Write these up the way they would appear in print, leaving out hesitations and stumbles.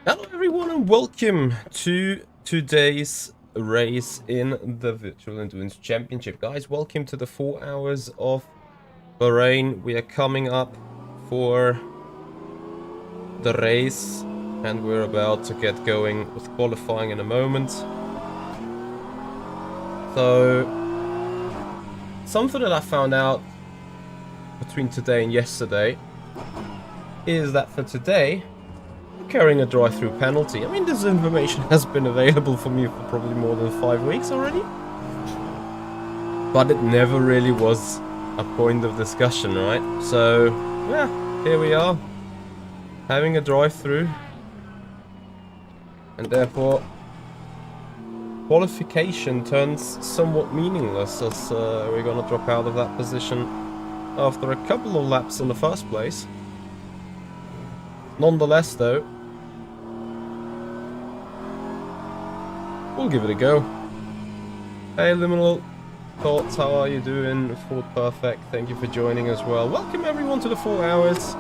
Hello everyone and welcome to today's race in the Virtual Endurance Championship. Guys, welcome to the 4 hours of Bahrain. We are coming up for the race and we're about to get going with qualifying in a moment. So, something that I found out between today and yesterday is that for today, carrying a drive-through penalty. I mean, this information has been available for me for probably more than 5 weeks already. But it never really was a point of discussion, right? So, yeah, here we are. Having a drive-through. And therefore, qualification turns somewhat meaningless as we're going to drop out of that position after a couple of laps in the first place. Nonetheless, though, we'll give it a go. Hey, Liminal Thoughts, how are you doing? Ford Perfect, thank you for joining as well. Welcome everyone to the 4 hours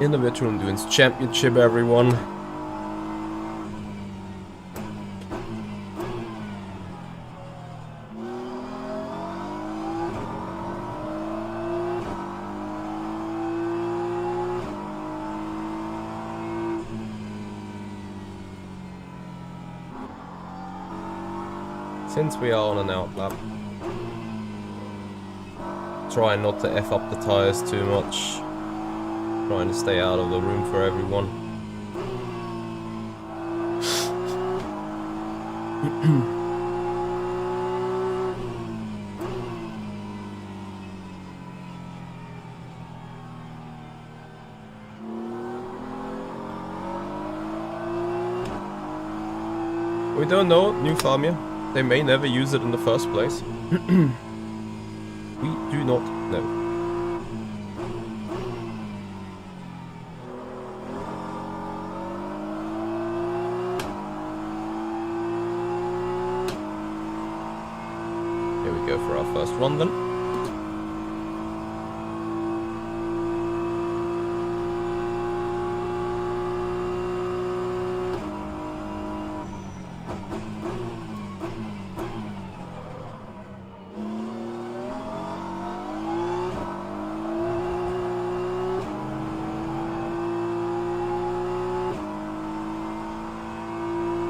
in the Virtual Endurance Championship, everyone. Since we are on an outlap, try not to F up the tires too much. Trying to stay out of the room for everyone. We don't know, New Farmia. They may never use it in the first place. We do not know. Here we go for our first run then.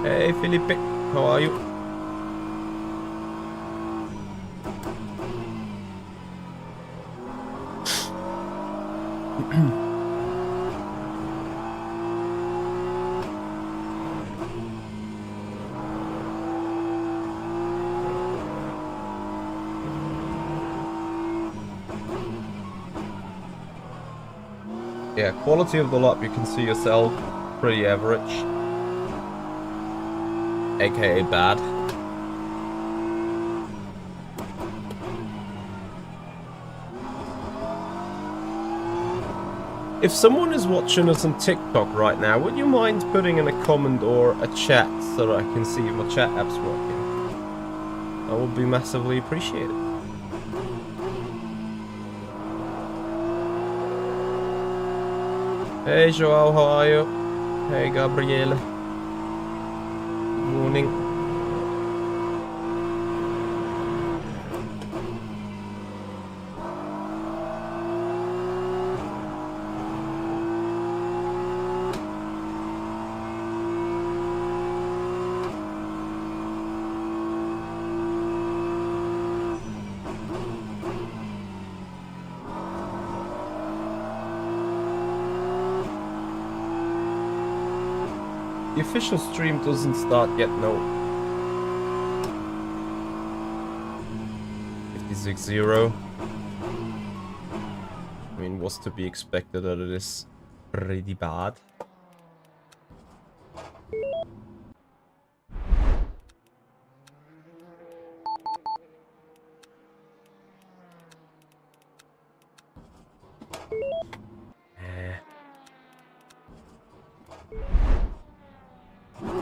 Hey Felipe, how are you? Yeah, quality of the lap, you can see yourself, pretty average. AKA bad. If someone is watching us on TikTok right now, would you mind putting in a comment or a chat so that I can see if my chat app's working? That would be massively appreciated. Hey Joao, how are you? Hey Gabriele. Morning. The official stream doesn't start yet, no. 56-0. I mean, what's to be expected that it is pretty bad.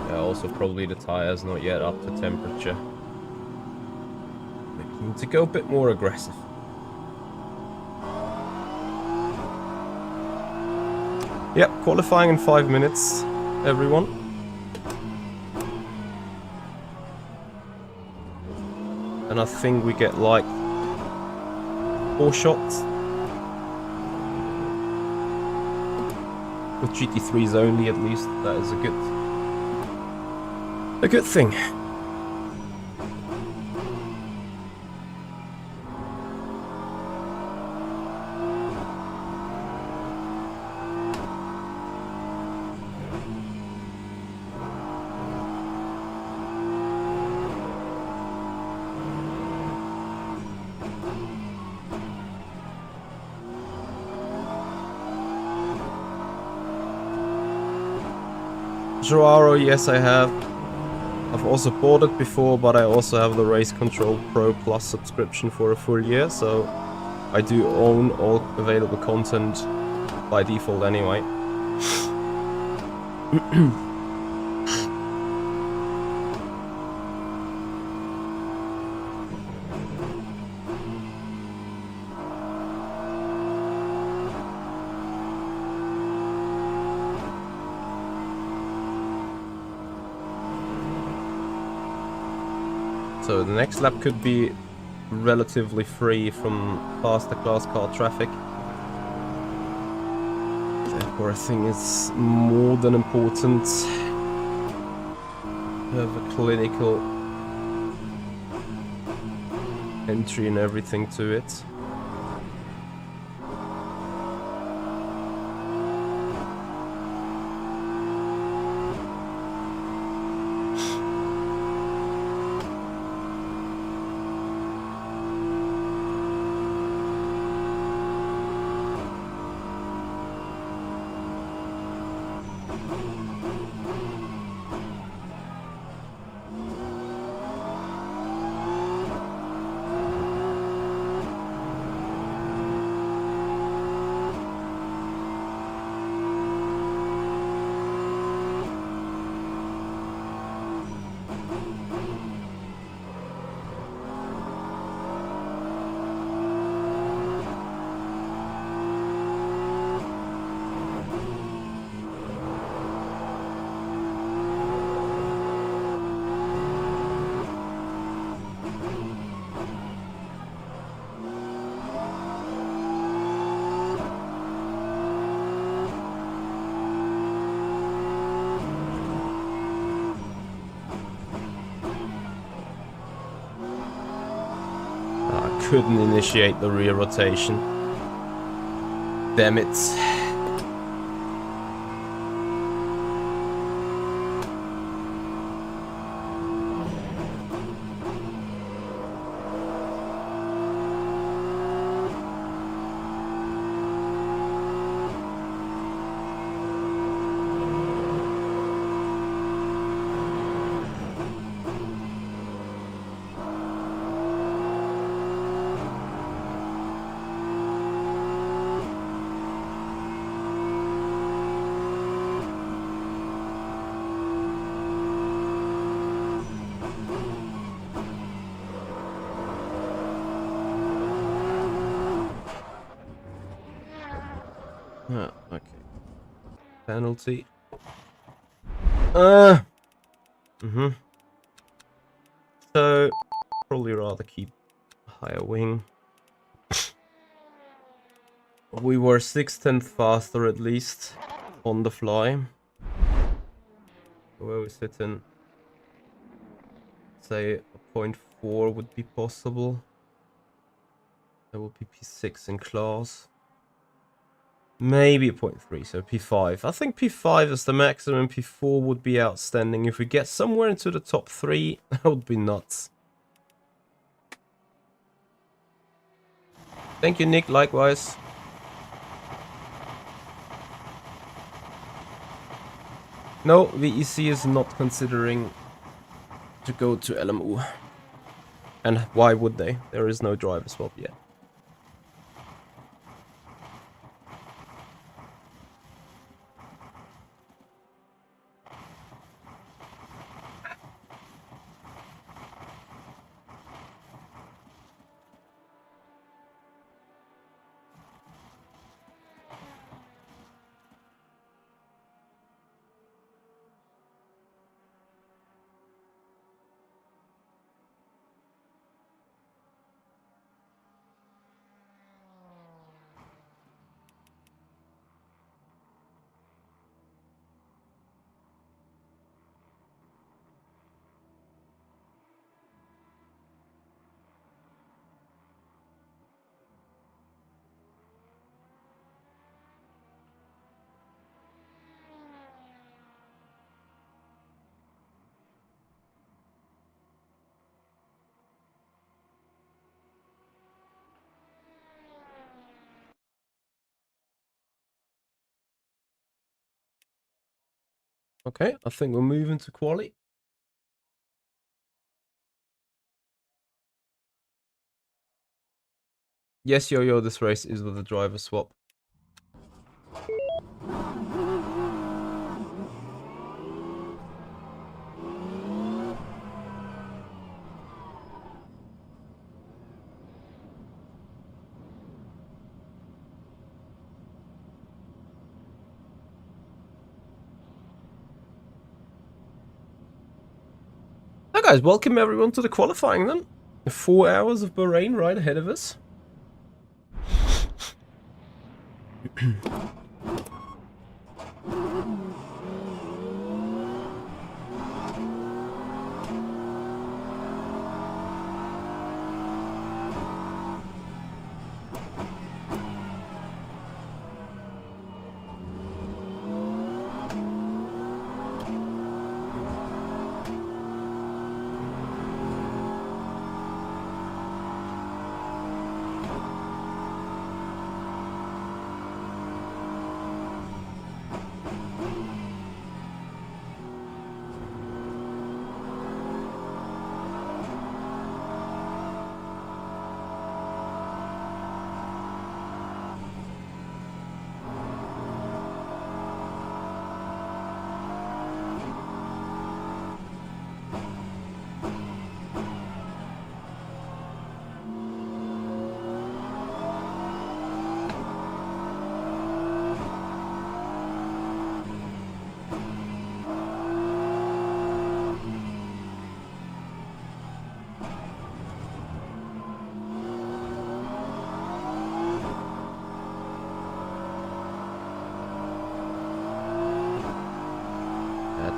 Also, probably the tire's not yet up to temperature. Maybe need to go a bit more aggressive. Yep, qualifying in 5 minutes, everyone. And I think we get like 4 shots. With GT3s only, at least, that is a good thing. Joaro, yes I have. I've also bought it before, but I also have the Race Control Pro Plus subscription for a full year, so I do own all available content by default anyway. So the next lap could be relatively free from faster class car traffic. Therefore I think it's more than important to have a clinical entry and everything to it. Couldn't initiate the rear rotation. Damn it. Okay. Penalty. So, probably rather keep higher wing. We were 6/10 faster at least on the fly. Where we sit in, say, a 0.4 would be possible. That would be P6 in class. Maybe a 0.3, so P5. I think P5 is the maximum. P4 would be outstanding. If we get somewhere into the top 3, that would be nuts. Thank you, Nick, likewise. No, VEC is not considering to go to LMU. And why would they? There is no driver swap yet. Okay, I think we're moving to quali. Yes, Yo-Yo, this race is with a driver swap. Hi guys, welcome everyone to the qualifying then. 4 hours of Bahrain right ahead of us.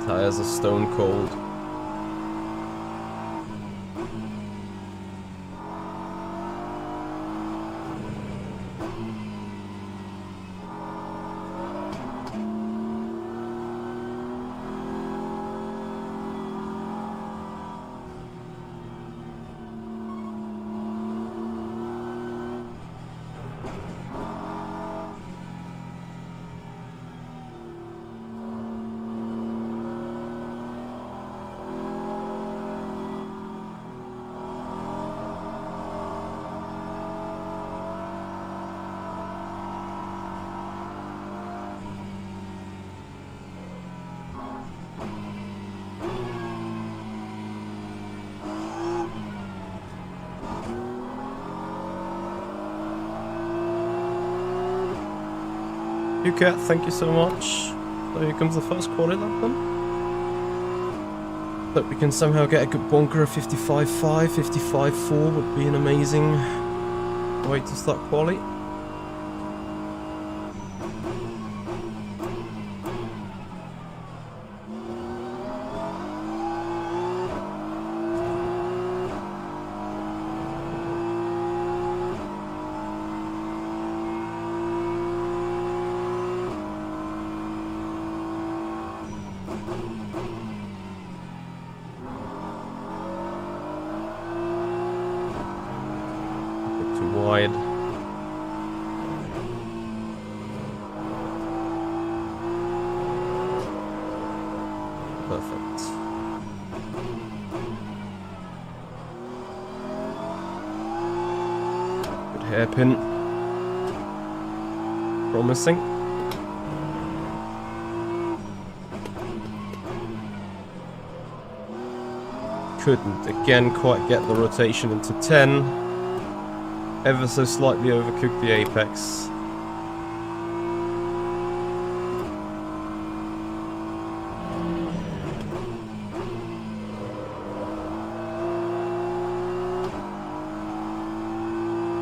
Tires are stone cold. Cat, thank you so much. So here comes the first quali lap then. Hope we can somehow get a good bonker of 55.5, 55.4 would be an amazing way to start quali. Wide. Perfect. Good hairpin. Promising. Couldn't again quite get the rotation into 10. Ever so slightly overcooked the apex.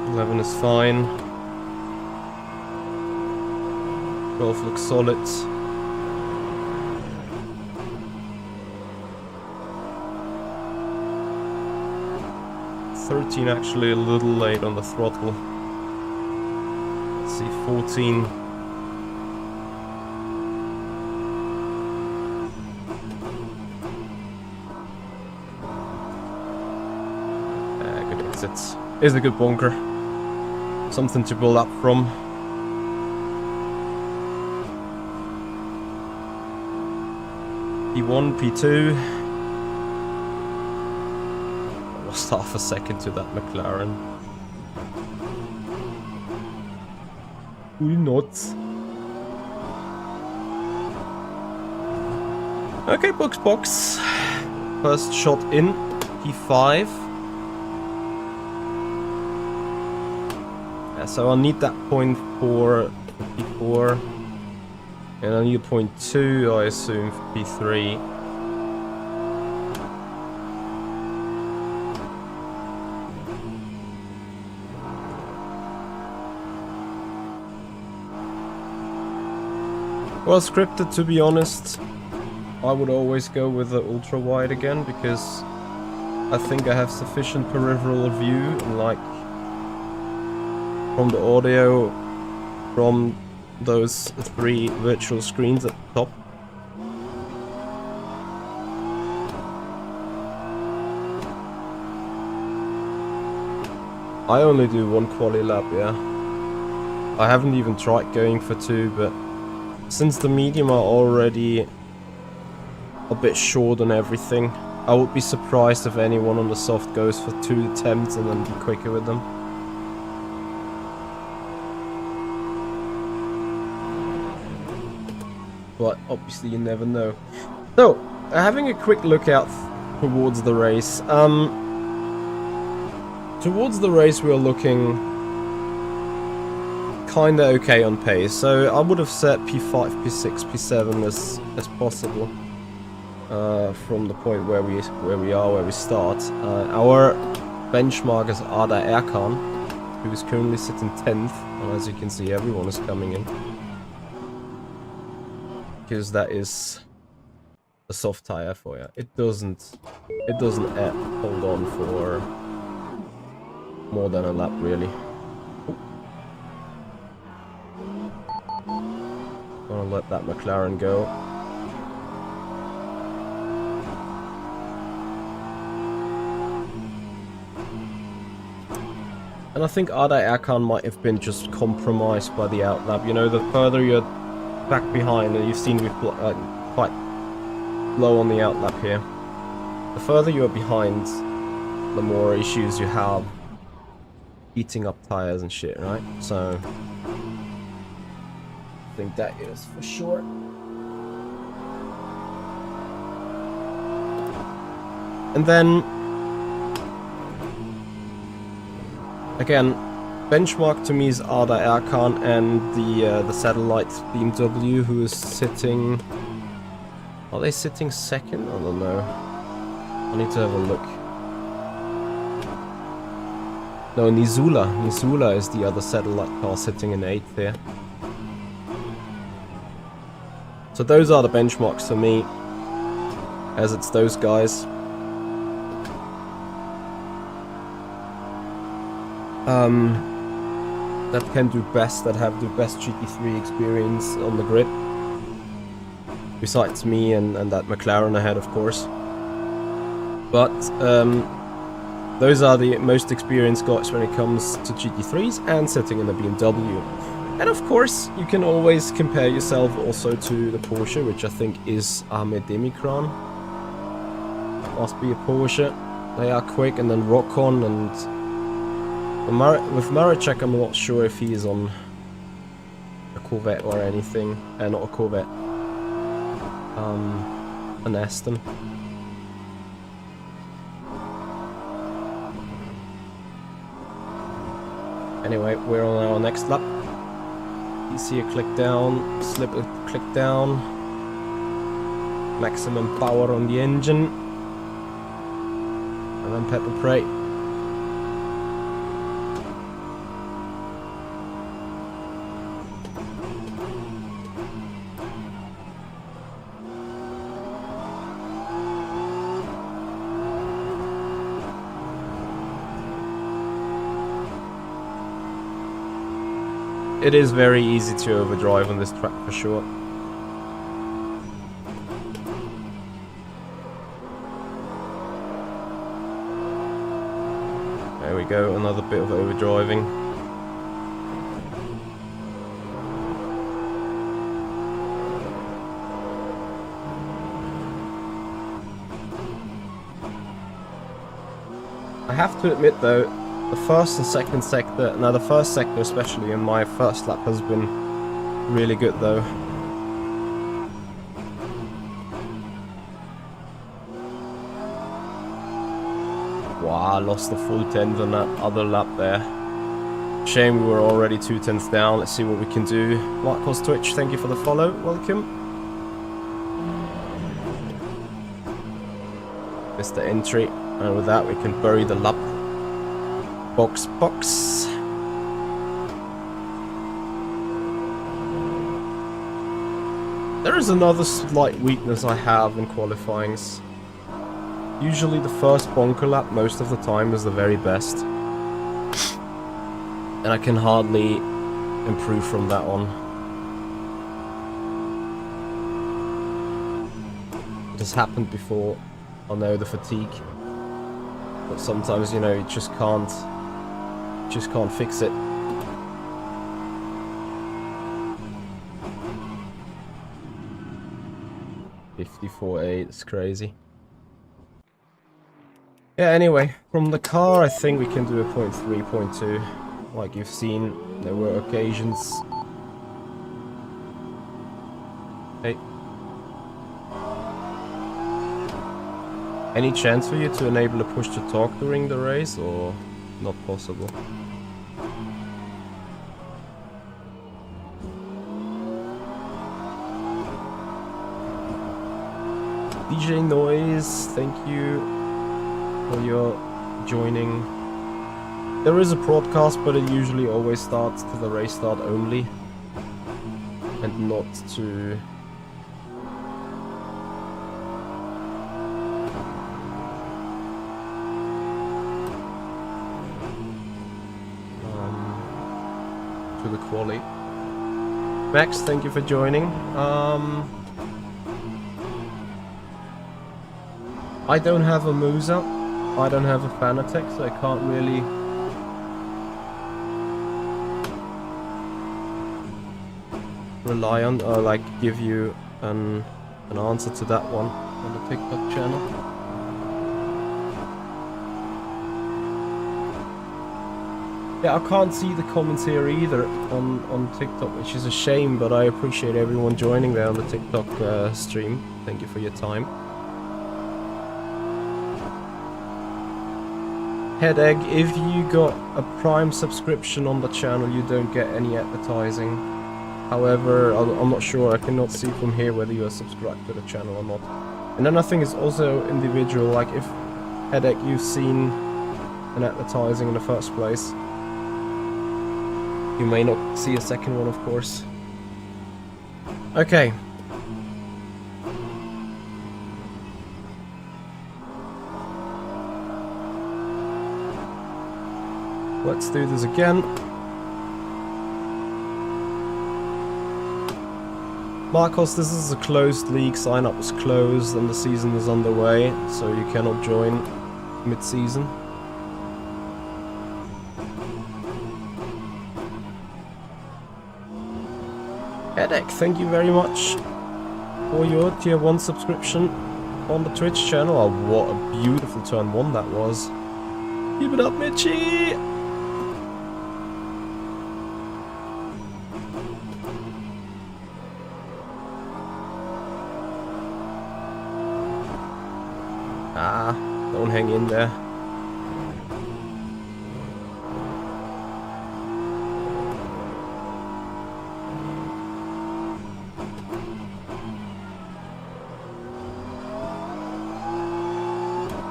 .11 is fine. 12 looks solid. 13 actually a little late on the throttle. Let's see, 14. Good exits. Is a good bunker. Something to build up from. P1, P2. I lost half a second to that McLaren. Cool nuts. Okay, box. First shot in, P5. Yeah, so I'll need that point for P4. And I need a point 2, I assume, for P3. Well scripted, to be honest. I would always go with the ultra wide again, because I think I have sufficient peripheral view, and like from the audio from those 3 virtual screens at the top. I only do 1 quali lap, yeah. I haven't even tried going for 2, but since the medium are already a bit short on everything, I would be surprised if anyone on the soft goes for 2 attempts and then be quicker with them. But obviously you never know. So, having a quick look out towards the race. Towards the race we are looking kinda okay on pace. So I would have set P5, P6, P7 as possible. From the point where we start. Our benchmark is Ada Erkan, who is currently sitting 10th, and as you can see everyone is coming in. Because that is a soft tire for you. It doesn't hold on for more than a lap really. Gonna let that McLaren go. And I think Ada Erkan might have been just compromised by the outlap. You know, the further you're back behind, and you've seen me quite low on the outlap here. The further you're behind, the more issues you have heating up tires and shit, right? So I think that is for sure. And then again, benchmark to me is Ada Erkan and the satellite BMW, who is sitting. Are they sitting second? I don't know. I need to have a look. No, Nizula is the other satellite car sitting in 8th here. So those are the benchmarks for me, as it's those guys. That can do best, that have the best GT3 experience on the grid. Besides me and that McLaren ahead, of course. But those are the most experienced guys when it comes to GT3s and sitting in a BMW. And of course, you can always compare yourself also to the Porsche, which I think is Ahmed Demikran. Must be a Porsche. They are quick, and then Rokon, and with Maracek, I'm not sure if he is on a Corvette or anything. Not a Corvette. An Aston. Anyway, we're on our next lap. You see a click down, slip a click down. Maximum power on the engine. And then pepper spray. It is very easy to overdrive on this track for sure. There we go, another bit of overdriving. have to admit though, the first and second sector, now the first sector especially in my first lap has been really good though. Wow, I lost the full 10th on that other lap there. Shame we were already 2/10 down. Let's see what we can do. Marcos Twitch, thank you for the follow. Welcome. Missed the entry. And with that we can bury the lap. Box. There is another slight weakness I have in qualifyings. Usually the first bunker lap most of the time is the very best. And I can hardly improve from that on. It has happened before. I know the fatigue. But sometimes, you know, you just can't fix it. .54.8, it's crazy. Yeah, anyway, from the car I think we can do a 0.3, 0.2. Like you've seen, there were occasions. Hey. Any chance for you to enable a push to talk during the race, or not possible? DJ Noise, thank you for your joining. There is a broadcast, but it usually always starts to the race start only, and not to... to the quali. Max, thank you for joining. I don't have a Musa, I don't have a Fanatec, so I can't really rely on or like give you an answer to that one on the TikTok channel. Yeah, I can't see the comments here either on TikTok, which is a shame, but I appreciate everyone joining there on the TikTok stream. Thank you for your time. Headache, if you got a Prime subscription on the channel, you don't get any advertising. However, I'm not sure, I cannot see from here whether you are subscribed to the channel or not. And then I think it's also individual, like if Headache, you've seen an advertising in the first place, you may not see a second one, of course. Okay. Let's do this again. Marcos, this is a closed league, sign up is closed and the season is underway, so you cannot join mid-season. Headache, thank you very much for your tier 1 subscription on the Twitch channel. Oh, what a beautiful turn 1 that was. Keep it up, Mitchie! Ah, don't hang in there.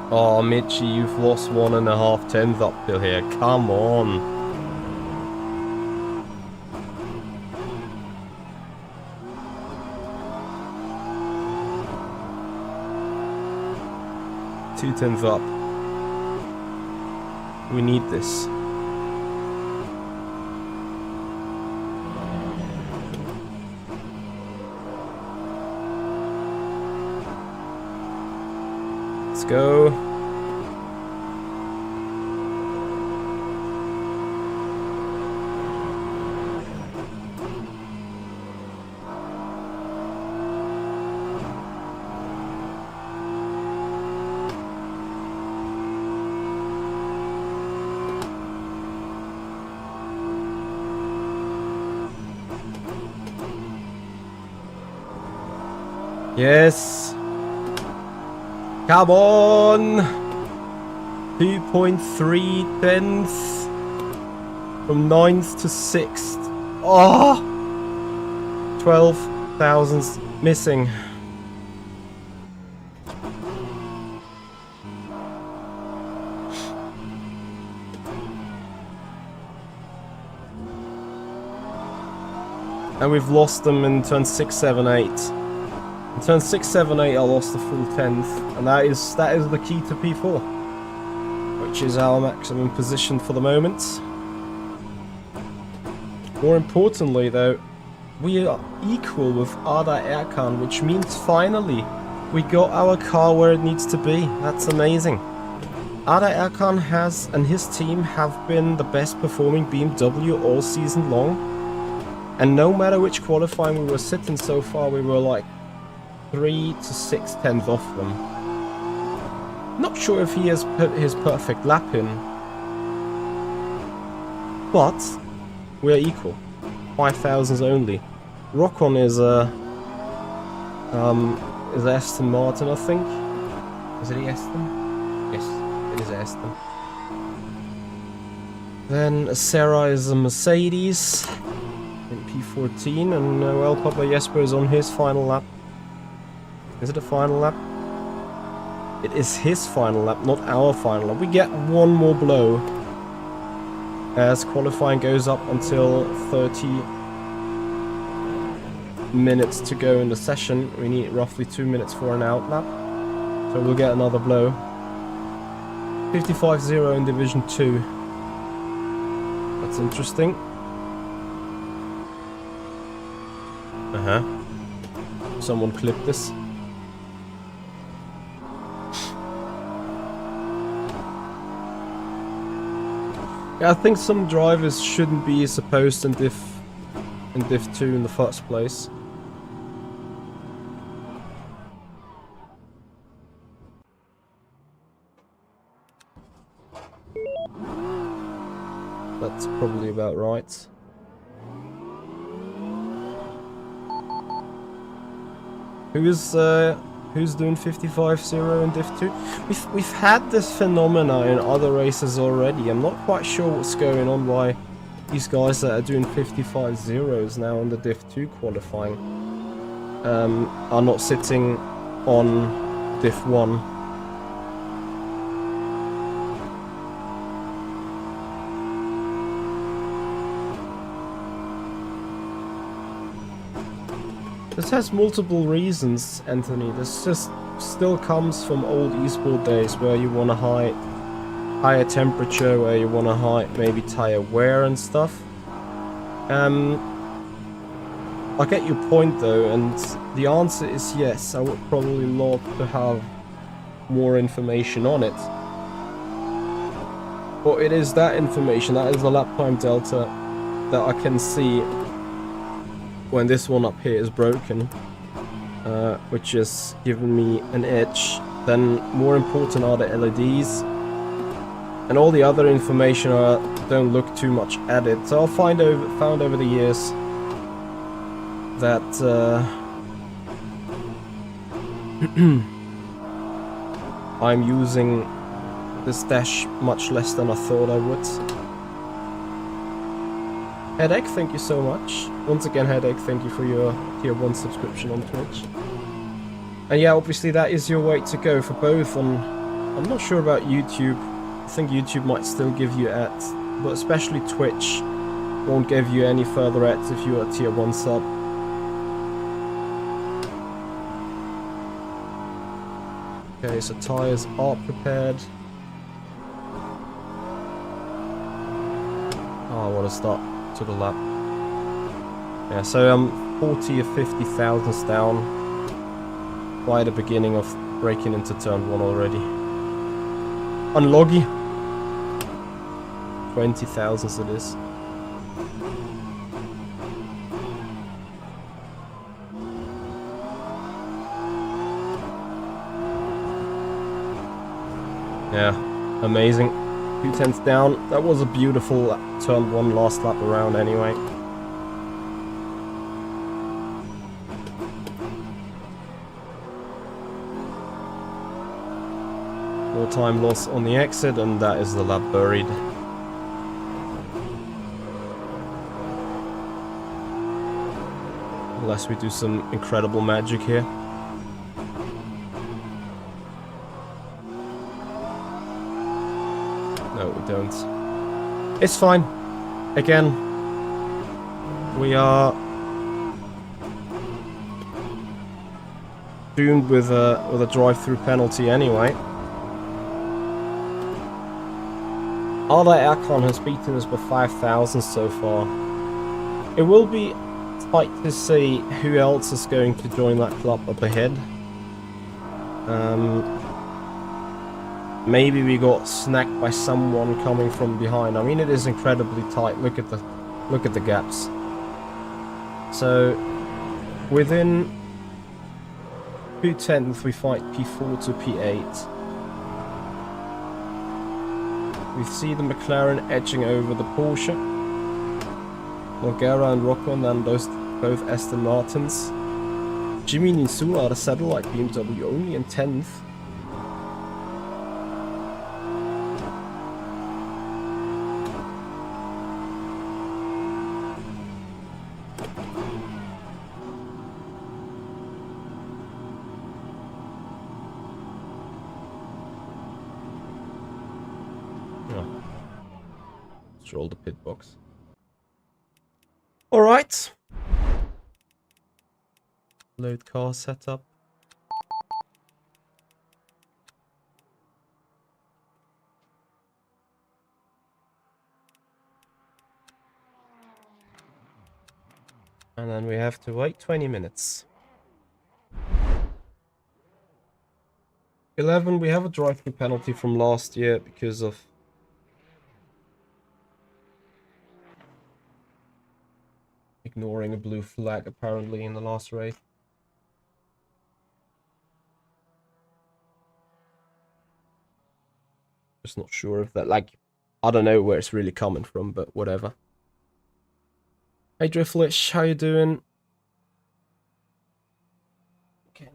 Oh, Mitchie, you've lost 1.5 tenths uphill here. Come on. Two tenths up. We need this. Let's go. Yes. Come on. 2.3 tenths from 9th to 6th. Oh, 12 thousandths missing. And we've lost them in turn 6, 7, 8. In turn 6, 7, 8 I lost the full 10th. And that is the key to P4. Which is our maximum position for the moment. More importantly though, we are equal with Arda Erkan, which means finally we got our car where it needs to be. That's amazing. Arda Erkan has and his team have been the best performing BMW all season long. And no matter which qualifying we were sitting so far, we were like 3 to 6 tenths off them. Not sure if he has put his perfect lap in, but we're equal. 5 thousandths only. Rock-on is Aston Martin, I think. Is it Aston? Yes, it is Aston. Then Sarah is a Mercedes in P14, and well, Papa Jesper is on his final lap. Is it a final lap? It is his final lap, not our final lap. We get one more blow as qualifying goes up until 30 minutes to go in the session. We need roughly 2 minutes for an out lap, so we'll get another blow. 55-0 in Division 2. That's interesting. Someone clipped this. Yeah, I think some drivers shouldn't be supposed in Div 2 in the first place. That's probably about right. Who's doing 55-0 in Div 2? We've had this phenomena in other races already. I'm not quite sure what's going on, why these guys that are doing 55-0s now in the Div 2 qualifying are not sitting on Div 1. This has multiple reasons, Anthony. This just still comes from old esport days where you want a higher temperature, where you want a high maybe tire wear and stuff. I get your point though, and the answer is yes. I would probably love to have more information on it. But it is that information, that is the lap time delta that I can see when this one up here is broken, which is giving me an edge. Then more important are the LEDs, and all the other information I don't look too much at it. So I found over the years that I'm using this dash much less than I thought I would. Headache, thank you so much. Once again, Headache, thank you for your tier 1 subscription on Twitch. And yeah, obviously that is your way to go for both on... I'm not sure about YouTube. I think YouTube might still give you ads, but especially Twitch won't give you any further ads if you're a tier 1 sub. Okay, so tires are prepared. Oh, what a start to the lap. Yeah, so I'm 40 or 50 thousandths down by the beginning of breaking into turn 1 already. Unloggy. 20 thousandths it is. Yeah, amazing. 2 tenths down. That was a beautiful turn 1 last lap around anyway. time loss on the exit, and that is the lap buried. Unless we do some incredible magic here. No, we don't. It's fine. Again, we are doomed with a drive-through penalty anyway. Arda Erkan has beaten us by 5,000 so far. It will be tight to see who else is going to join that club up ahead. Maybe we got snagged by someone coming from behind. I mean, it is incredibly tight. Look at the gaps. So within 2/10 we fight P4 to P8. We see the McLaren edging over the Porsche. Morgera and Rocco, and then those both Aston Martins. Jimmy Nisula, the satellite BMW, only in 10th. Stroll the pit box. All right. Load car setup. And then we have to wait 20 minutes. 11, we have a drive-through penalty from last year because of ignoring a blue flag apparently in the last race. Just not sure if that, like, I don't know where it's really coming from, but whatever. Hey Driflish, how you doing? Okay.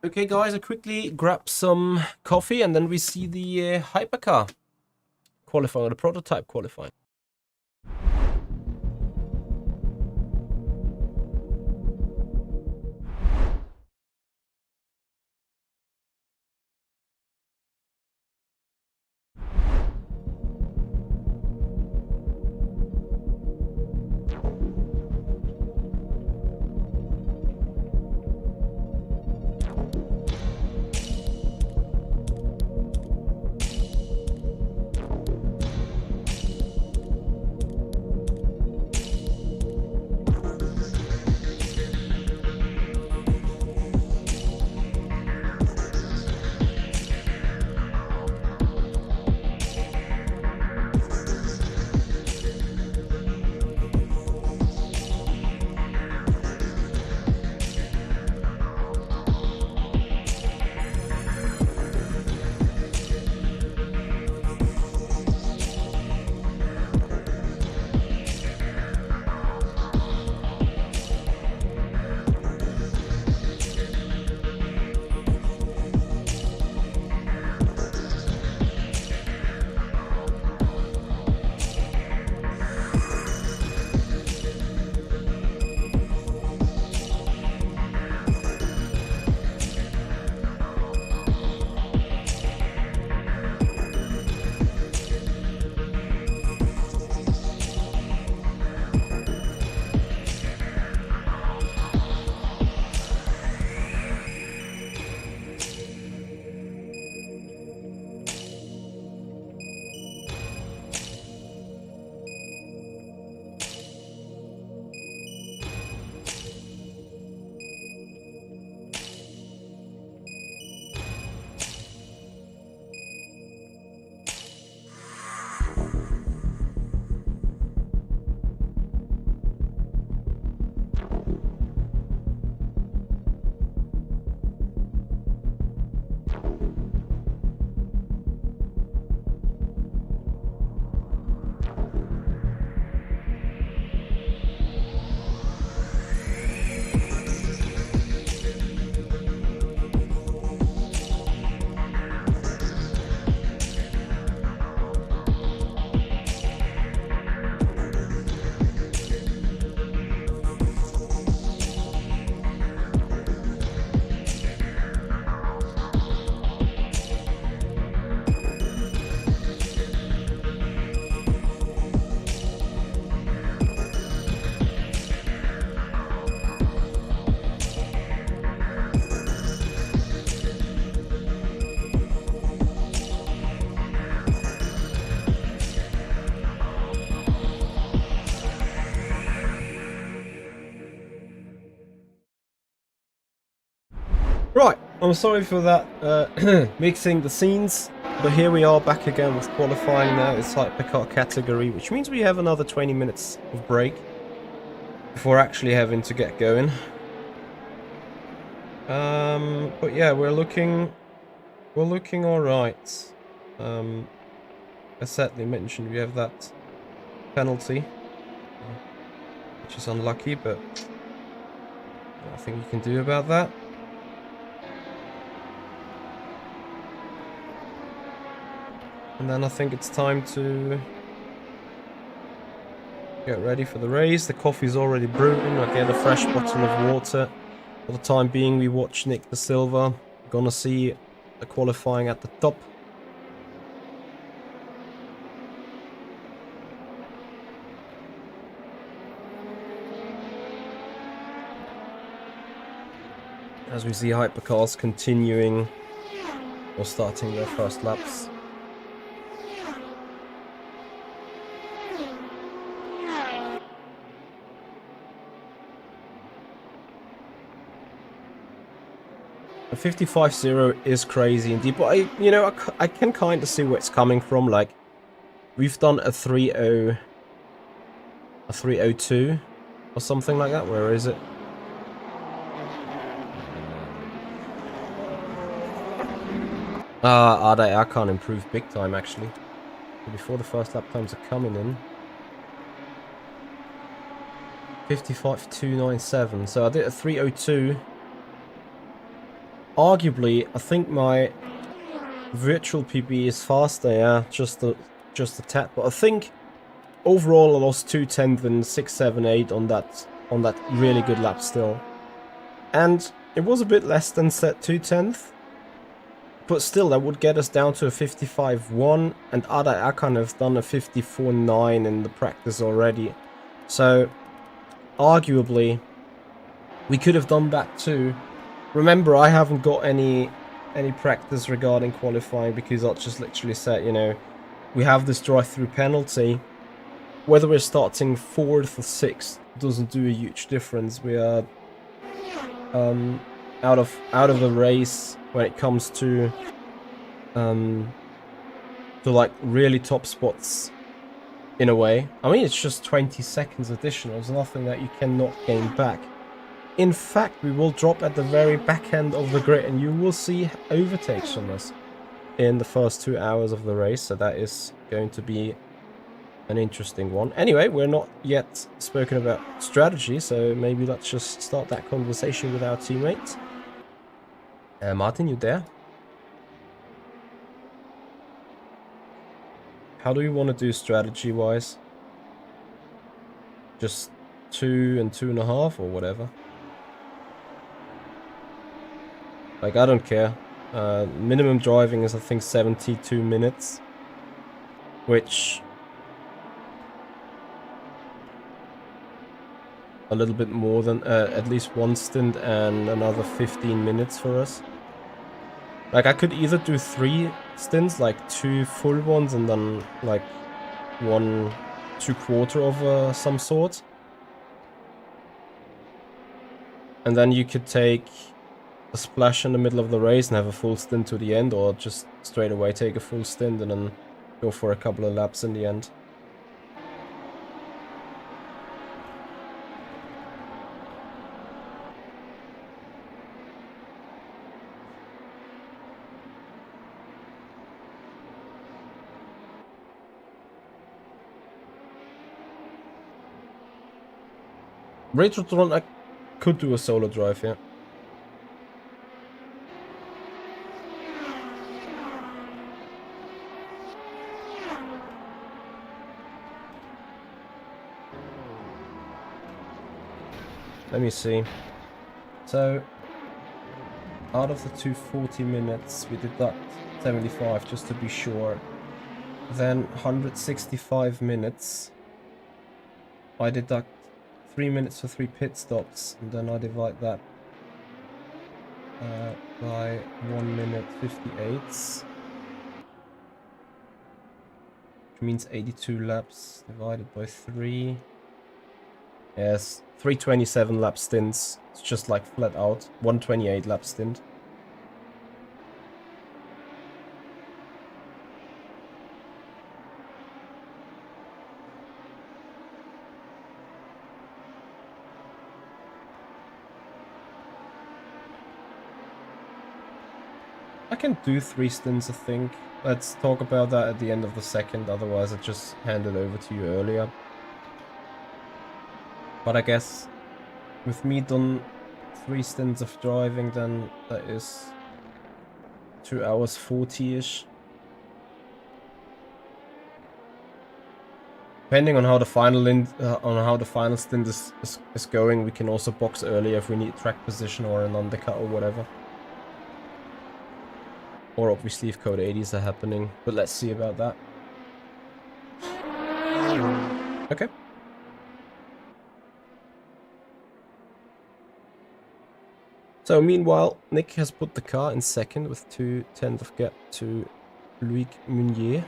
Okay guys, I quickly grab some coffee and then we see the hypercar qualifying, or the prototype qualifying. I'm sorry for that, mixing the scenes, but here we are back again with qualifying now. It's hypercar category, which means we have another 20 minutes of break before actually having to get going. But yeah, we're looking all right. As sadly mentioned, we have that penalty, which is unlucky, but nothing you can do about that. And then I think it's time to get ready for the race. The coffee's already brewing. I get a fresh bottle of water. For the time being, we watch Nick De Silva. We're gonna see the qualifying at the top. As we see hypercars continuing or starting their first laps. A 55.0 is crazy indeed, but I can kind of see where it's coming from. Like, we've done a 3.0, a 3.02 or something like that. Where is it? I can't improve big time actually. Before the first lap times are coming in. 55.297. So I did a 3.02. Arguably, I think my virtual PB is faster, yeah, just a tad. But I think overall I lost 2/10 and 6.78 on that really good lap still. And it was a bit less than set 2/10. But still, that would get us down to a 55.1, and Ada Akan have done a 54.9 in the practice already. So, arguably, we could have done that too. Remember, I haven't got any practice regarding qualifying because I just literally said, we have this drive-through penalty. Whether we're starting 4th or 6th doesn't do a huge difference. We are out of the race when it comes to like really top spots in a way. I mean, it's just 20 seconds additional. It's nothing that you cannot gain back. In fact, we will drop at the very back end of the grid and you will see overtakes from us in the first 2 hours of the race. So that is going to be an interesting one. Anyway, we're not yet spoken about strategy, so maybe let's just start that conversation with our teammate. Martin, you there? How do you want to do strategy-wise? Just 2 and 2.5 or whatever? Like, I don't care. Minimum driving is, I think, 72 minutes. Which... a little bit more than at least one stint and another 15 minutes for us. Like, I could either do 3 stints, like 2 full ones and then like 1 2/4 of some sort. And then you could take a splash in the middle of the race and have a full stint to the end, or just straight away take a full stint and then go for a couple of laps in the end. Retrotron, I could do a solo drive, yeah. Let me see. So, out of the 240 minutes, we deduct 75 just to be sure. Then 165 minutes. I deduct 3 minutes for 3 pit stops, and then I divide that by 1 minute 58, which means 82 laps divided by 3. Yes, 327 lap stints. It's just like flat out 128 lap stint. I can do 3 stints, I think. Let's talk about that at the end of the second, otherwise I just hand it over to you earlier. But I guess with me done 3 stints of driving, then that is 2 hours 40-ish. Depending on how the final stint is going, we can also box earlier if we need track position or an undercut or whatever. Or obviously if code 80s are happening, but let's see about that. Okay. So meanwhile, Nick has put the car in second with 2/10 of gap to Loïc Meunier.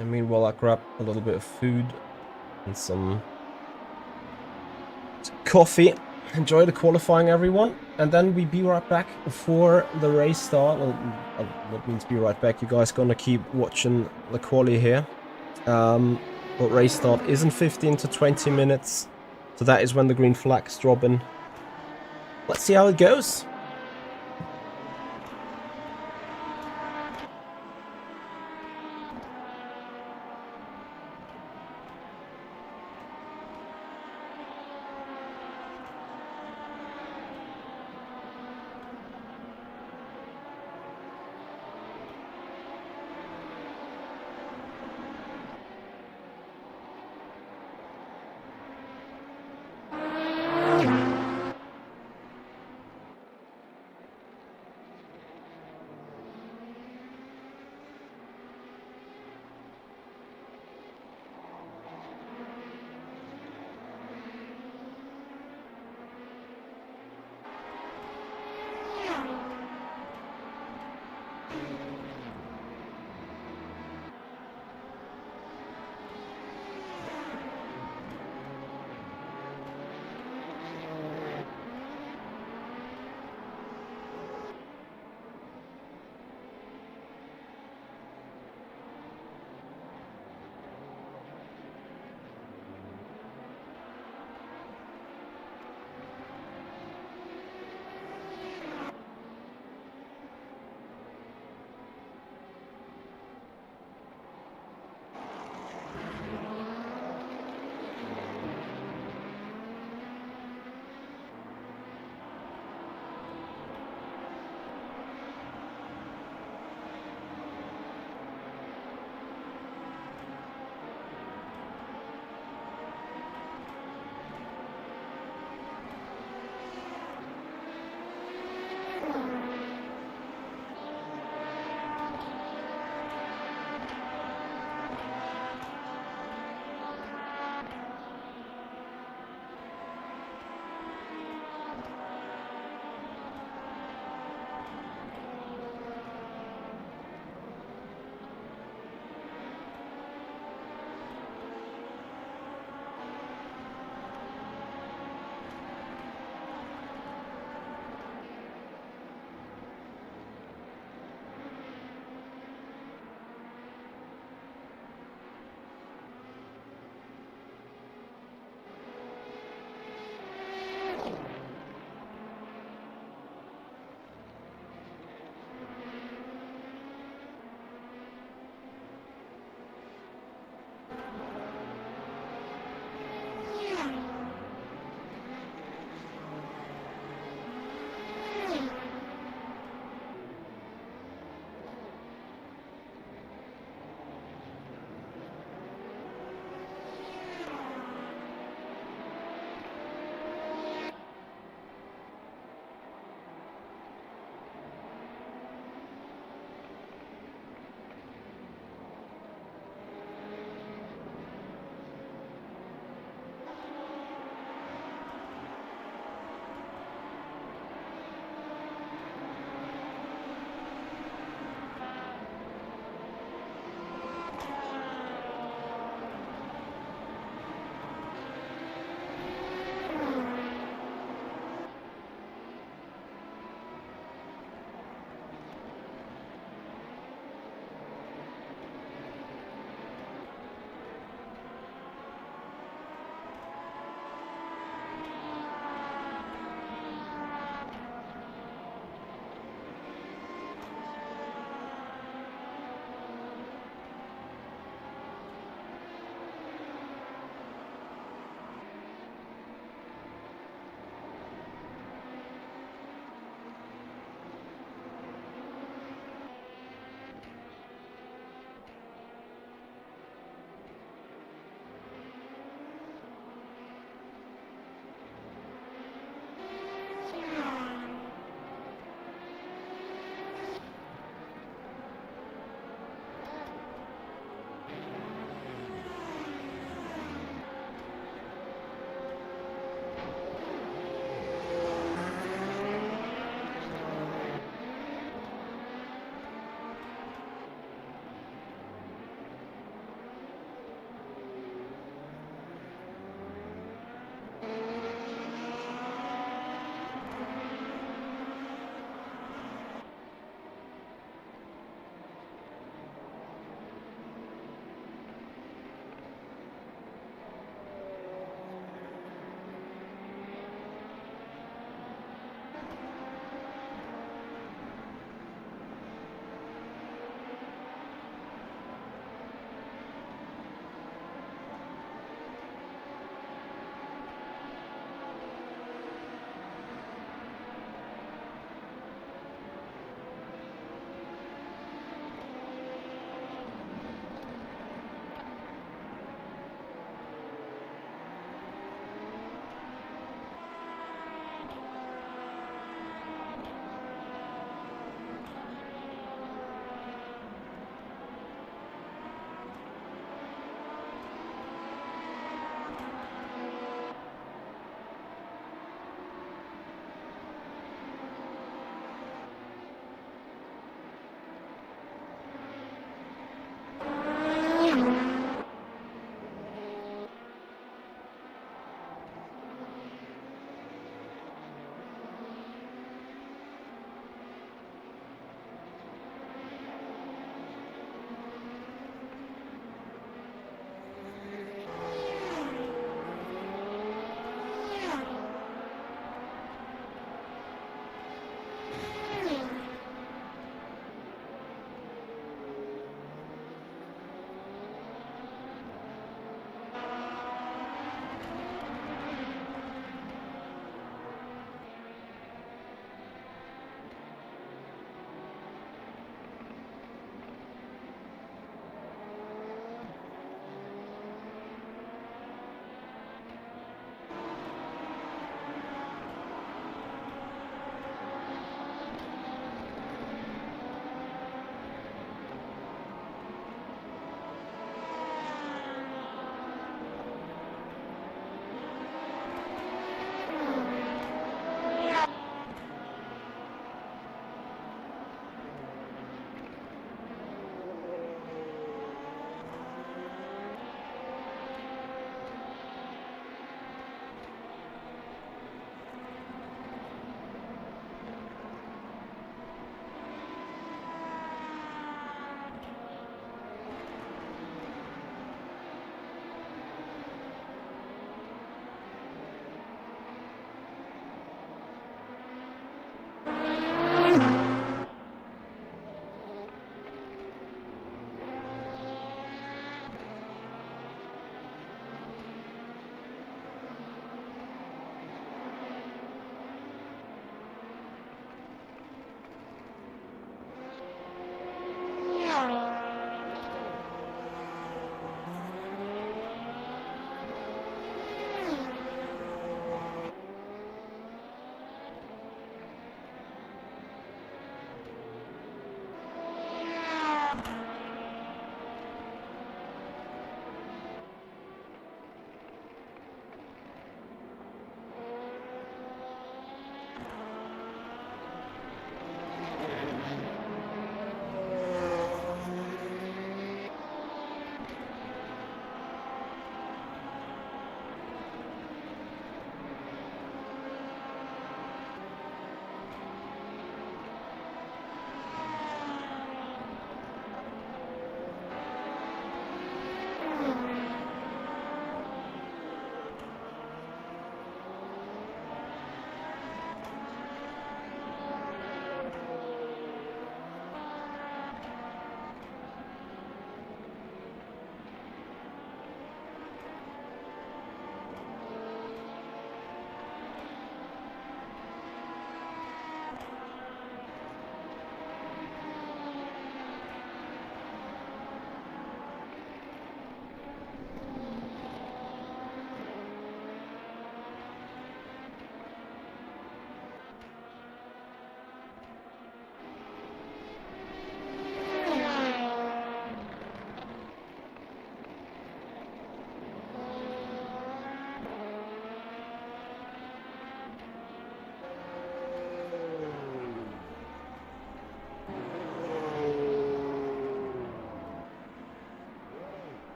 And meanwhile, I grab a little bit of food and some coffee. Enjoy the qualifying, everyone. And then we be right back for the race start. Well, what means be right back? You guys gonna keep watching the quali here. But race start is in 15 to 20 minutes. So that is when the green flag's dropping. Let's see how it goes.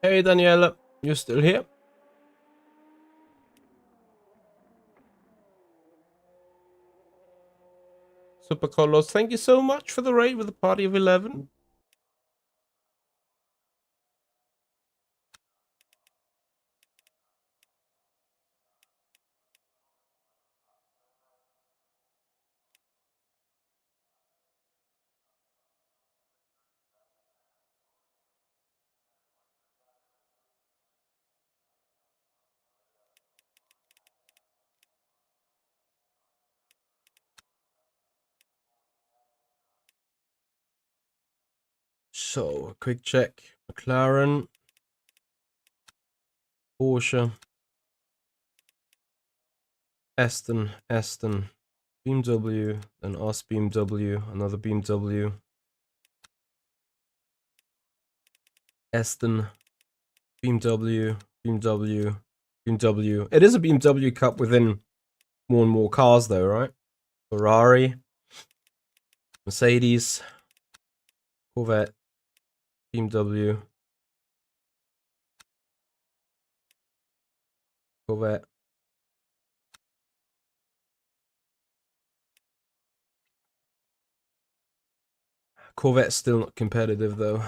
Hey Daniela, you still here? Super Carlos, thank you so much for the raid with a party of 11. So, a quick check. McLaren, Porsche, Aston, BMW, then us BMW, another BMW, Aston, BMW, BMW. It is a BMW Cup within more and more cars though, right? Ferrari, Mercedes, Corvette, BMW, Corvette. Corvette's still not competitive though.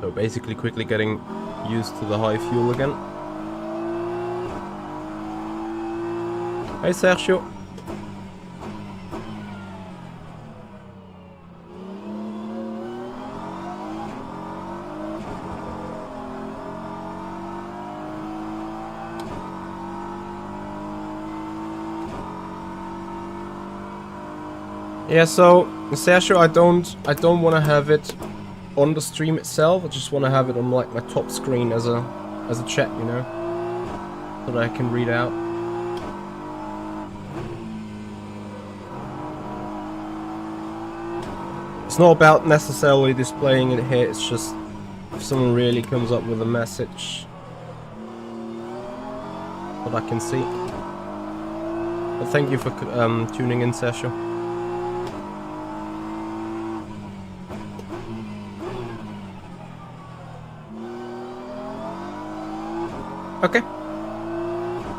So basically quickly getting used to the high fuel again. Hey Sergio. Yeah, so Sergio, I don't want to have it on the stream itself. I just want to have it on like my top screen as a chat, you know, so that I can read out. It's not about necessarily displaying it here. It's just if someone really comes up with a message that I can see. But thank you for tuning in, Sergio. Okay.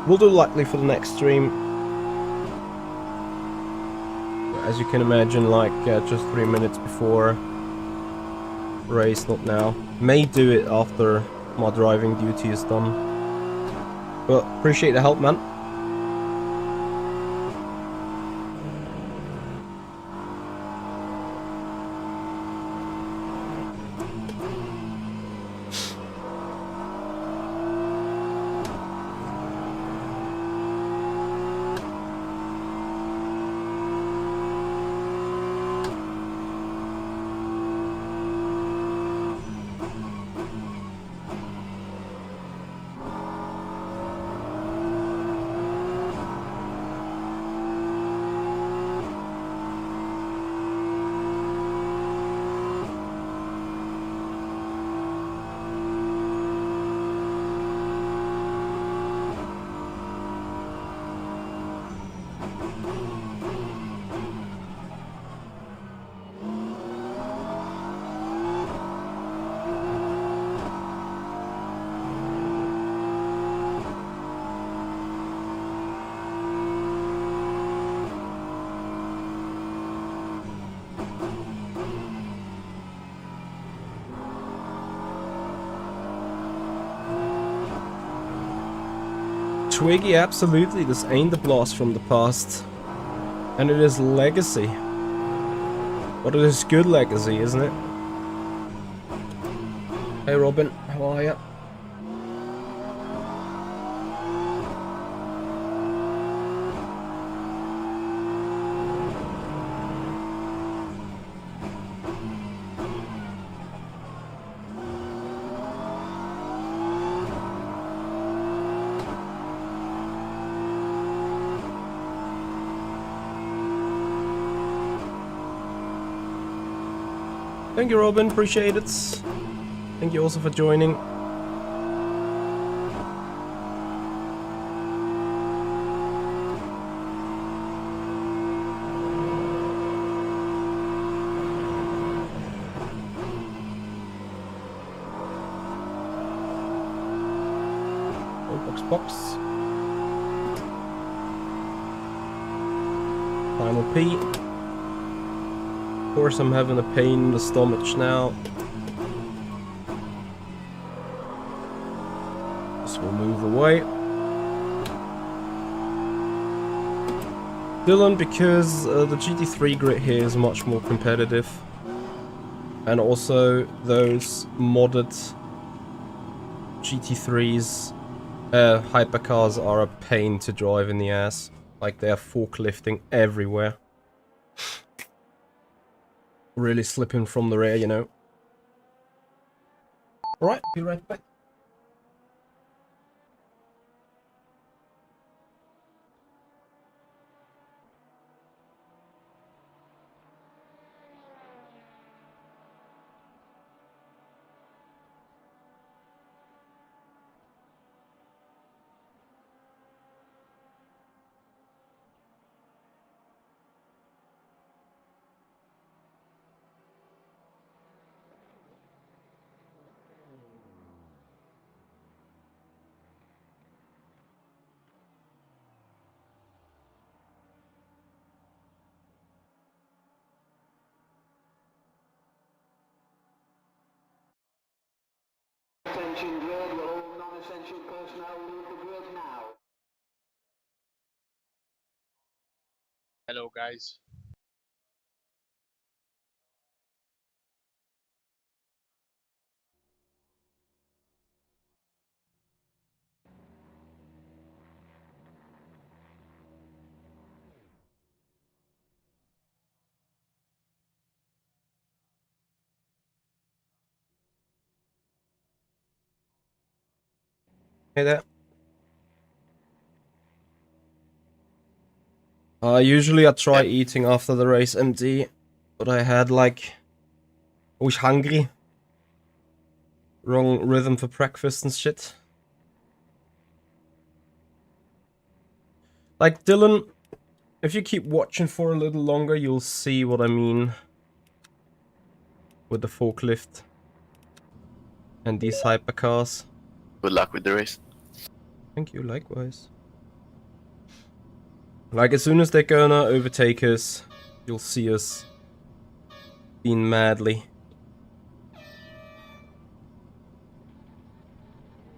We'll do likely for the next stream. As you can imagine, like just 3 minutes before race, not now. May do it after my driving duty is done. But appreciate the help, man. Twiggy, absolutely. This ain't the blast from the past. And it is legacy. But it is good legacy, isn't it? Hey Robin, how are ya? Thank you, Robin. Appreciate it. Thank you also for joining. Box. Final P. Of course, I'm having a pain in the stomach now. This will move away. Dylan, because the GT3 grid here is much more competitive. And also, those modded GT3s, hypercars are a pain to drive in the ass. Like, they are forklifting everywhere. Really slipping from the rear, you know. Alright, be right back. Attention grid, will all non-essential personnel leave the grid now? Hello guys. Hey there. Usually I try eating after the race MD, but I had like... I was hungry. Wrong rhythm for breakfast and shit. Like, Dylan, if you keep watching for a little longer, you'll see what I mean with the forklift and these hypercars. Good luck with the race. Thank you, likewise. Like, as soon as they're gonna overtake us, you'll see us being madly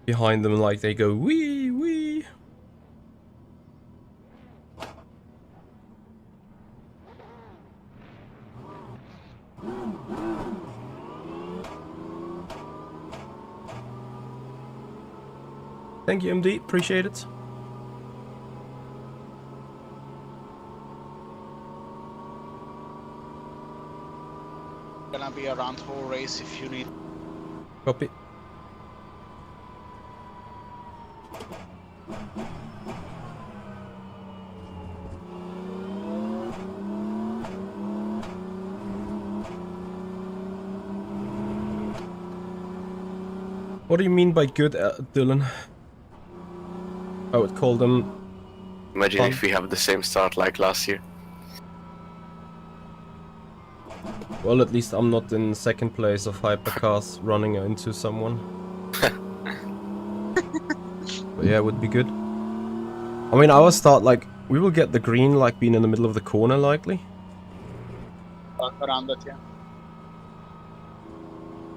behind them, like they go wee wee. Thank you, MD. Appreciate it. Gonna be a round 4 race if you need. Copy. What do you mean by good, Dylan? I would call them... Imagine fun. if we have the same start like last year. Well, at least I'm not in second place of hypercars running into someone. But yeah, it would be good. I mean, our start, like, we will get the green, like, being in the middle of the corner, likely. Around that, yeah.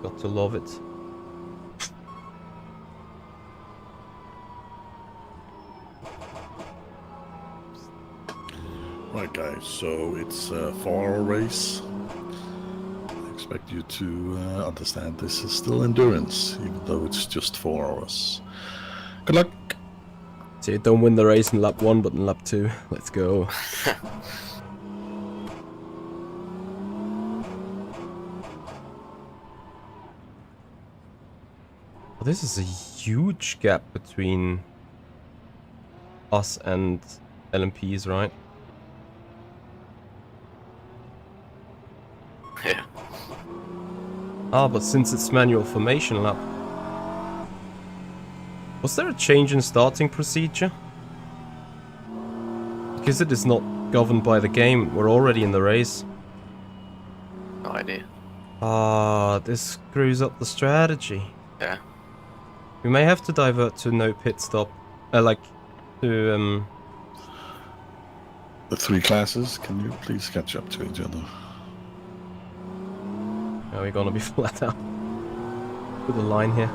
Got to love it. Alright guys, so it's a 4-hour race. I expect you to understand this is still endurance, even though it's just 4 hours. Good luck! So you don't win the race in lap 1, but in lap 2. Let's go. This is a huge gap between us and LMPs, right? Yeah. Ah, but since it's manual formation lap. Was there a change in starting procedure? Because it is not governed by the game, we're already in the race. No idea. Ah, this screws up the strategy. Yeah. We may have to divert to no pit stop. To The 3 classes, can you please catch up to each other? Are we gonna be flat out with a line here?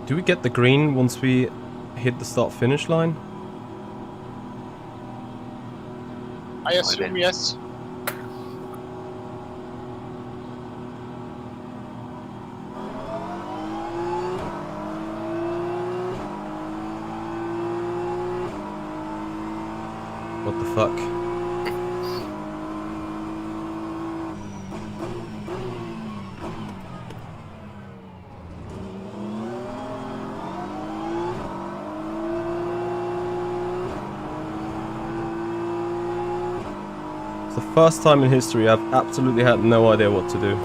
Do we get the green once we hit the start-finish line? I assume yes. What the fuck? The first time in history I've absolutely had no idea what to do.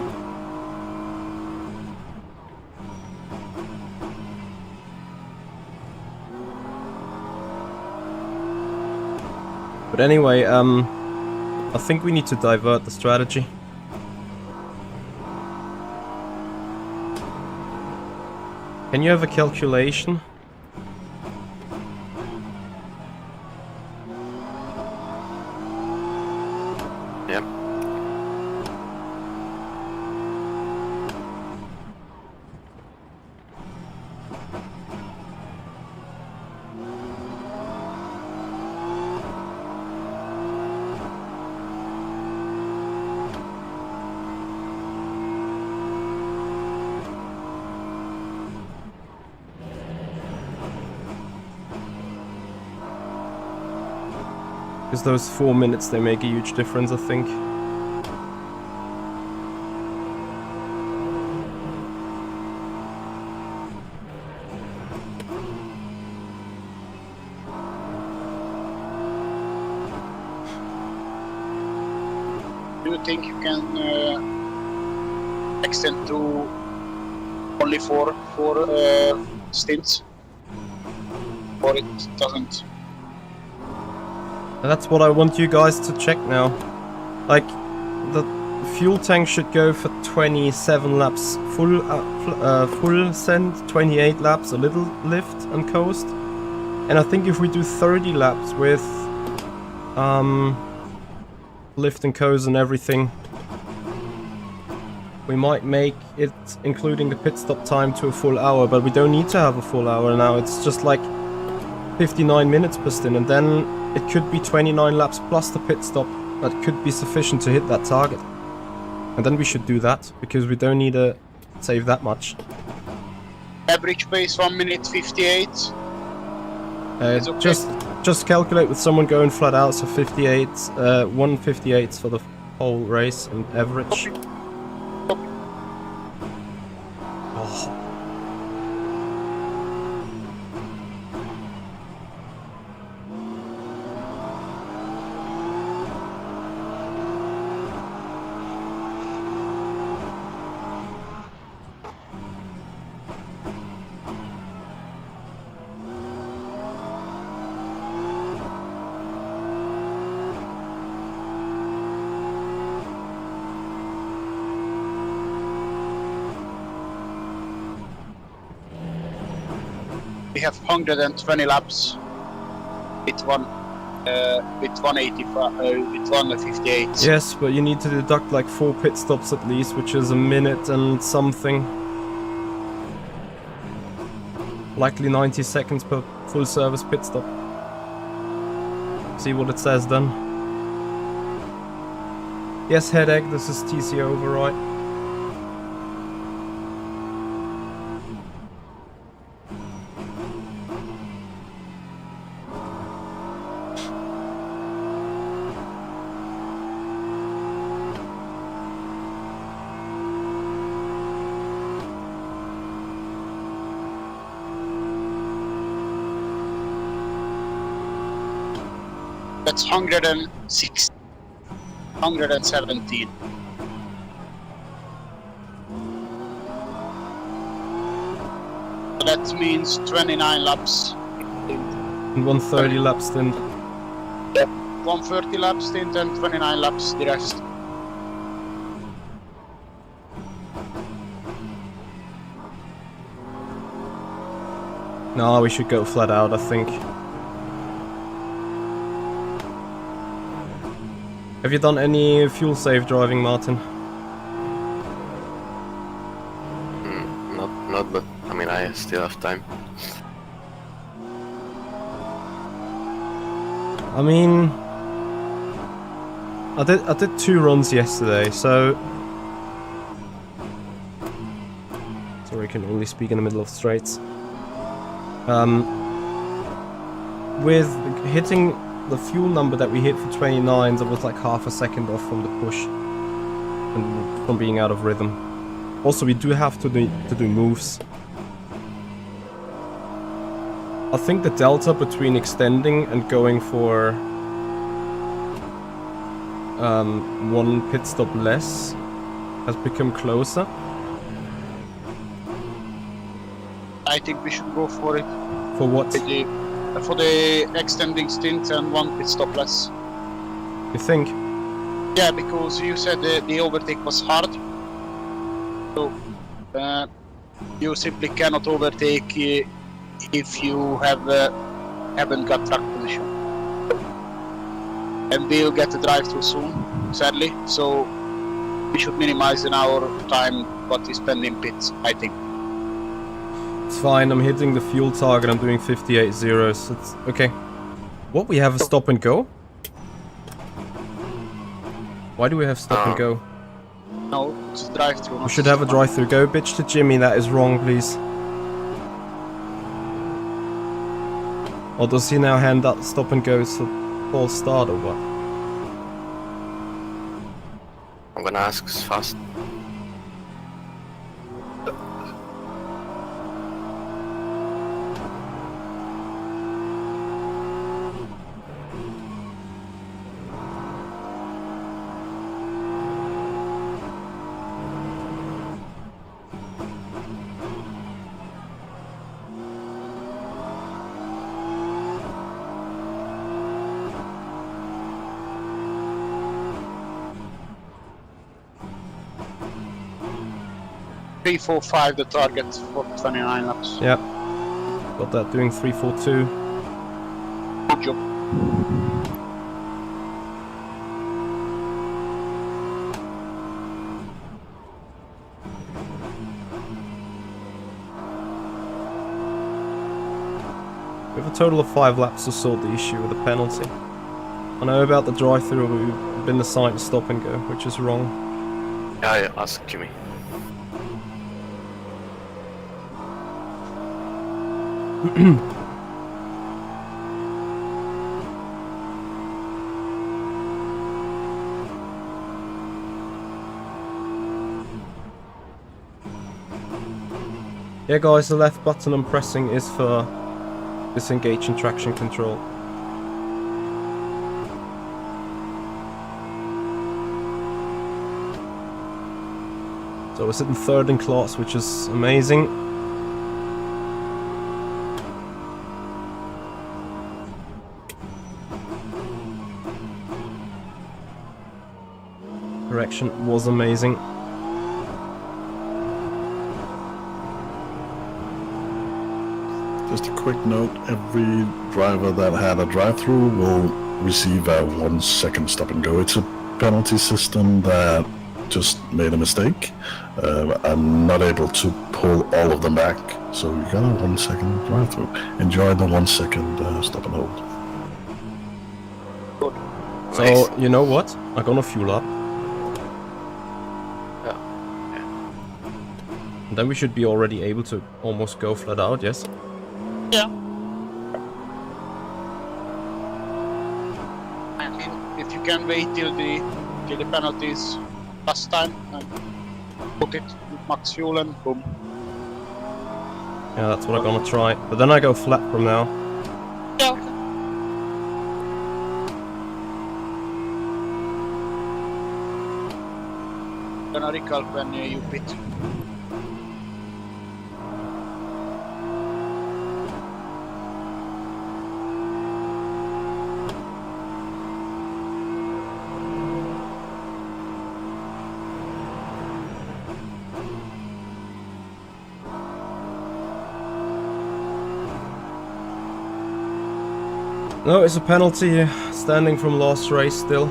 But anyway, I think we need to divert the strategy. Can you have a calculation? Yep. Because those 4 minutes, they make a huge difference, I think. Do you think you can extend to only four stints? Or it doesn't? That's what I want you guys to check now. Like, the fuel tank should go for 27 laps full send, 28 laps a little lift and coast. And I think if we do 30 laps with lift and coast and everything, we might make it, including the pit stop time, to a full hour. But we don't need to have a full hour now. It's just like 59 minutes per stint, and then it could be 29 laps plus the pit stop. That could be sufficient to hit that target. And then we should do that, because we don't need to save that much. Average pace 1 minute 58. It's okay. Just calculate with someone going flat out, so 58, 158 for the whole race and average. Oh. We have 120 laps with 158. Yes, but you need to deduct like 4 pit stops at least, which is a minute and something. Likely 90 seconds per full service pit stop. See what it says then. Yes, headache, this is TC override. That's 106, 117. So that means 29 laps. And 130 lap stint. 130 laps stint and 29 laps the rest. No, we should go flat out, I think. Have you done any fuel save driving, Martin? Not, but I mean, I still have time. I mean, I did 2 runs yesterday, so sorry, I can only speak in the middle of straights. With hitting the fuel number that we hit for 29s, I was like half a second off from the push and from being out of rhythm. Also, we do have to do moves. I think the delta between extending and going for 1 pit stop less has become closer. I think we should go for it. For what? For the extending stint and 1 pit stop less. You think? Yeah, because you said the overtake was hard. So you simply cannot overtake if you haven't got track position. And we'll get the drive-through soon, sadly. So we should minimize an hour time what we spend in pits, I think. It's fine, I'm hitting the fuel target, I'm doing 58 zeros. It's okay. What, we have a stop and go? Why do we have stop and go? No, it's a drive-through. We should have a drive-through. Go bitch to Jimmy, that is wrong, please. Or does he now hand that stop and go to false start or what? I'm gonna ask fast. Three, 4, 5 the target for 29 laps. Yep. Got that doing 342. Good job. We have a total of 5 laps to sort the issue with the penalty. I know about the drive-through, but we've been assigned to stop and go, which is wrong. Yeah, ask Jimmy. Yeah guys, the left button I'm pressing is for disengaging traction control. So we're sitting 3rd in class, which is amazing. Correction was amazing. Just a quick note, every driver that had a drive-through will receive a 1 second stop and go. It's a penalty system that just made a mistake. I'm not able to pull all of them back, so you got a 1 second drive-through. Enjoy the 1 second stop and hold. Good. So, you know what? I'm gonna fuel up. Yeah. And then we should be already able to almost go flat out, yes? Yeah. I mean, if you can wait till the penalties last time and put it with max fuel and boom. Yeah, that's what I'm gonna try. But then I go flat from now. Yeah, okay. Gonna recall when you pit. No, it's a penalty, standing from last race still.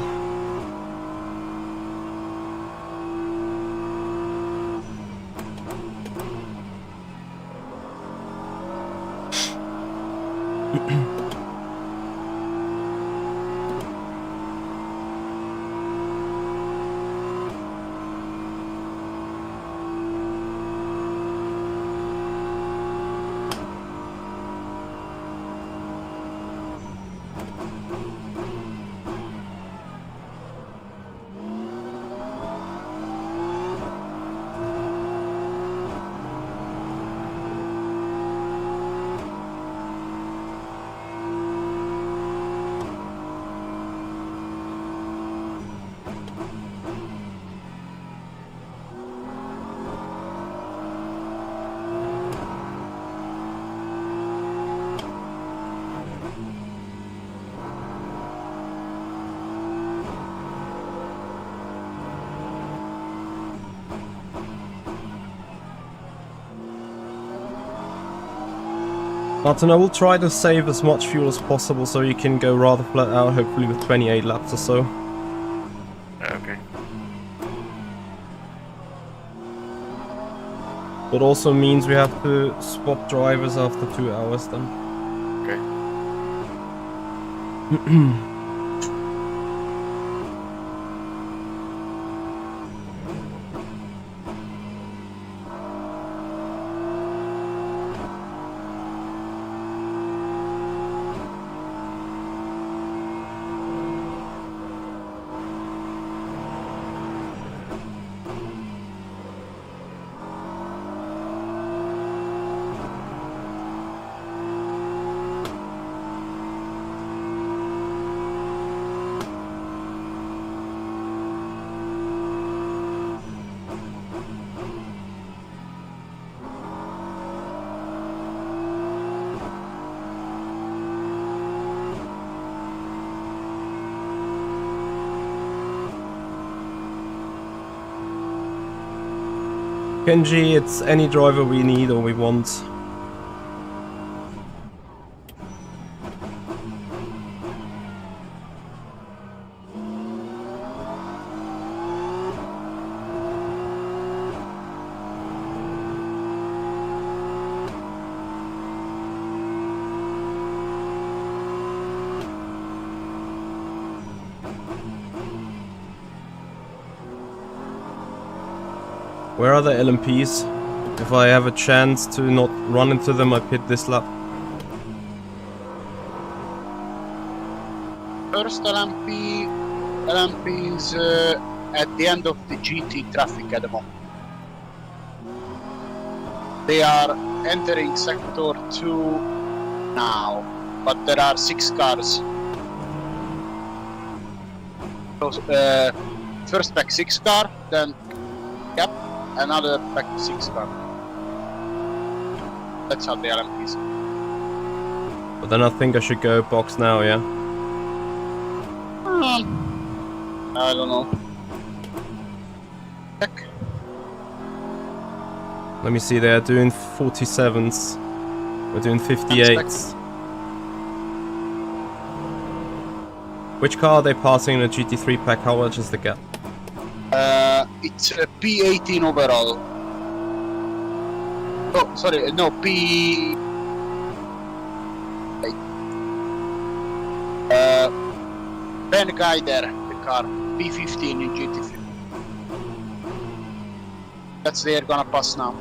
Martin, I will try to save as much fuel as possible so you can go rather flat out, hopefully with 28 laps or so. Okay. But also means we have to swap drivers after 2 hours then. Okay. Kenji, it's any driver we need or we want. Where are the LMPs? If I have a chance to not run into them, I pit this lap. First LMP is at the end of the GT traffic at the moment. They are entering sector 2 now, but there are 6 cars. So, first pack 6 car, then yep, another pack 6 car. That's how the LMPs. But then I think I should go box now, yeah? I don't know. Check. Let me see, they are doing 47s. We're doing 58s. Which car are they passing in a GT3 pack? How much is the gap? It's a P18 overall. Oh, sorry, no, P... Ben Guider, the car, P15 in GT3. That's they're gonna pass now.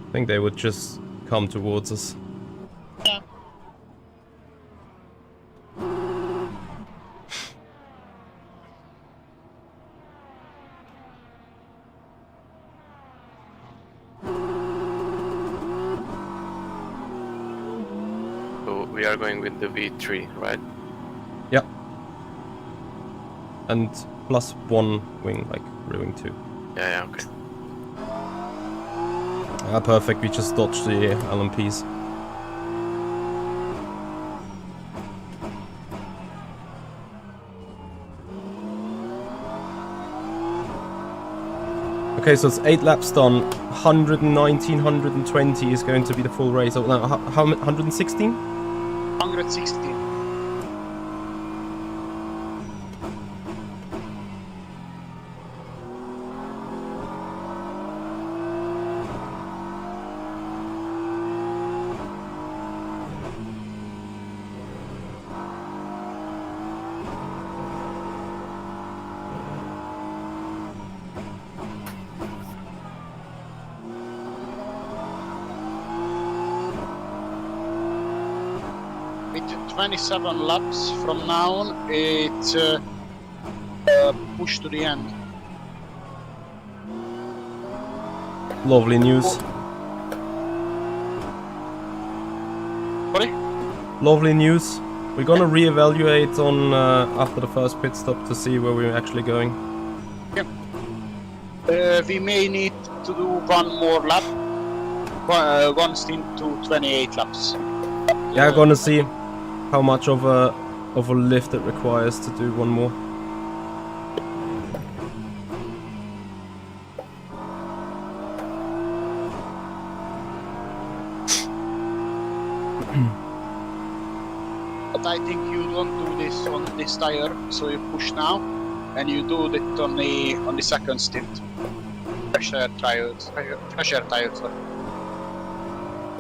I think they would just come towards us. Yeah. So we are going with the V3, right? Yep. And plus 1 wing, like rear wing 2. Yeah, okay. Ah, perfect. We just dodged the LMPs. Okay, so it's 8 laps done. 119, 120 is going to be the full race. Oh, no, how 116? 116. With 27 laps from now, it's push to the end. Lovely news. Sorry? Lovely news. We're gonna reevaluate on after the first pit stop to see where we're actually going. We may need to do one more lap, one stint to 28 laps. Yeah, I'm gonna see how much of a lift it requires to do one more. But I think you don't do this on this tire, so you push now, and you do it on the second stint. Pressure tires, sorry.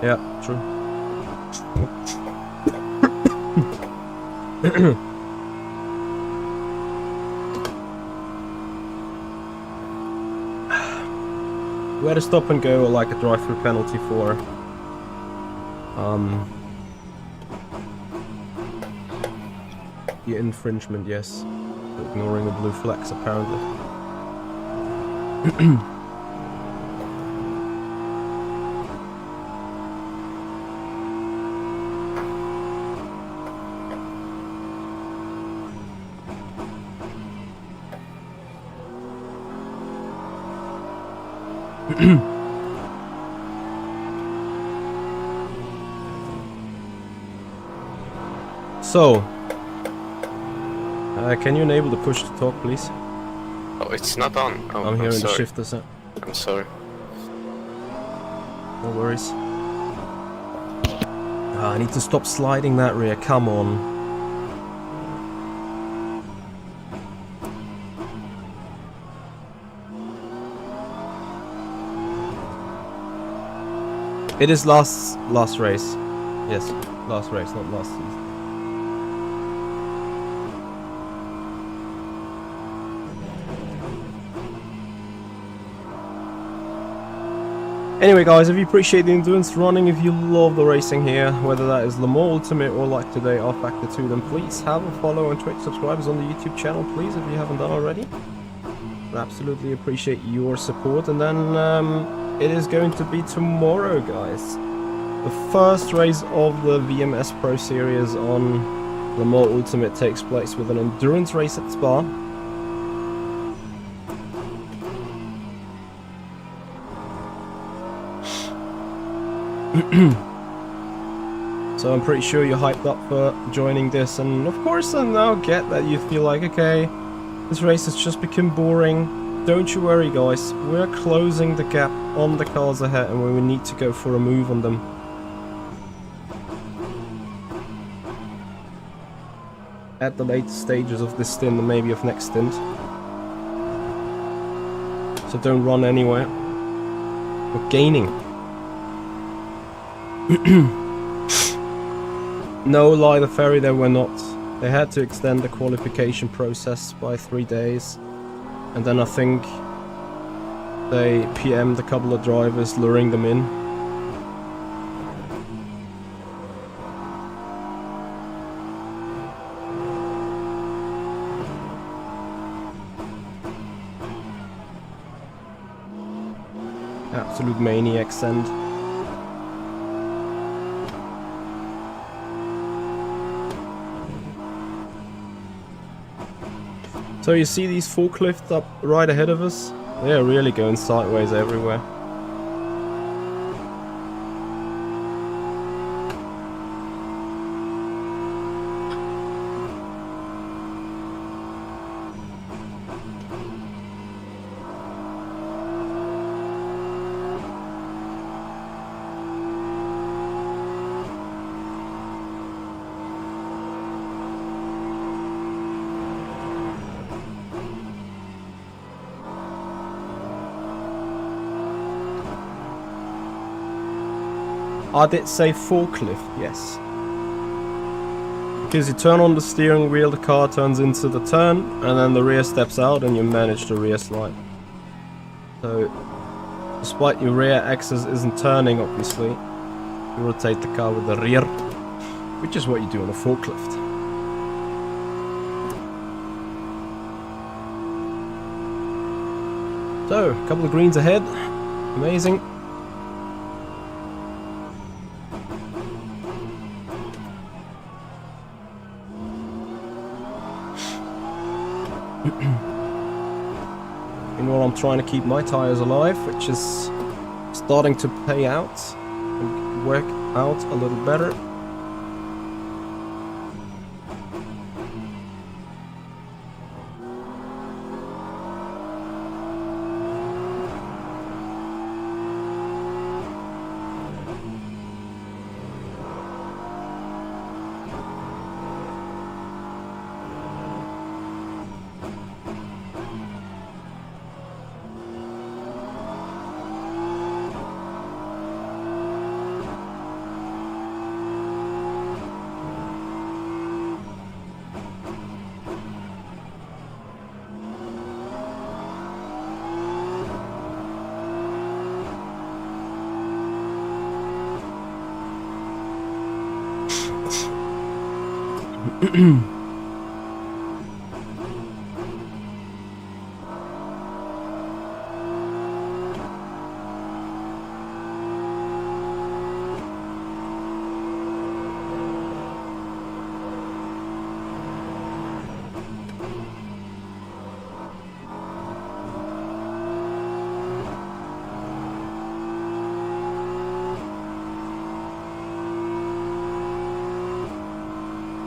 Yeah, true. We had a stop and go or like a drive-through penalty for the infringement, yes. Ignoring the blue flags apparently. So, can you enable the push to talk, please? Oh, it's not on. Oh, I'm hearing the sorry. shifter sound. I'm sorry. No worries. I need to stop sliding that rear, come on. It is last race. Yes, last race, not last season. Anyway guys, if you appreciate the endurance running, if you love the racing here, whether that is Le Mans Ultimate or like today rFactor 2, then please have a follow on Twitch, subscribers on the YouTube channel please if you haven't done already. I absolutely appreciate your support, and then it is going to be tomorrow guys. The first race of the VMS Pro Series on Le Mans Ultimate takes place with an endurance race at Spa. So I'm pretty sure you're hyped up for joining this, and of course I now get that you feel like, okay, this race has just become boring. Don't you worry guys, we're closing the gap on the cars ahead and we need to go for a move on them. At the later stages of this stint and maybe of next stint. So don't run anywhere. We're gaining. No lie, the ferry they were not. They had to extend the qualification process by 3 days. And then I think they PM'd a couple of drivers, luring them in. Absolute maniac send. So you see these forklifts up right ahead of us? They're really going sideways everywhere. I did say forklift, yes. Because you turn on the steering wheel, the car turns into the turn, and then the rear steps out and you manage the rear slide. So, despite your rear axis isn't turning, obviously, you rotate the car with the rear, which is what you do on a forklift. So, a couple of greens ahead. Amazing. Meanwhile, I'm trying to keep my tires alive, which is starting to pay out and work out a little better.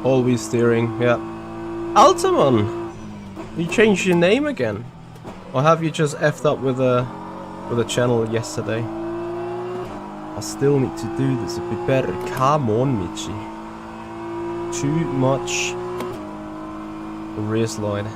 Always steering, yeah. Altamon! You changed your name again? Or have you just effed up with a channel yesterday? I still need to do this a bit better. Come on, Michi. Too much rear slide.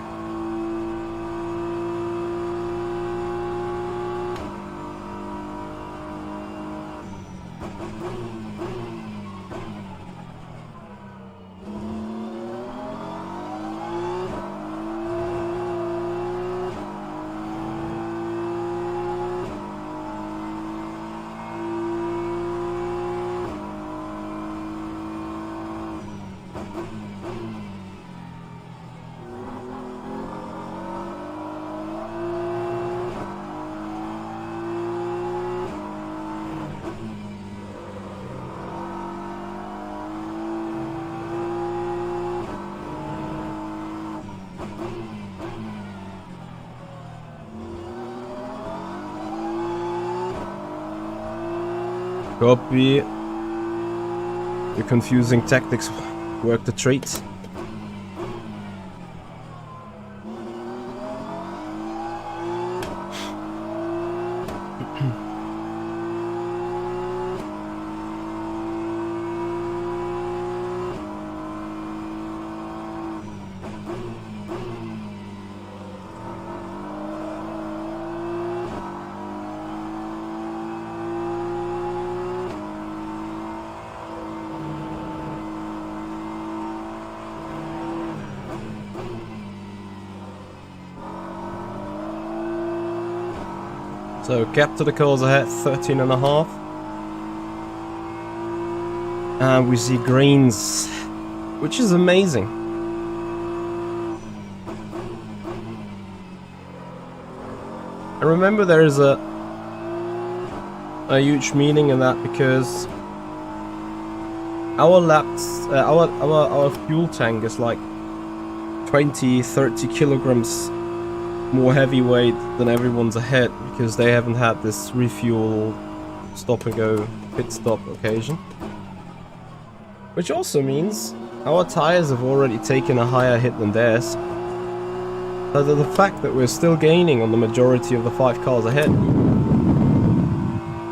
Copy. The confusing tactics work the treat. So gap to the cars ahead, 13.5. And we see greens, which is amazing. And remember, there is a huge meaning in that, because our laps, our fuel tank is like 20-30 kilograms more heavyweight than everyone's ahead, because they haven't had this refuel, stop and go, pit stop occasion. Which also means our tires have already taken a higher hit than theirs. So the fact that we're still gaining on the majority of the 5 cars ahead,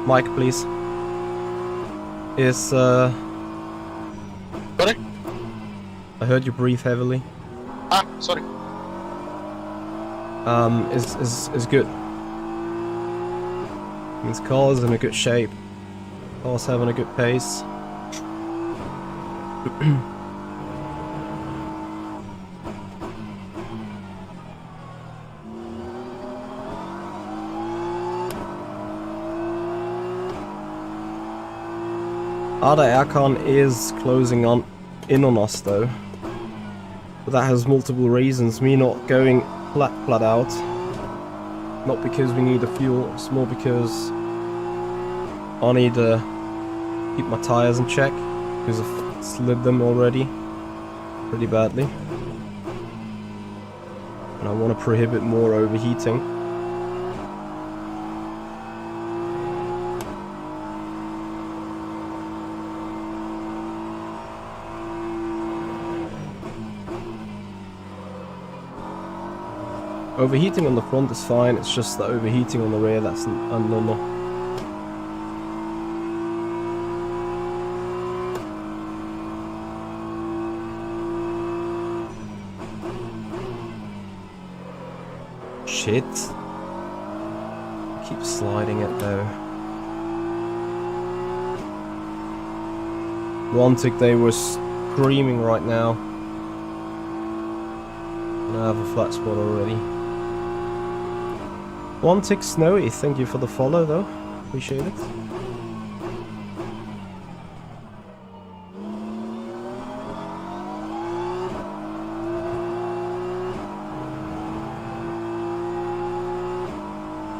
Mike please, is Sorry? I heard you breathe heavily. Ah, sorry. Is good. Means cars in a good shape. Cars having a good pace. Ada Aircon is closing in on us though. But that has multiple reasons. Me not going flat out. Not because we need the fuel, it's more because I need to keep my tires in check, because I've slid them already pretty badly. And I want to prohibit more overheating. Overheating on the front is fine, it's just the overheating on the rear that's abnormal. Shit. Keep sliding it though. One tick, they were screaming right now. And I have a flat spot already. One tick Snowy, thank you for the follow though, appreciate it.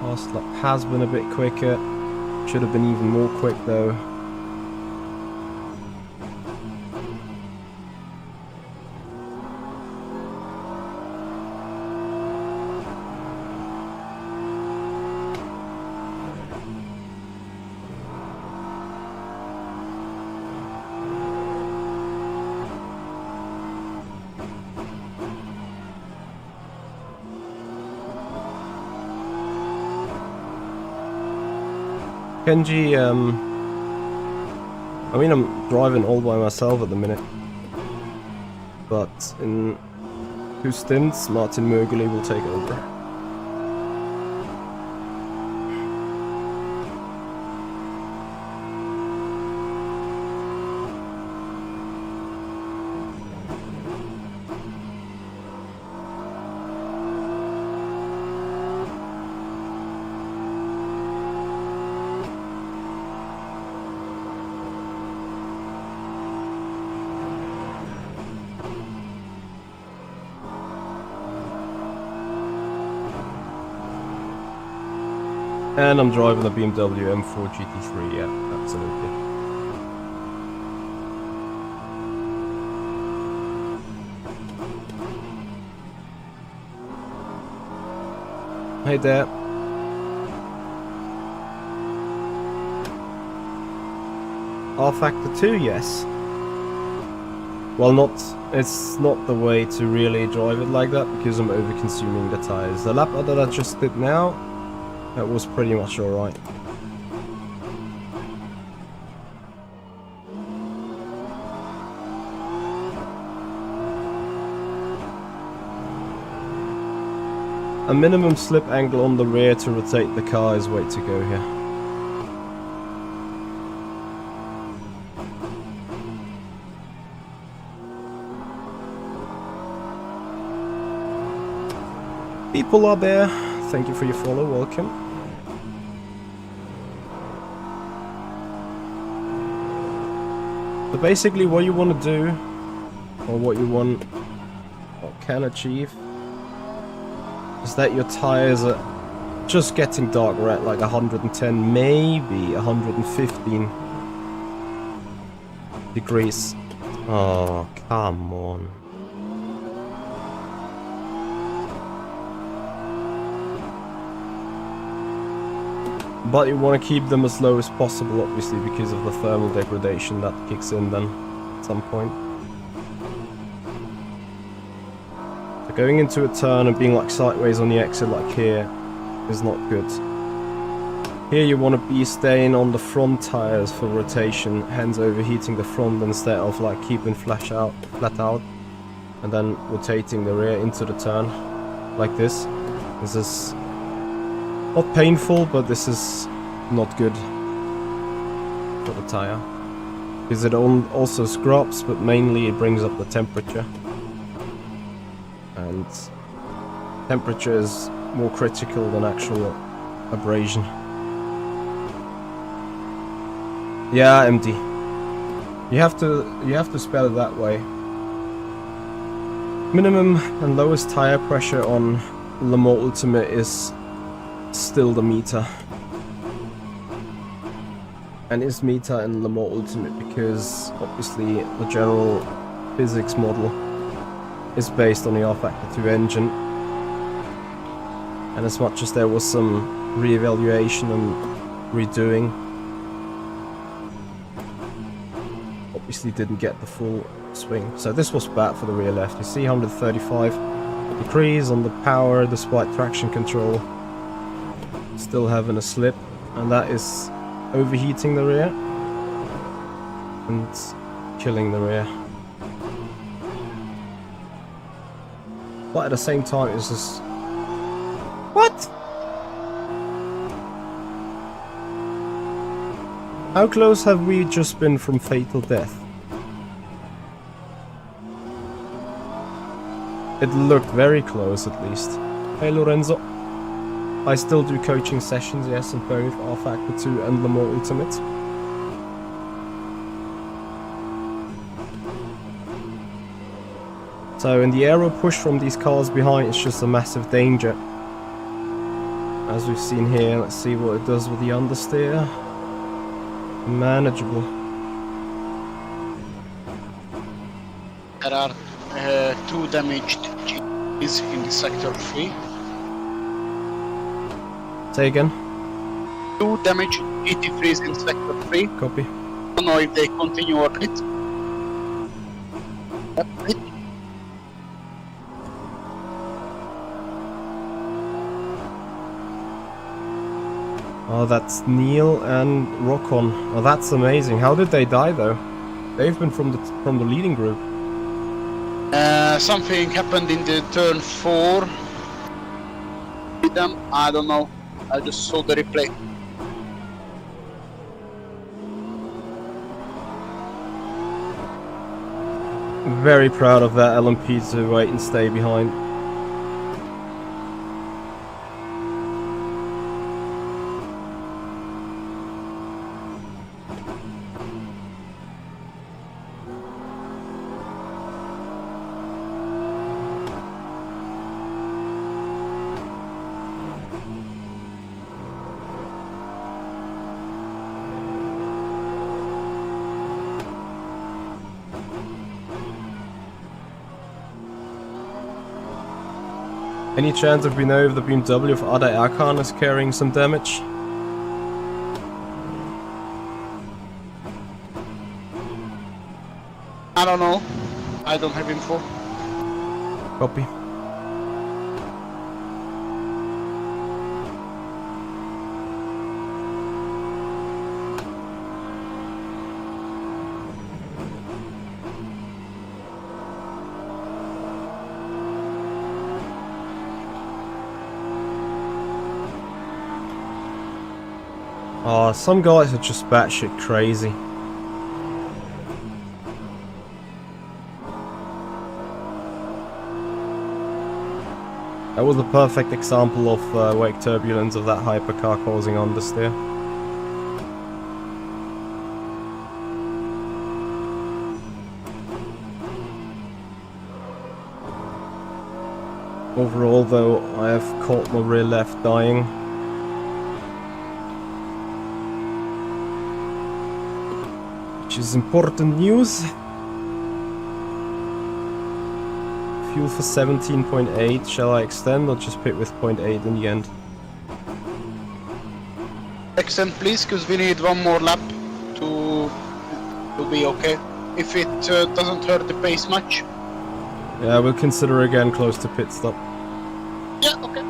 Last lap has been a bit quicker, should have been even more quick though. Kenji, I mean, I'm driving all by myself at the minute, but in 2 stints, Martin Mögeli will take over. And I'm driving the BMW M4 GT3, yeah, absolutely. Hey there. rFactor 2, yes. Well, it's not the way to really drive it like that, because I'm over consuming the tires. The lap that I just did now, that was pretty much alright. A minimum slip angle on the rear to rotate the car is way to go here. People are there. Thank you for your follow. Welcome. So basically what you want to do, or what you want or can achieve, is that your tires are just getting dark red, like 110, maybe 115 degrees. Oh, come on. But you want to keep them as low as possible, obviously, because of the thermal degradation that kicks in then at some point. So going into a turn and being like sideways on the exit like here is not good. Here you want to be staying on the front tires for rotation, hence overheating the front instead of like keeping flat out, and then rotating the rear into the turn like this. This is not painful, but this is not good for the tire, because it also scrubs, but mainly it brings up the temperature, and temperature is more critical than actual abrasion. Yeah, empty. You have to spell it that way. Minimum and lowest tire pressure on Le Mans Ultimate is still the meter, and is meter in Le Mans Ultimate because obviously the general physics model is based on the rFactor 2 engine, and as much as there was some re-evaluation and redoing, obviously didn't get the full swing. So this was bad for the rear left. You see 135 degrees on the power despite traction control. Still having a slip, and that is overheating the rear and killing the rear. But at the same time, it's just... What? How close have we just been from fatal death? It looked very close, at least. Hey Lorenzo. I still do coaching sessions, yes, in both rFactor 2 and Le Mans Ultimate. So in the aero push from these cars behind, it's just a massive danger. As we've seen here, let's see what it does with the understeer. Manageable. There are 2 damaged GTs in the sector 3. Say again? 2 damaged GT3s in sector 3. Copy. I don't know if they continue or not. Oh, that's Neil and Rockon. Oh, that's amazing. How did they die though? They've been from the leading group. Something happened in the turn 4 with them. I don't know. I just saw the replay. Very proud of that LMP to wait and stay behind. Any chance if we know if the BMW of Ada Erkan is carrying some damage? I don't know. I don't have info. Copy. Oh, some guys are just batshit crazy. That was a perfect example of wake turbulence of that hypercar causing understeer. Overall though, I have caught my rear left dying. Which is important news. Fuel for 17.8. Shall I extend or just pit with 0.8 in the end? Extend please, because we need one more lap to be okay. If it doesn't hurt the pace much. Yeah, we'll consider again close to pit stop. Yeah, okay.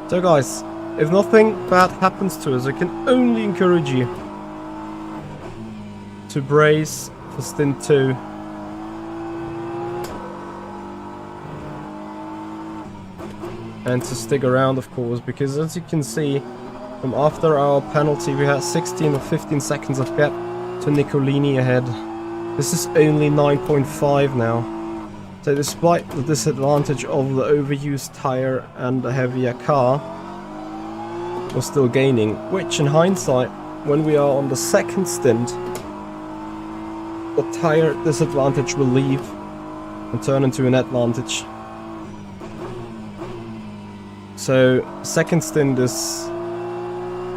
So guys, if nothing bad happens to us, I can only encourage you to brace for Stint 2. And to stick around, of course, because as you can see, from after our penalty we had 16 or 15 seconds of gap to Nicolini ahead. This is only 9.5 now. So despite the disadvantage of the overused tire and the heavier car, we're still gaining, which in hindsight, when we are on the second stint, the tire disadvantage will leave and turn into an advantage. So second stint is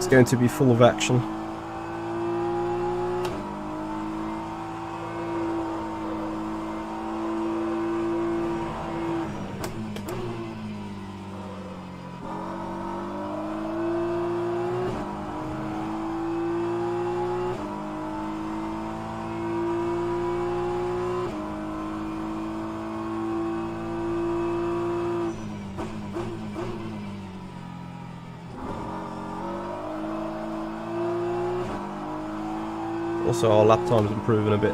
going to be full of action. Also, our lap time is improving a bit.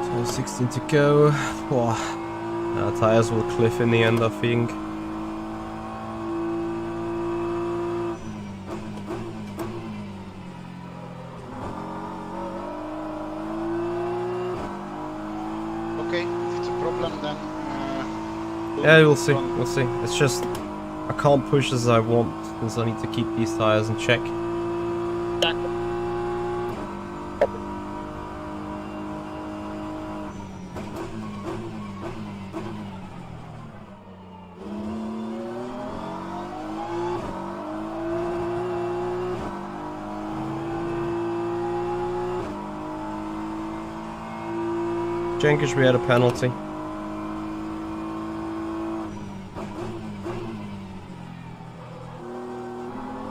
So 16 to go. Wow. Tires will cliff in the end, I think. Okay, if it's a problem then... Yeah, we'll see, we'll see. It's just, I can't push as I want, because I need to keep these tires in check. Jenkish, we had a penalty.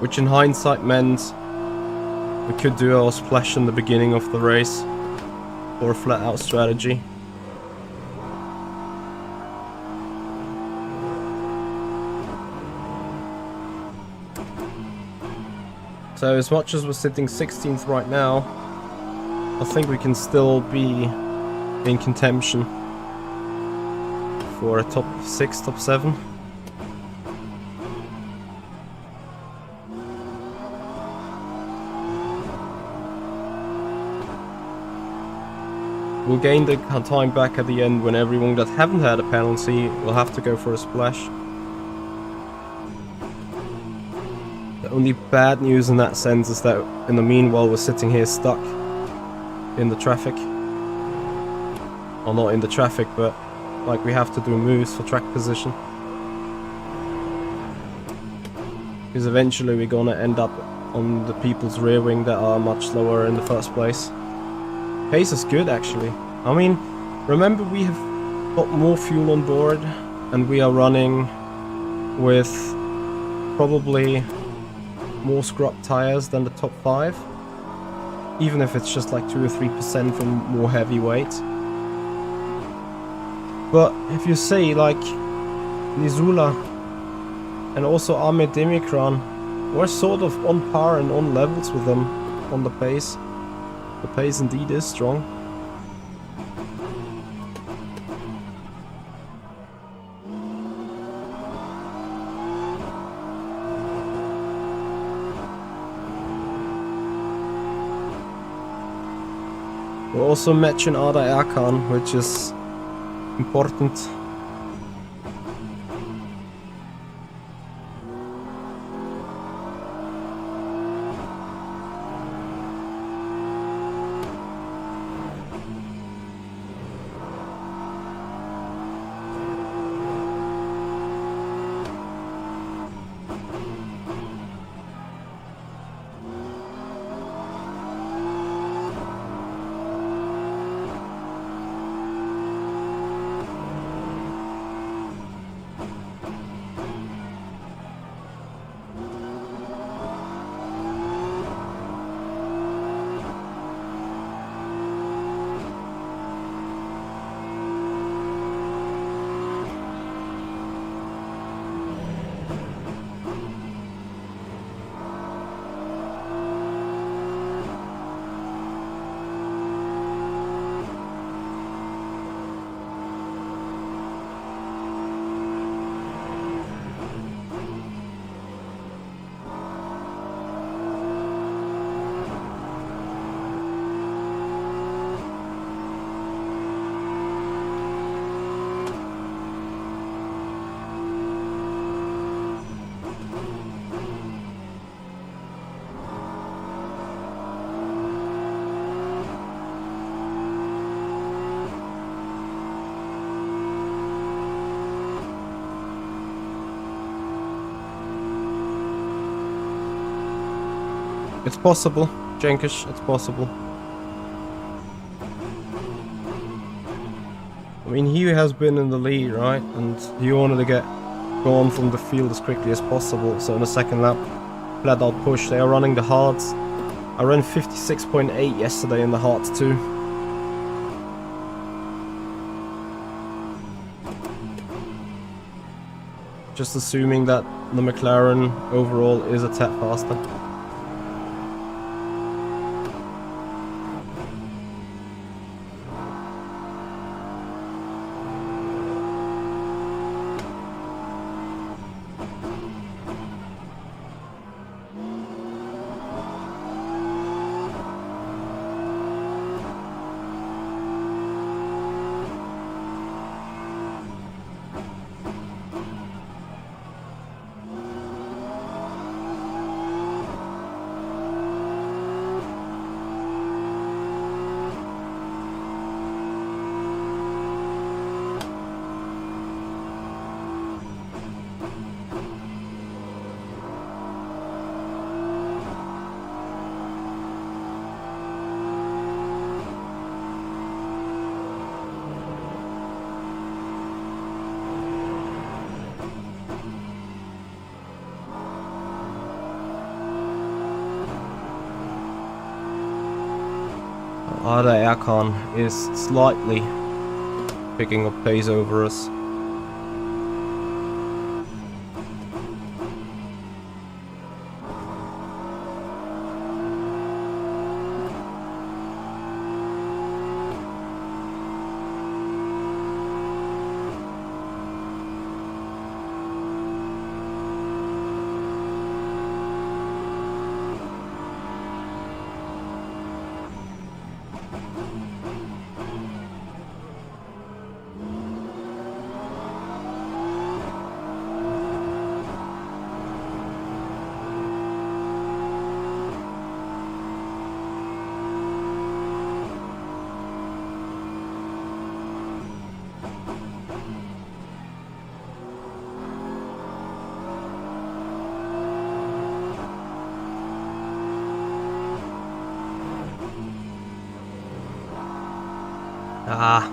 Which in hindsight meant we could do our splash in the beginning of the race. Or a flat out strategy. So as much as we're sitting 16th right now, I think we can still be in contention for a top 6, top 7. We'll gain the time back at the end when everyone that haven't had a penalty will have to go for a splash. The only bad news in that sense is that in the meanwhile we're sitting here stuck in the traffic. Well, not in the traffic, but like we have to do moves for track position. Because eventually we're gonna end up on the people's rear wing that are much slower in the first place. Pace is good actually. I mean, remember we have got more fuel on board and we are running with probably more scrub tires than the top 5. Even if it's just like 2 or 3% from more heavy weight. But if you say like Nizula and also Ahmed Demikran, we're sort of on par and on levels with them on the pace. The pace indeed is strong. We're also matching Ada Erkan, which is important. It's possible, Jenkish, it's possible. I mean, he has been in the lead, right? And he wanted to get gone from the field as quickly as possible. So in the second lap, flat out push. They are running the hards. I ran 56.8 yesterday in the hards too. Just assuming that the McLaren overall is a tad faster. Ada Erkan is slightly picking up pace over us. Ah.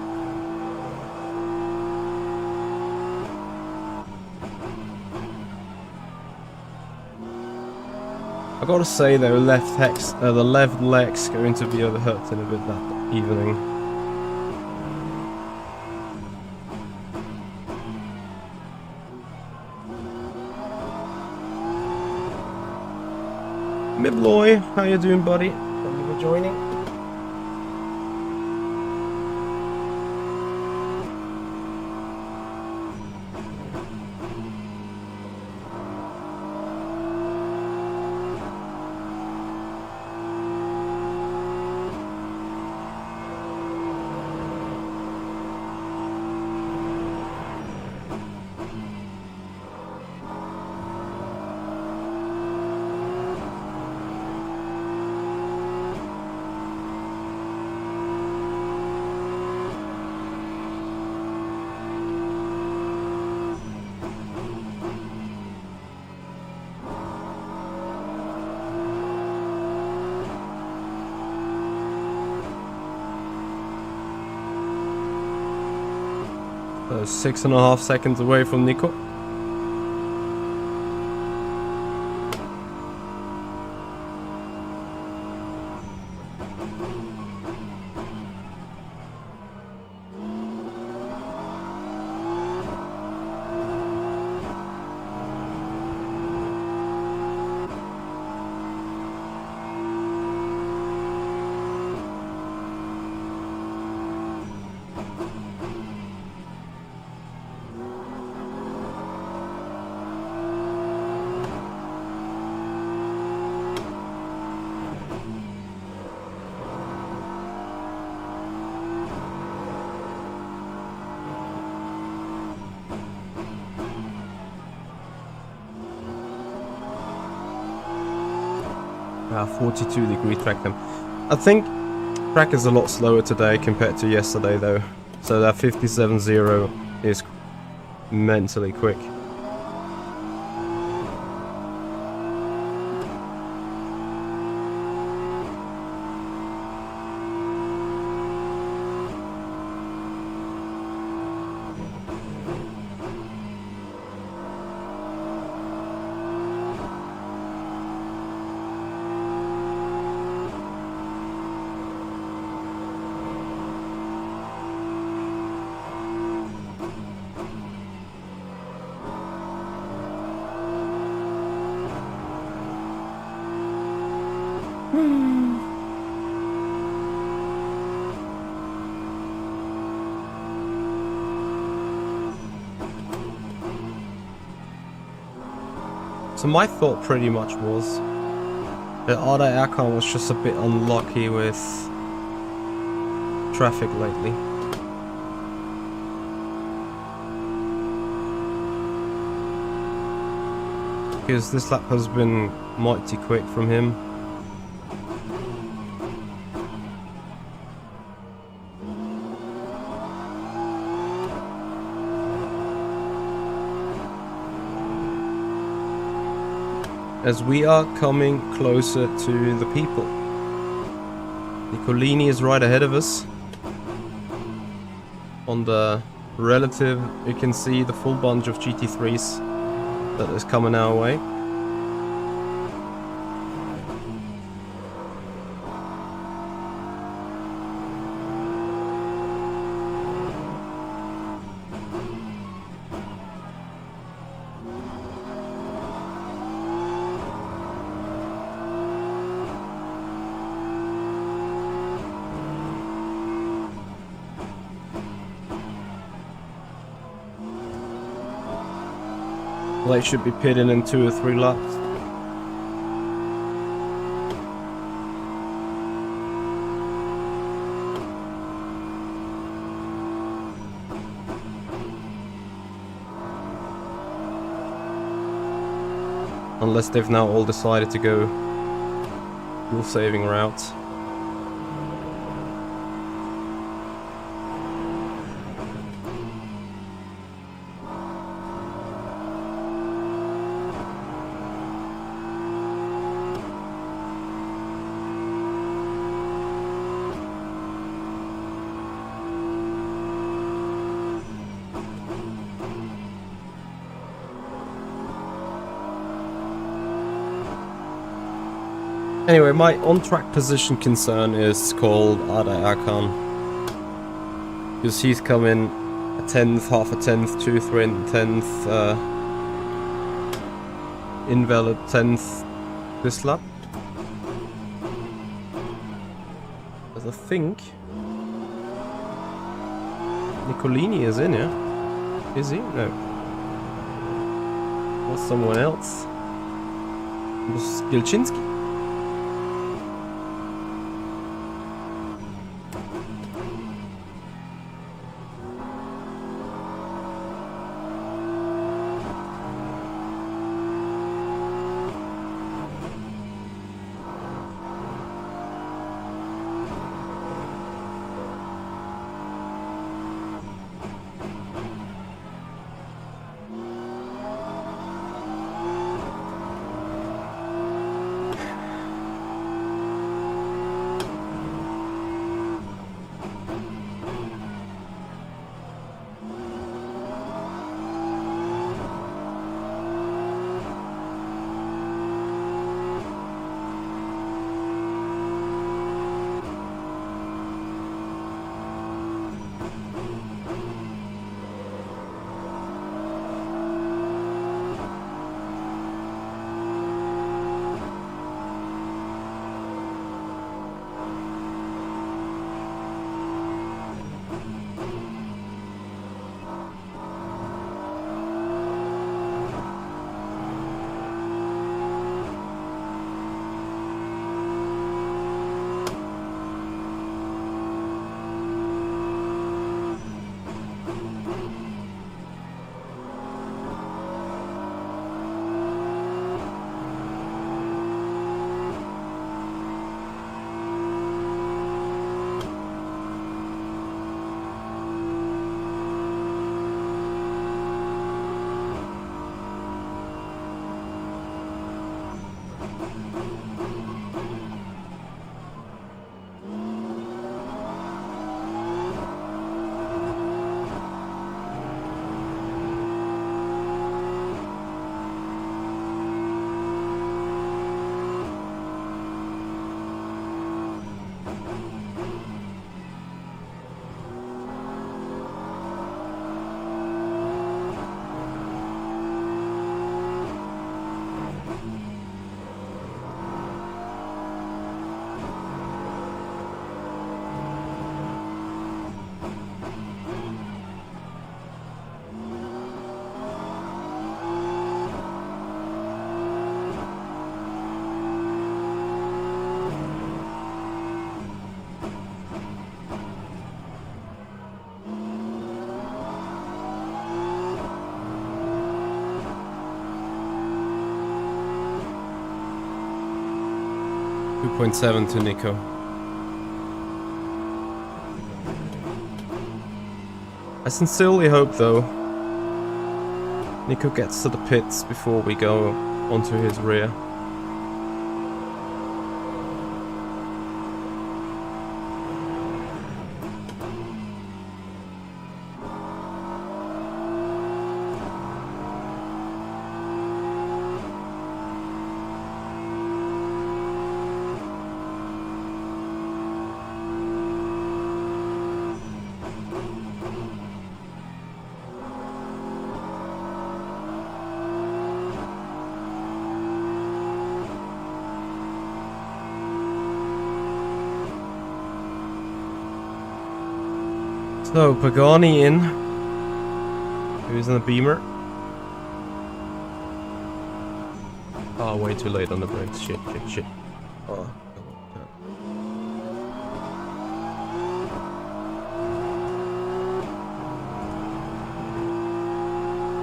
I gotta say though, the left leg's going to be hurting a bit that evening. Mibloy, how you doing, buddy? Thank you for joining. So 6.5 seconds away from Nico. Ah, 42-degree track time. I think track is a lot slower today compared to yesterday though. So that 57.0 is mentally quick. So my thought pretty much was that Ada Erkan was just a bit unlucky with traffic lately. Because this lap has been mighty quick from him. As we are coming closer to the people. Nicolini is right ahead of us. On the relative, you can see the full bunch of GT3s that is coming our way. They should be pitting in 2 or 3 laps. Unless they've now all decided to go fuel saving routes. Anyway, my on-track position concern is called Ada Akan. Because he's come in a 10th, half a 10th, 2, 3 and 10th, invalid 10th this lap. Because I think Nicolini is in, yeah? Is he? No. Or someone else. It was Gilchinski. .7 to Nico. I sincerely hope, though, Nico gets to the pits before we go onto his rear. So, Pagani in. Who's in the Beamer. Oh, way too late on the brakes. Shit. Oh,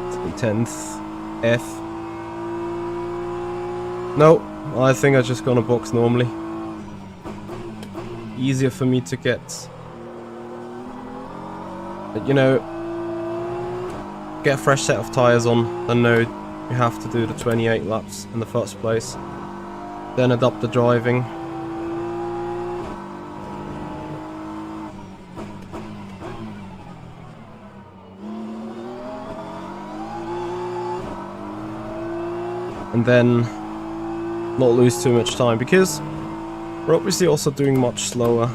it's 10th. F. No, I think I just gonna box normally. Easier for me to get. But you know, get a fresh set of tires on, then know you have to do the 28 laps in the first place. Then adopt the driving. And then not lose too much time, because we're obviously also doing much slower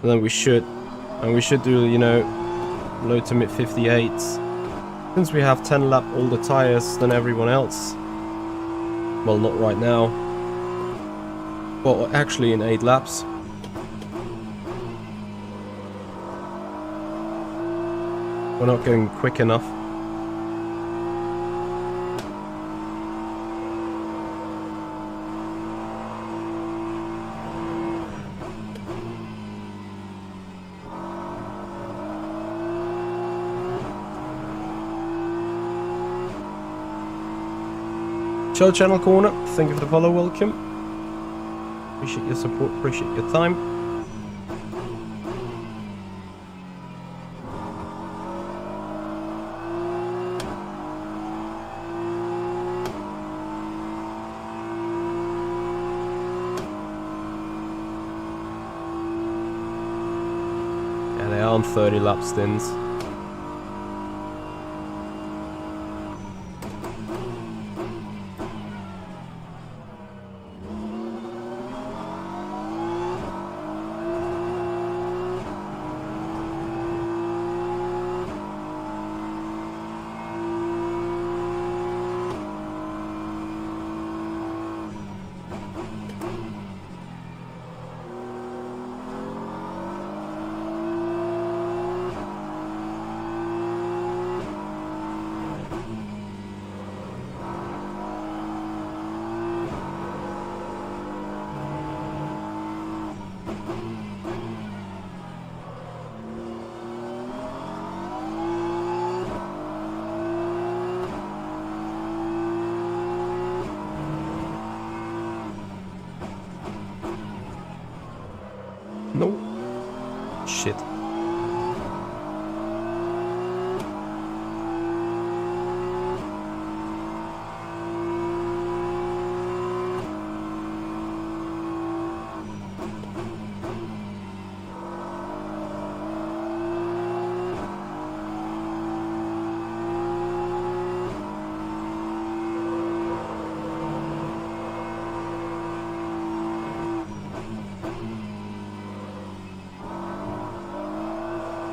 than we should. And we should do, you know, low to mid 58s. Since we have 10 lap older tires than everyone else. Well, not right now. Well, actually in 8 laps. We're not going quick enough. Show Channel Corner, thank you for the follow, welcome. Appreciate your support, appreciate your time. Yeah, they are on 30 lap stints. No. Shit.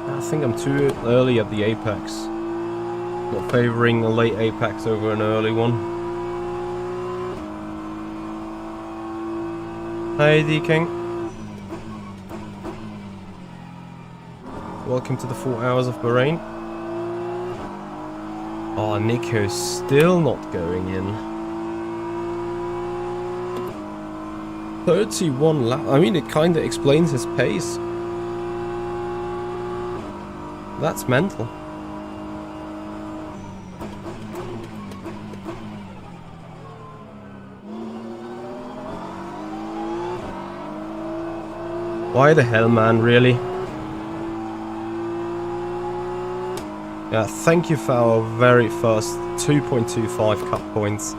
I think I'm too early at the apex. Not favouring a late apex over an early one. Hey D-King. Welcome to the 4 Hours of Bahrain. Oh, Nico's still not going in. 31 laps. I mean, it kinda explains his pace. That's mental. Why the hell, man, really? Yeah, thank you for our very first 2.25 cut points.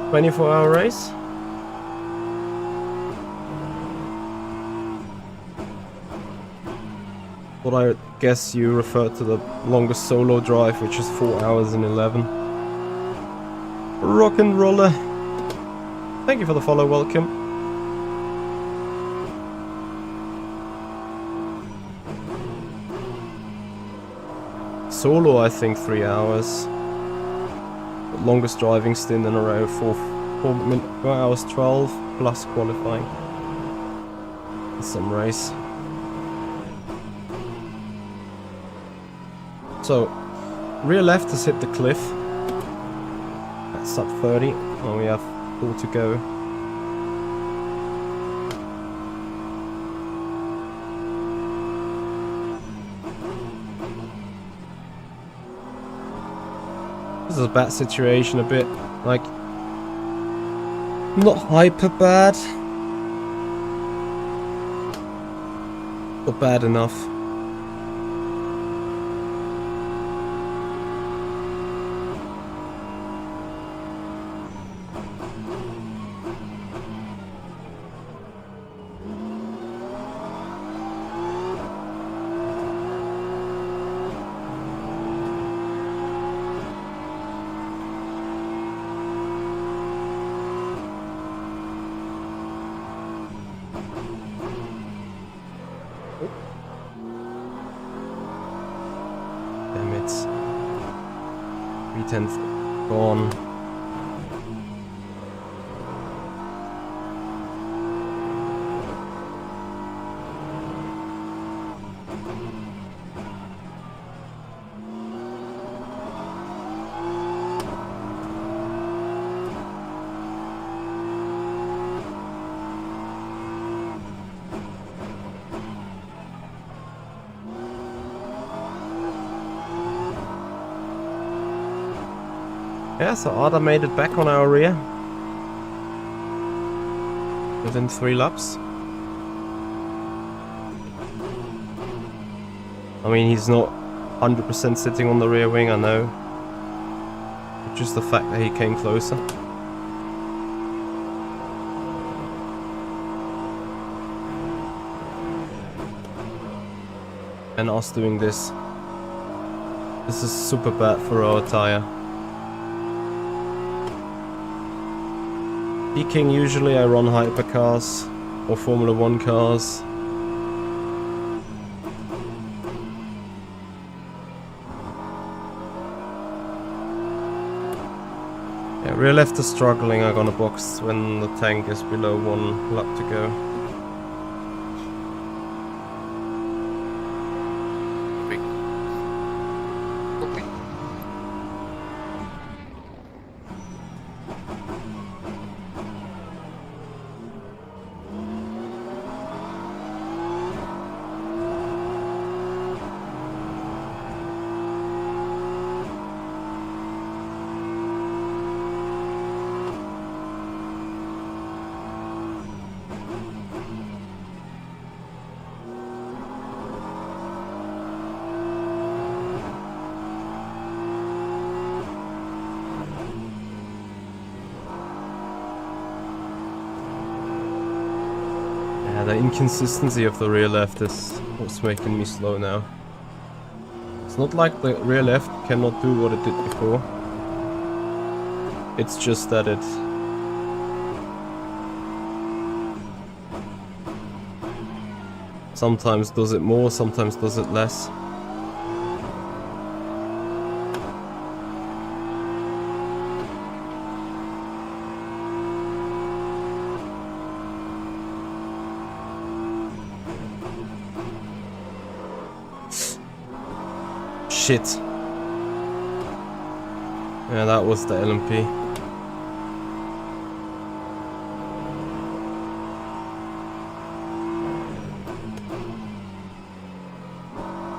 $24-hour race. But I guess you refer to the longest solo drive, which is 4 hours and 11. Rock and roller. Thank you for the follow, welcome. Solo, I think 3 hours. Longest driving stint in a row, 4 hours 12 plus qualifying. Some race. So, rear left has hit the cliff. That's sub 30, and we have 4 to go. This is a bad situation, a bit like not hyper bad, but bad enough. Damn it. 3/10 gone. Yeah, so Arda made it back on our rear within 3 laps. I mean, he's not 100% sitting on the rear wing, I know. Just the fact that he came closer. And us doing this. This is super bad for our tire. Peaking, usually I run hypercars or Formula 1 cars. Yeah, rear left is struggling. I'm gonna box when the tank is below 1 lap to go. The inconsistency of the rear left is what's making me slow now. It's not like the rear left cannot do what it did before. It's just that it sometimes does it more, sometimes does it less. Shit. Yeah, that was the LMP.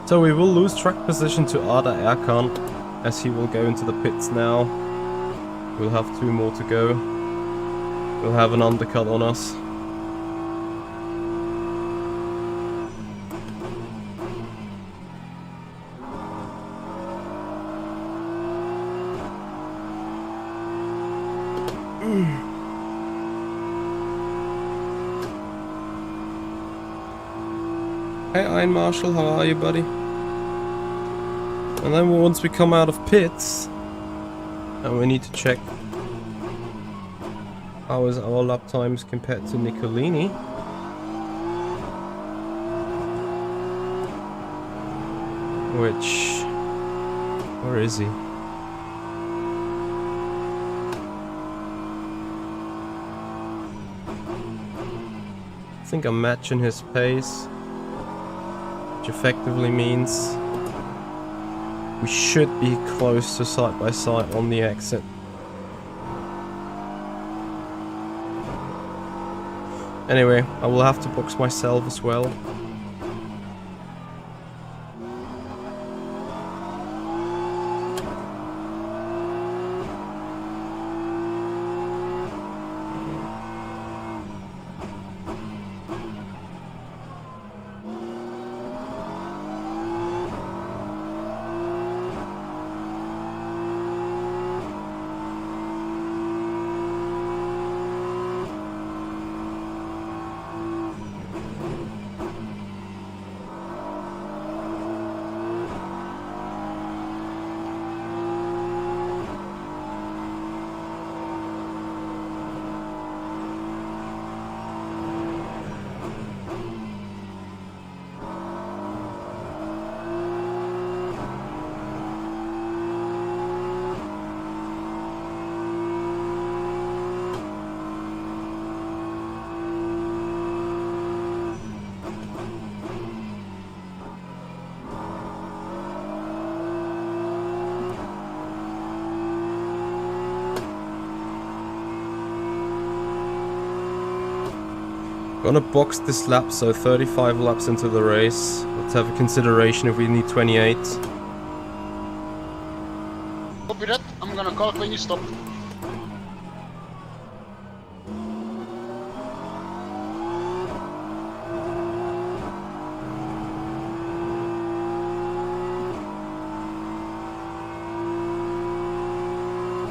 So we will lose track position to Arda Erkan as he will go into the pits now. We'll have 2 more to go. We'll have an undercut on us. Hey Iron Marshall, how are you, buddy? And then once we come out of pits, and we need to check how is our lap times compared to Nicolini. Which Where is he? I think I'm matching his pace, which effectively means we should be close to side by side on the exit. Anyway, I will have to box myself as well. Gonna box this lap, so 35 laps into the race. Let's have a consideration if we need 28. Copy that. I'm gonna call it when you stop.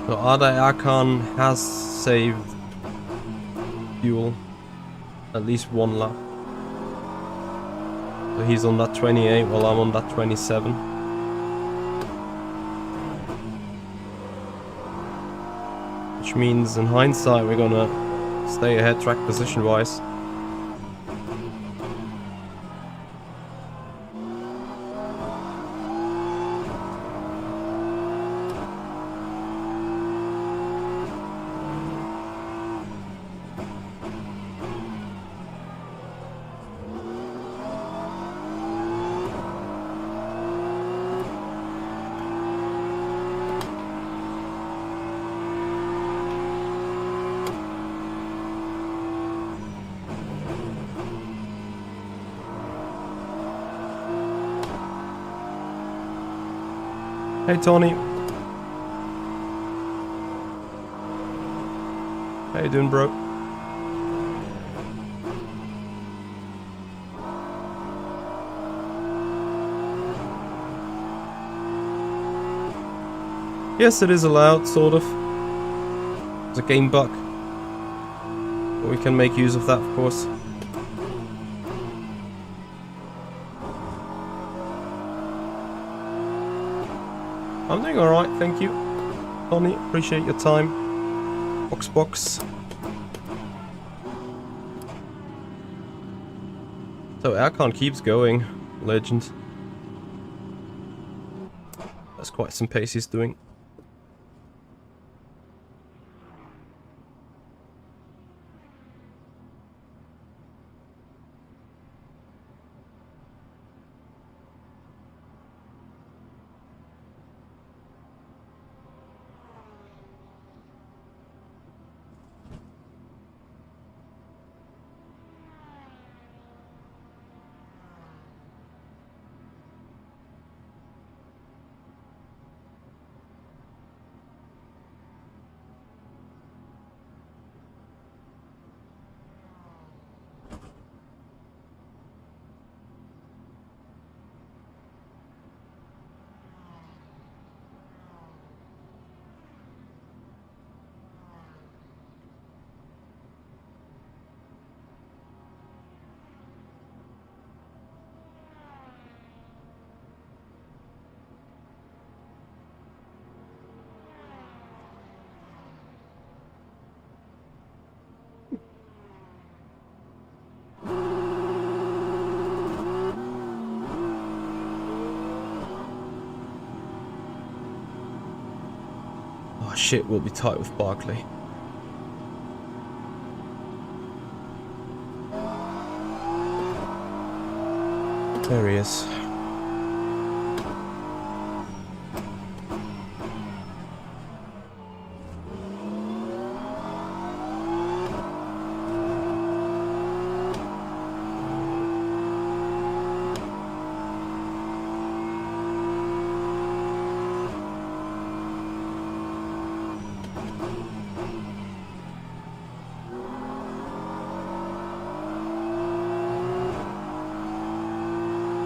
So Ada Erkan has saved fuel. At least one lap. So he's on that 28 while I'm on that 27. Which means in hindsight we're gonna stay ahead track position wise. Hey Tony. How you doing, bro? Yes, it is allowed, sort of. It's a game bug. But we can make use of that, of course. I'm doing alright, thank you. Tony, appreciate your time. Box. So Erkan keeps going. Legend. That's quite some pace he's doing. shit, we'll be tight with Barkley. There he is.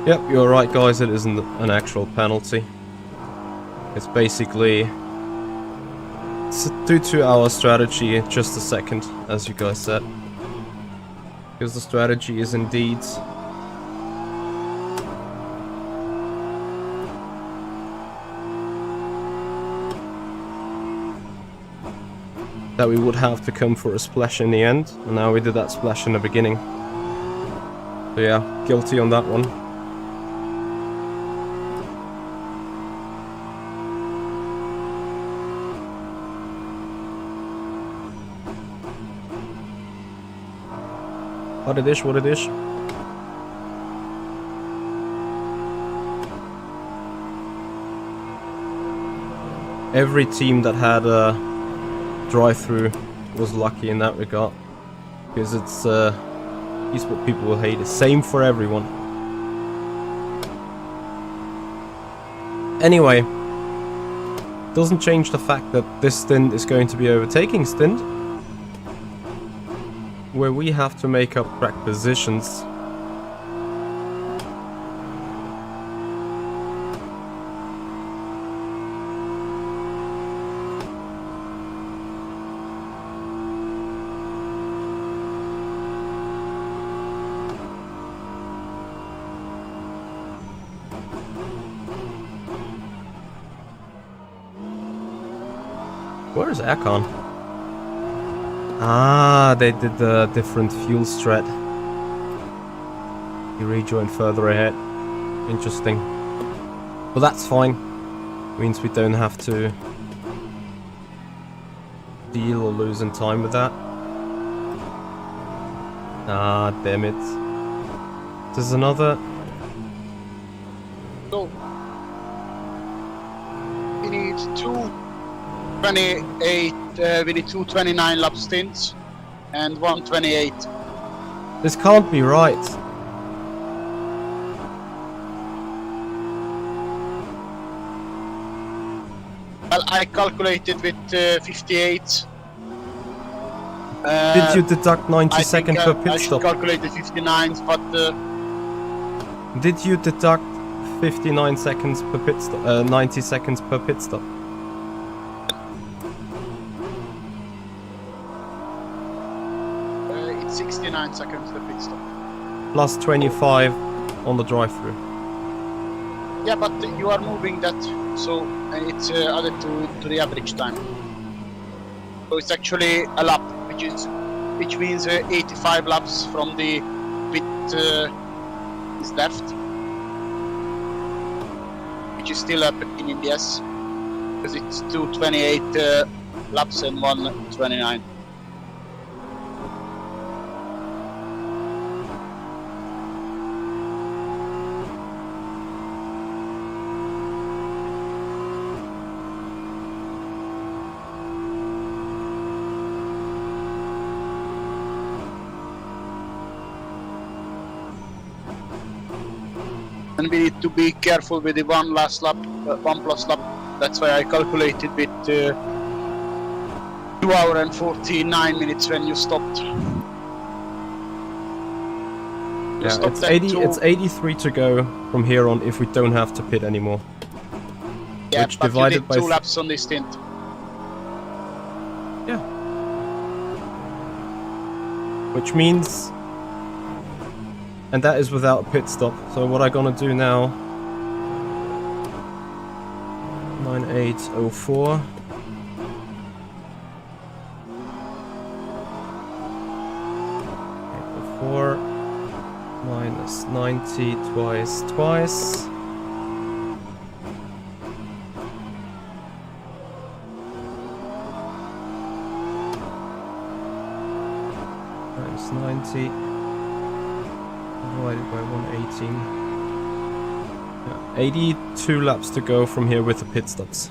Yep, you're right guys, it isn't an actual penalty. It's basically... it's due to our strategy in just a second, as you guys said. Because the strategy is indeed... that we would have to come for a splash in the end, and now we did that splash in the beginning. So yeah, guilty on that one. What it is, what it is. Every team that had a drive-through was lucky in that regard, because it's what people will hate. It's same for everyone. Anyway, doesn't change the fact that this stint is going to be overtaking stint, where we have to make up track positions. Where is Akon? Ah, they did the different fuel strat. He rejoined further ahead. Interesting. Well, that's fine. Means we don't have to deal or lose in time with that. Ah, damn it. There's another... So, we need 2:28, we need 2:29 lap stints and 1:28. This can't be right. Well, I calculated with 58. Did you deduct 90 seconds per I pit should stop? calculate the 59s, but Did you deduct 59 seconds per pit stop? 90 seconds per pit stop? it's 69 seconds the pit stop. Plus 25 on the drive-through. Yeah, but you are moving that, so it's added to the average time. So it's actually a lap, which means 85 laps from the pit is left, which is still happening in the S, because it's 2:28 laps and 1:29. And we need to be careful with the one plus lap. That's why I calculated with 2 hours and 49 minutes when you stopped. Yeah, it's 83 to go from here on if we don't have to pit anymore. Yeah, which but divided you did by 2 laps on this stint. Yeah. Which means... and that is without a pit stop. So what I'm gonna do now... 9804. Minus 90 twice. 120 divided by 118. Yeah, 82 laps to go from here with the pit stops.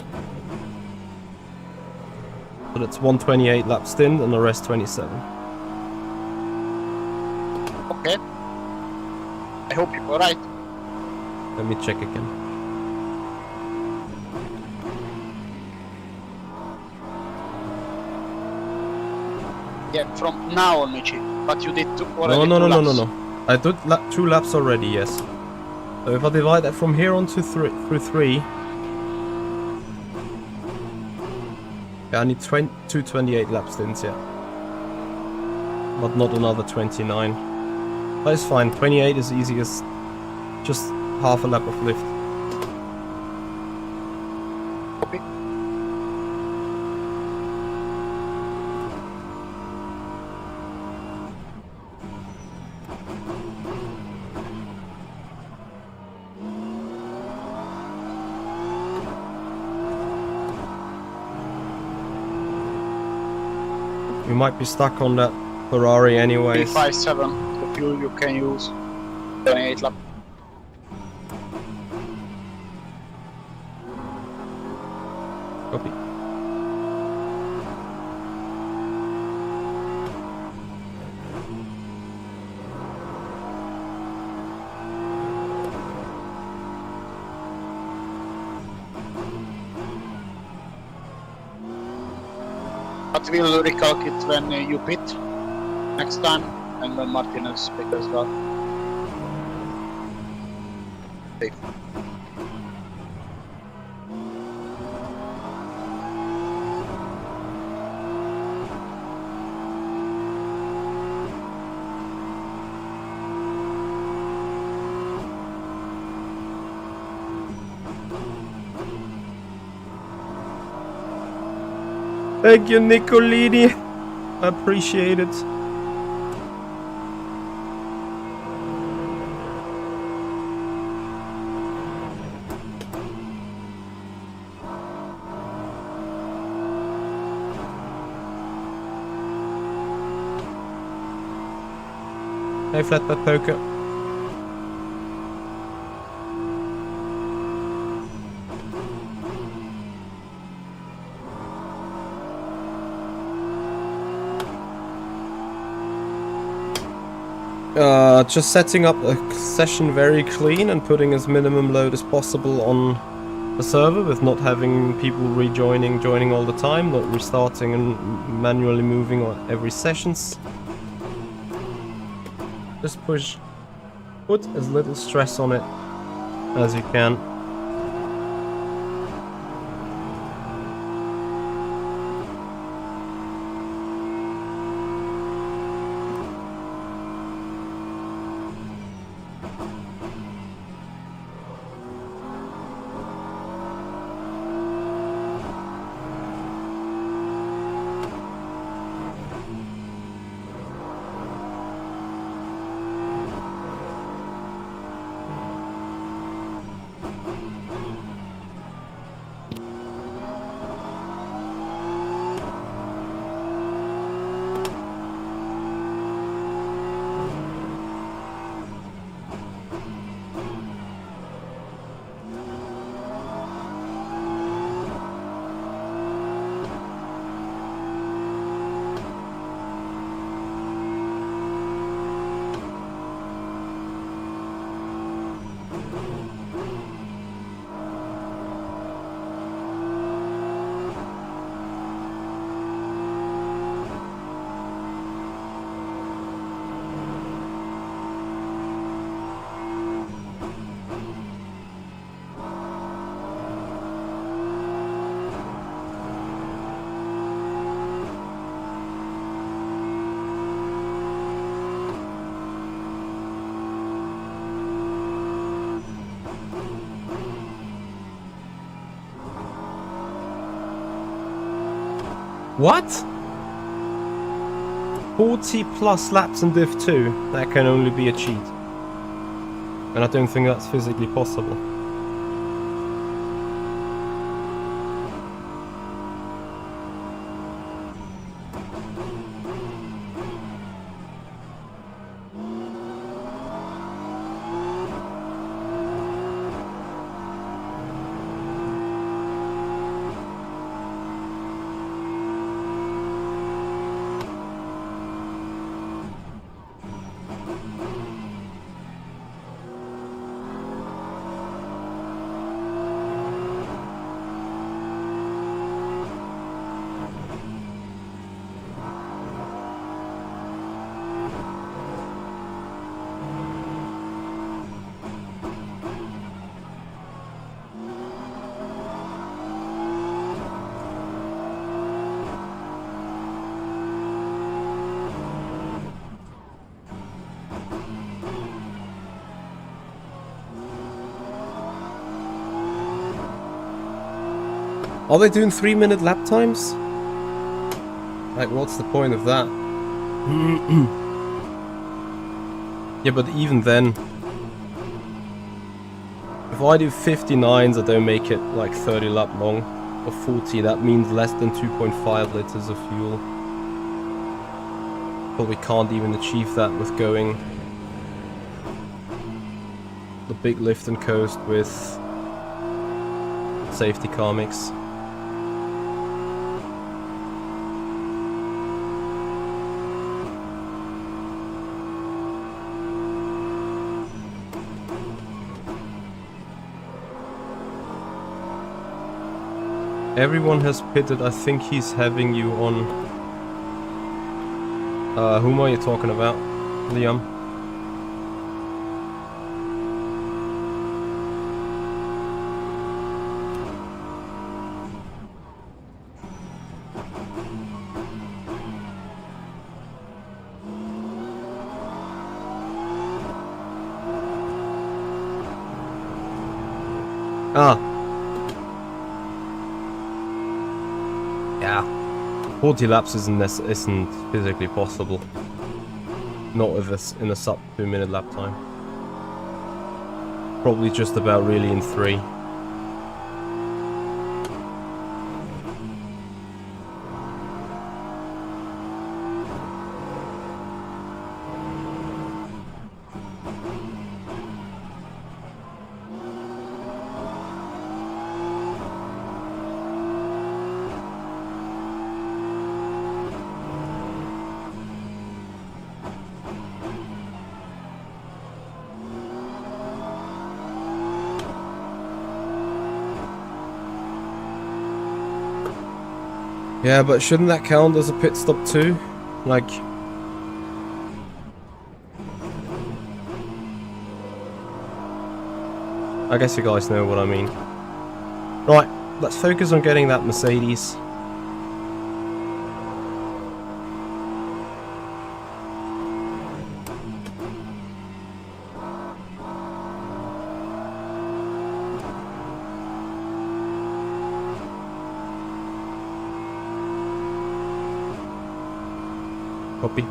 So that's 128 lap stint and the rest 27. Okay. I hope you're right. Let me check again. Yeah, from now on, Michi. But you did already No. two laps. No. I did 2 laps already, yes. So if I divide that from here on to through 3, yeah, I need 228 lap stints, yeah. But not another 29. But it's fine, 28 is easy as just half a lap of lift. Okay. We might be stuck on that Ferrari anyways. 357, the fuel you can use. 28 lap. Copy. But we'll recalc it when you pit next time and when Martinez pit as well. Safe. Thank you, Nicolini. I appreciate it. Hey, Flatbed Poker. Just setting up the session very clean and putting as minimum load as possible on the server with not having people joining all the time, not restarting and manually moving on every sessions. Just put as little stress on it as you can. What? 40 plus laps in Div 2? That can only be a cheat. And I don't think that's physically possible. Are they doing 3-minute lap times? Like, what's the point of that? Yeah, but even then, if I do 59s, I don't make it like 30 lap long, or 40, that means less than 2.5 liters of fuel. But we can't even achieve that with going the big lift and coast with safety car mix. Everyone has pitted. I think he's having you on. Whom are you talking about, Liam? Ah. Yeah. 40 laps isn't physically possible. Not with this in a sub 2-minute lap time. Probably just about really in 3. Yeah, but shouldn't that count as a pit stop too? Like... I guess you guys know what I mean. Right, let's focus on getting that Mercedes. Copy.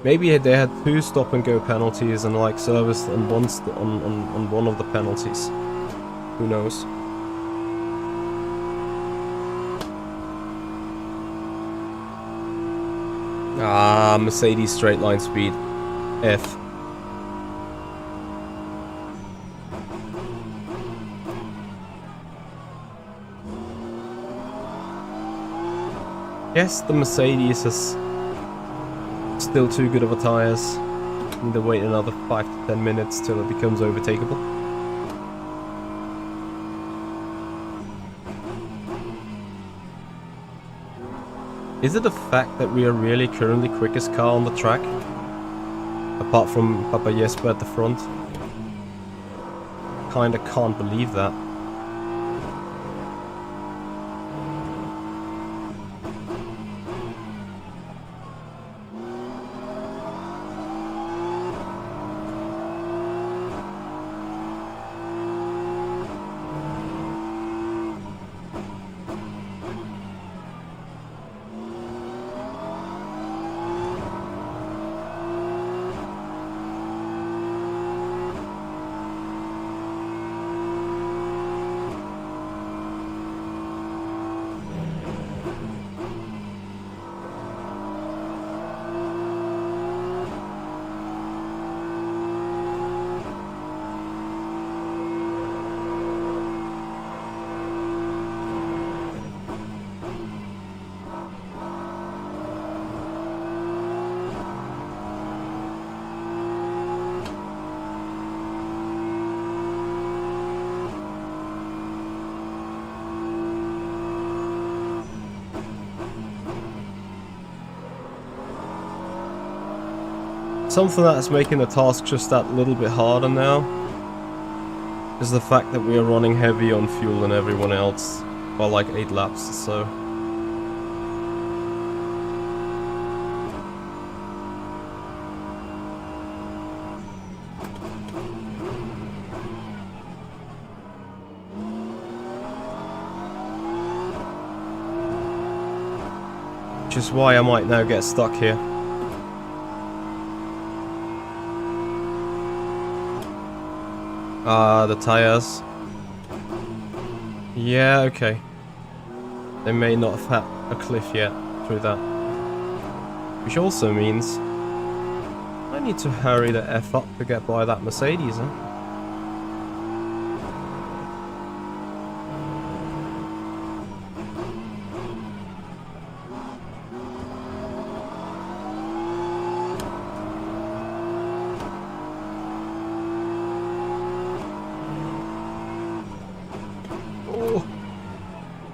Maybe they had 2 stop and go penalties and like serviced on one of the penalties. Who knows? Ah, Mercedes straight line speed. F. Yes, the Mercedes is still too good of a tyres. Need to wait another 5 to 10 minutes till it becomes overtakeable. Is it the fact that we are really currently quickest car on the track? Apart from Papa Jesper at the front. Kinda can't believe that. Something that's making the task just that little bit harder now is the fact that we are running heavy on fuel than everyone else by like 8 laps or so. Which is why I might now get stuck here. The tires. Yeah, okay. They may not have had a cliff yet through that. Which also means I need to hurry the F up to get by that Mercedes, huh? Oh,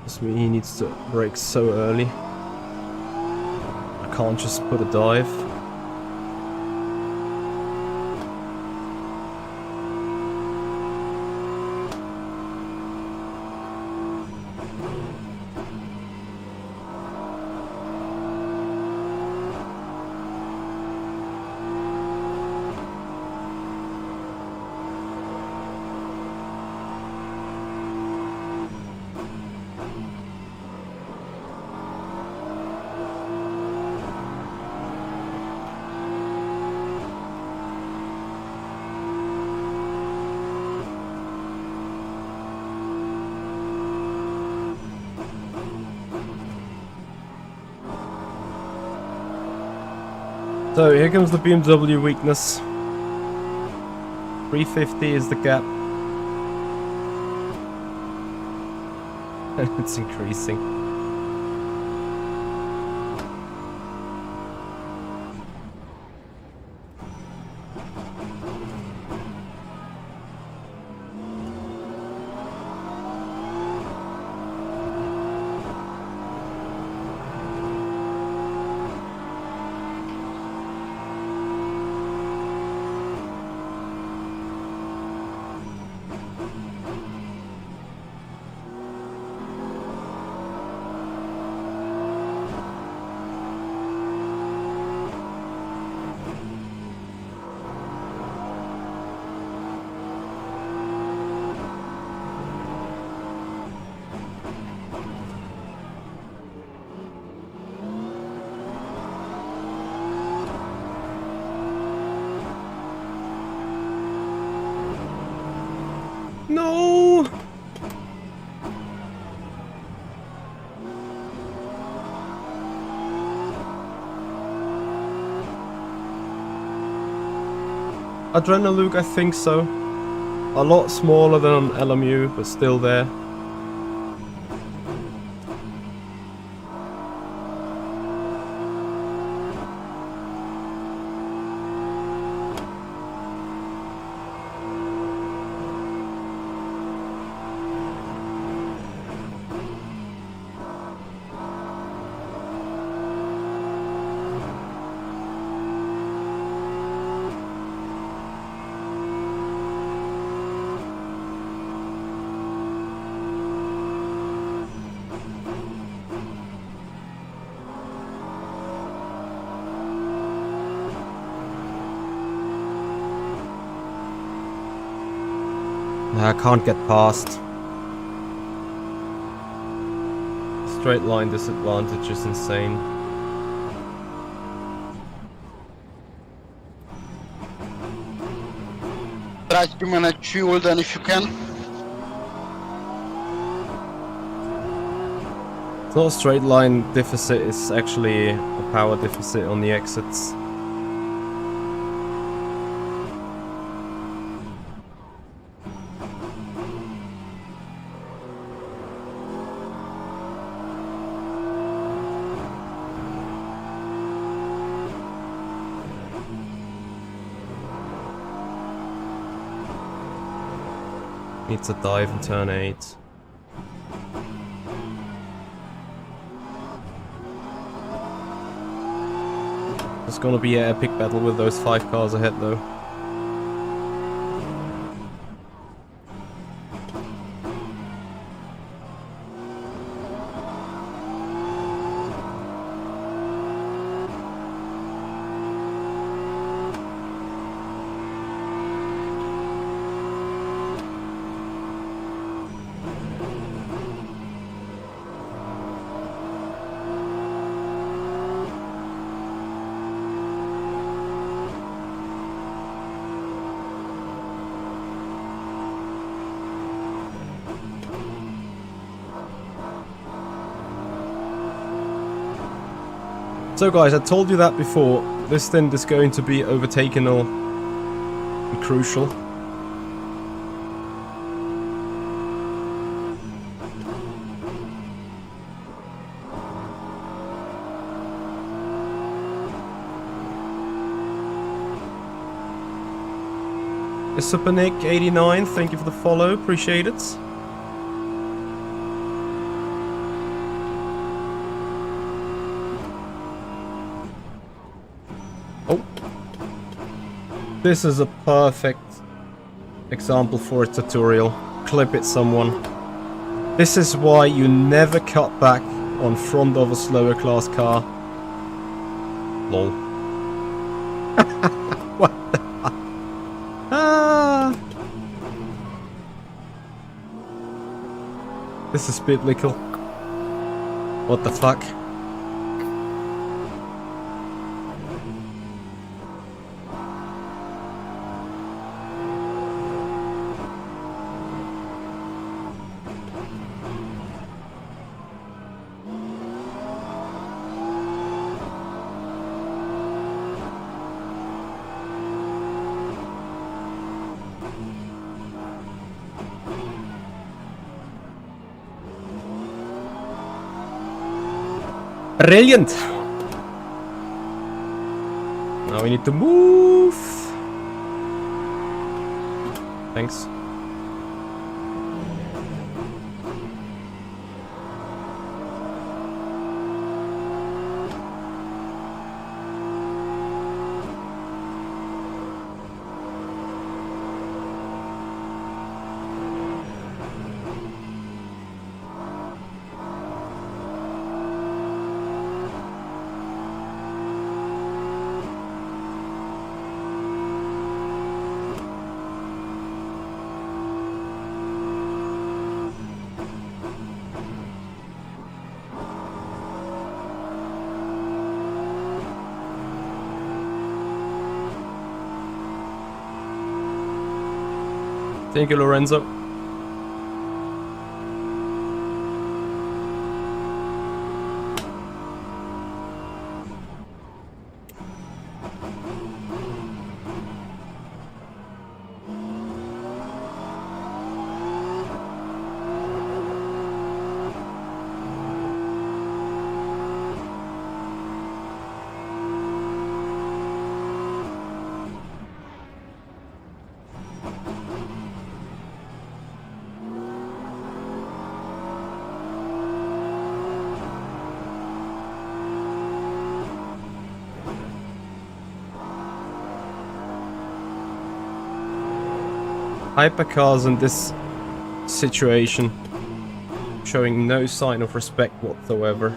this means he needs to brake so early. I can't just put a dive. So here comes the BMW weakness. 350 is the gap. And it's increasing. No! Adrenaluke, I think so. A lot smaller than on LMU, but still there. I can't get past. Straight line disadvantage is insane. Try to manage fuel then if you can. It's not a straight line deficit, it's actually a power deficit on the exits. Needs a dive in turn 8. It's gonna be an epic battle with those 5 cars ahead though. So guys, I told you that before. This stint is going to be overtakenal and crucial. Super Nick 89, thank you for the follow, appreciate it. Oh. This is a perfect example for a tutorial. Clip it, someone. This is why you never cut back on front of a slower class car. Lol. What the fuck? Ah! This is biblical. What the fuck? Brilliant! Now we need to move. Thanks. Thank you, Lorenzo. Hypercars in this situation showing no sign of respect whatsoever.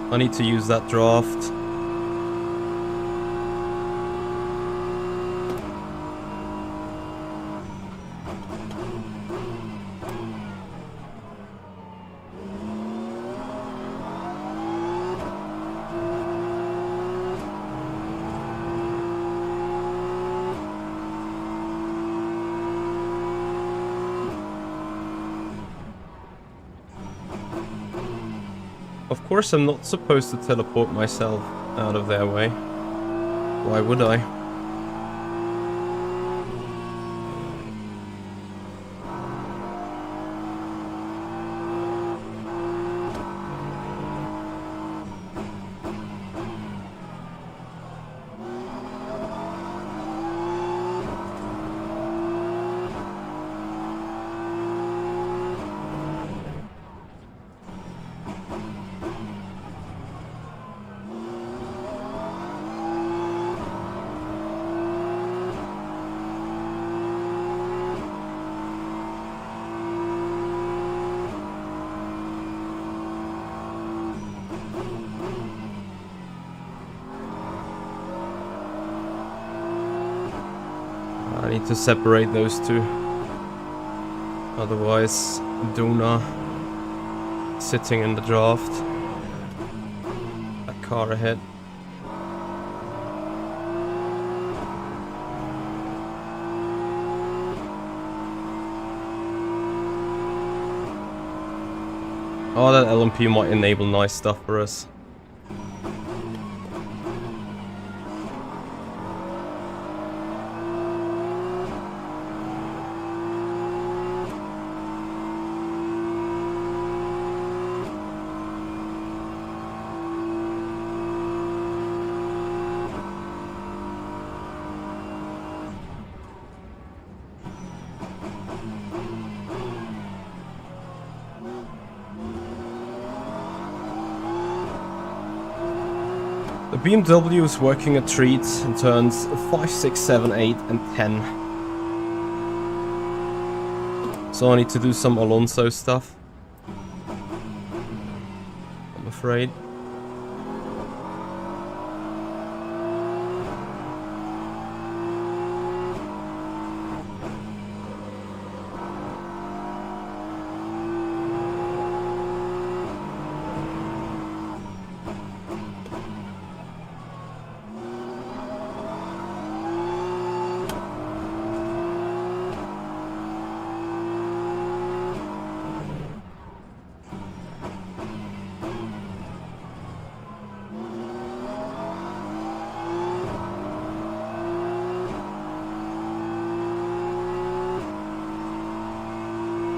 I need to use that draft. Of course, I'm not supposed to teleport myself out of their way. Why would I? need to separate those two. Otherwise, Duna sitting in the draft. That car ahead. Oh, that LMP might enable nice stuff for us. The BMW is working a treat in turns 5, 6, 7, 8 and 10. So I need to do some Alonso stuff, I'm afraid.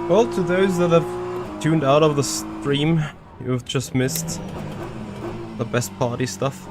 Well, to those that have tuned out of the stream, you've just missed the best party stuff.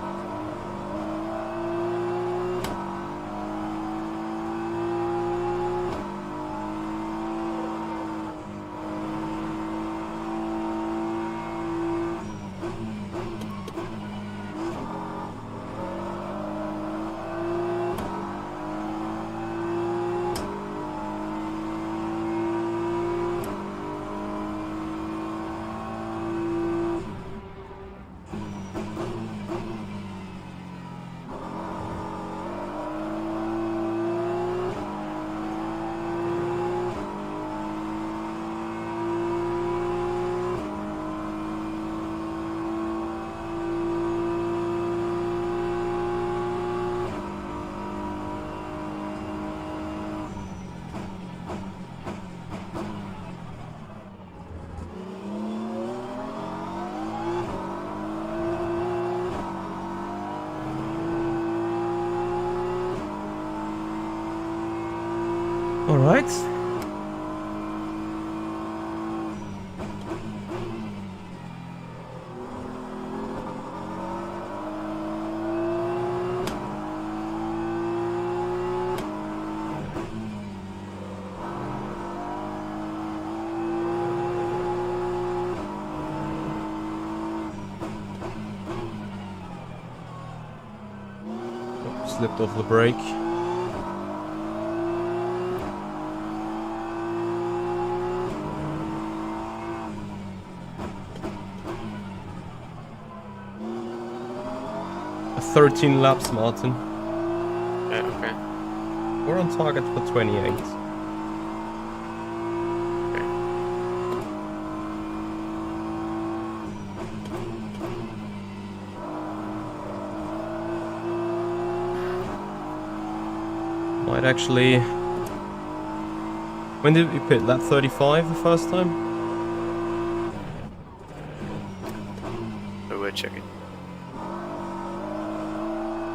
All right. Slipped off the brake. A 13 laps, Martin. Yeah, okay. We're on target for 28. Might actually... When did we pit? Lap 35 the first time? So we're checking.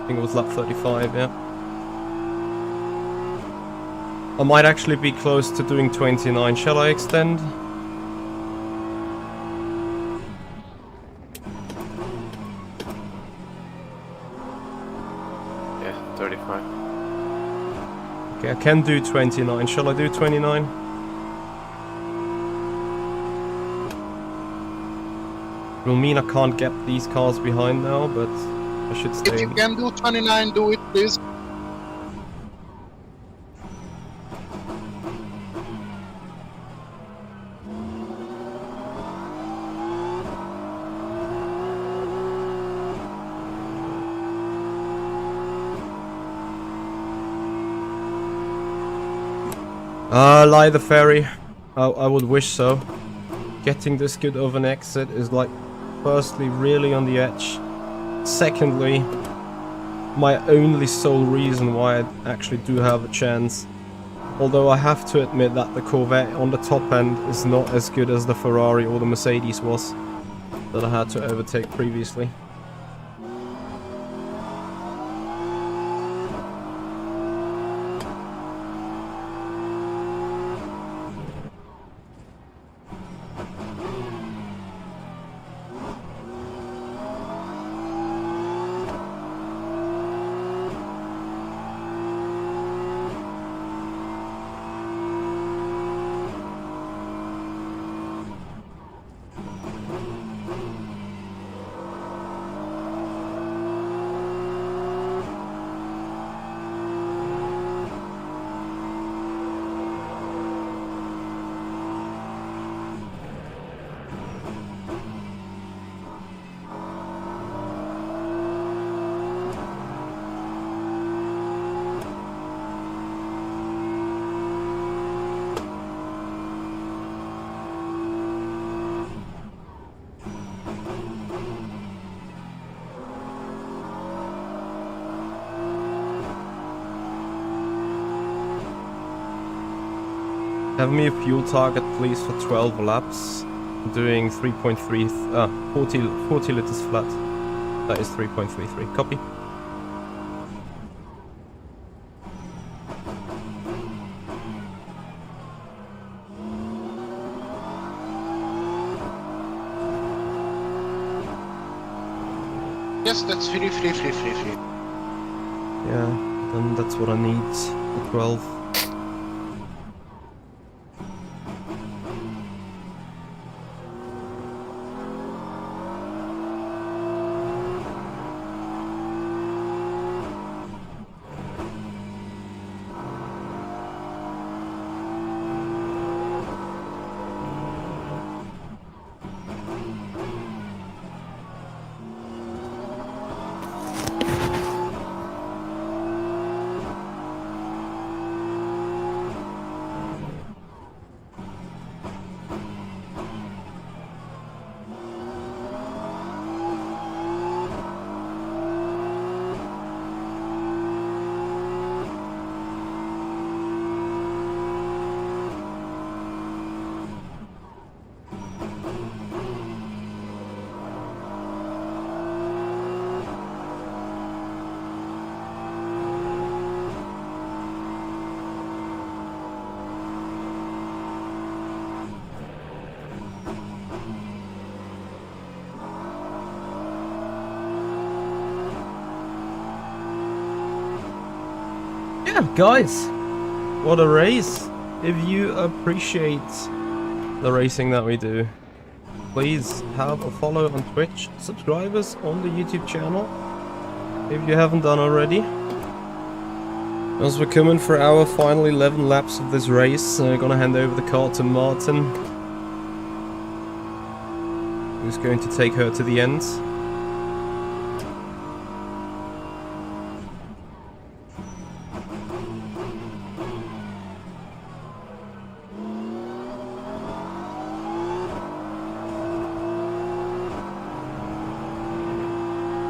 I think it was lap 35, yeah. I might actually be close to doing 29. Shall I extend? Yeah, 35. Okay, I can do 29. Shall I do 29? Will mean I can't get these cars behind now, but I should If stay. you can do 29, do it, please. Lie the ferry. I would wish so. Getting this good of an exit is like, firstly, really on the edge. Secondly, my only sole reason why I actually do have a chance. Although I have to admit that the Corvette on the top end is not as good as the Ferrari or the Mercedes was that I had to overtake previously. Have me a fuel target, please, for 12 laps. Doing 3.3, 40 liters flat. That is 3.33. Copy. Yes, that's free. Yeah, then that's what I need. The 12. Yeah, guys, what a race. If you appreciate the racing that we do, please have a follow on Twitch, subscribe us on the YouTube channel if you haven't done already. As we're coming for our final 11 laps of this race, I'm gonna hand over the car to Martin, who's going to take her to the end.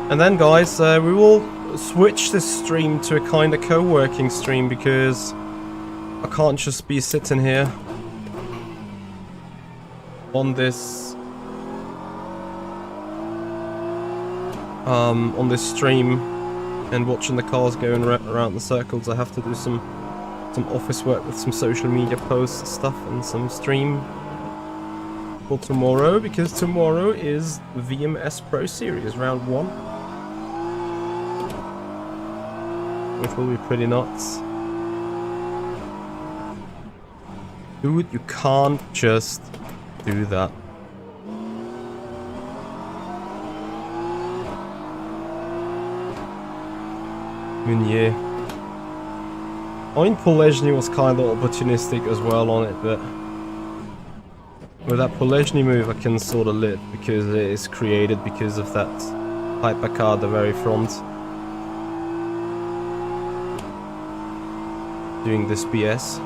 And then, guys, we will switch this stream to a kind of co-working stream, because I can't just be sitting here on this stream and watching the cars going around the circles. I have to do some office work with some social media posts and stuff, and some stream for tomorrow, because tomorrow is VMS Pro Series round 1. Which will be pretty nuts. Dude, you can't just do that. Meunier. I mean, Polezny was kind of opportunistic as well on it, but with that Polezny move I can sort of live, because it is created because of that hypercar at the very front. Doing this BS.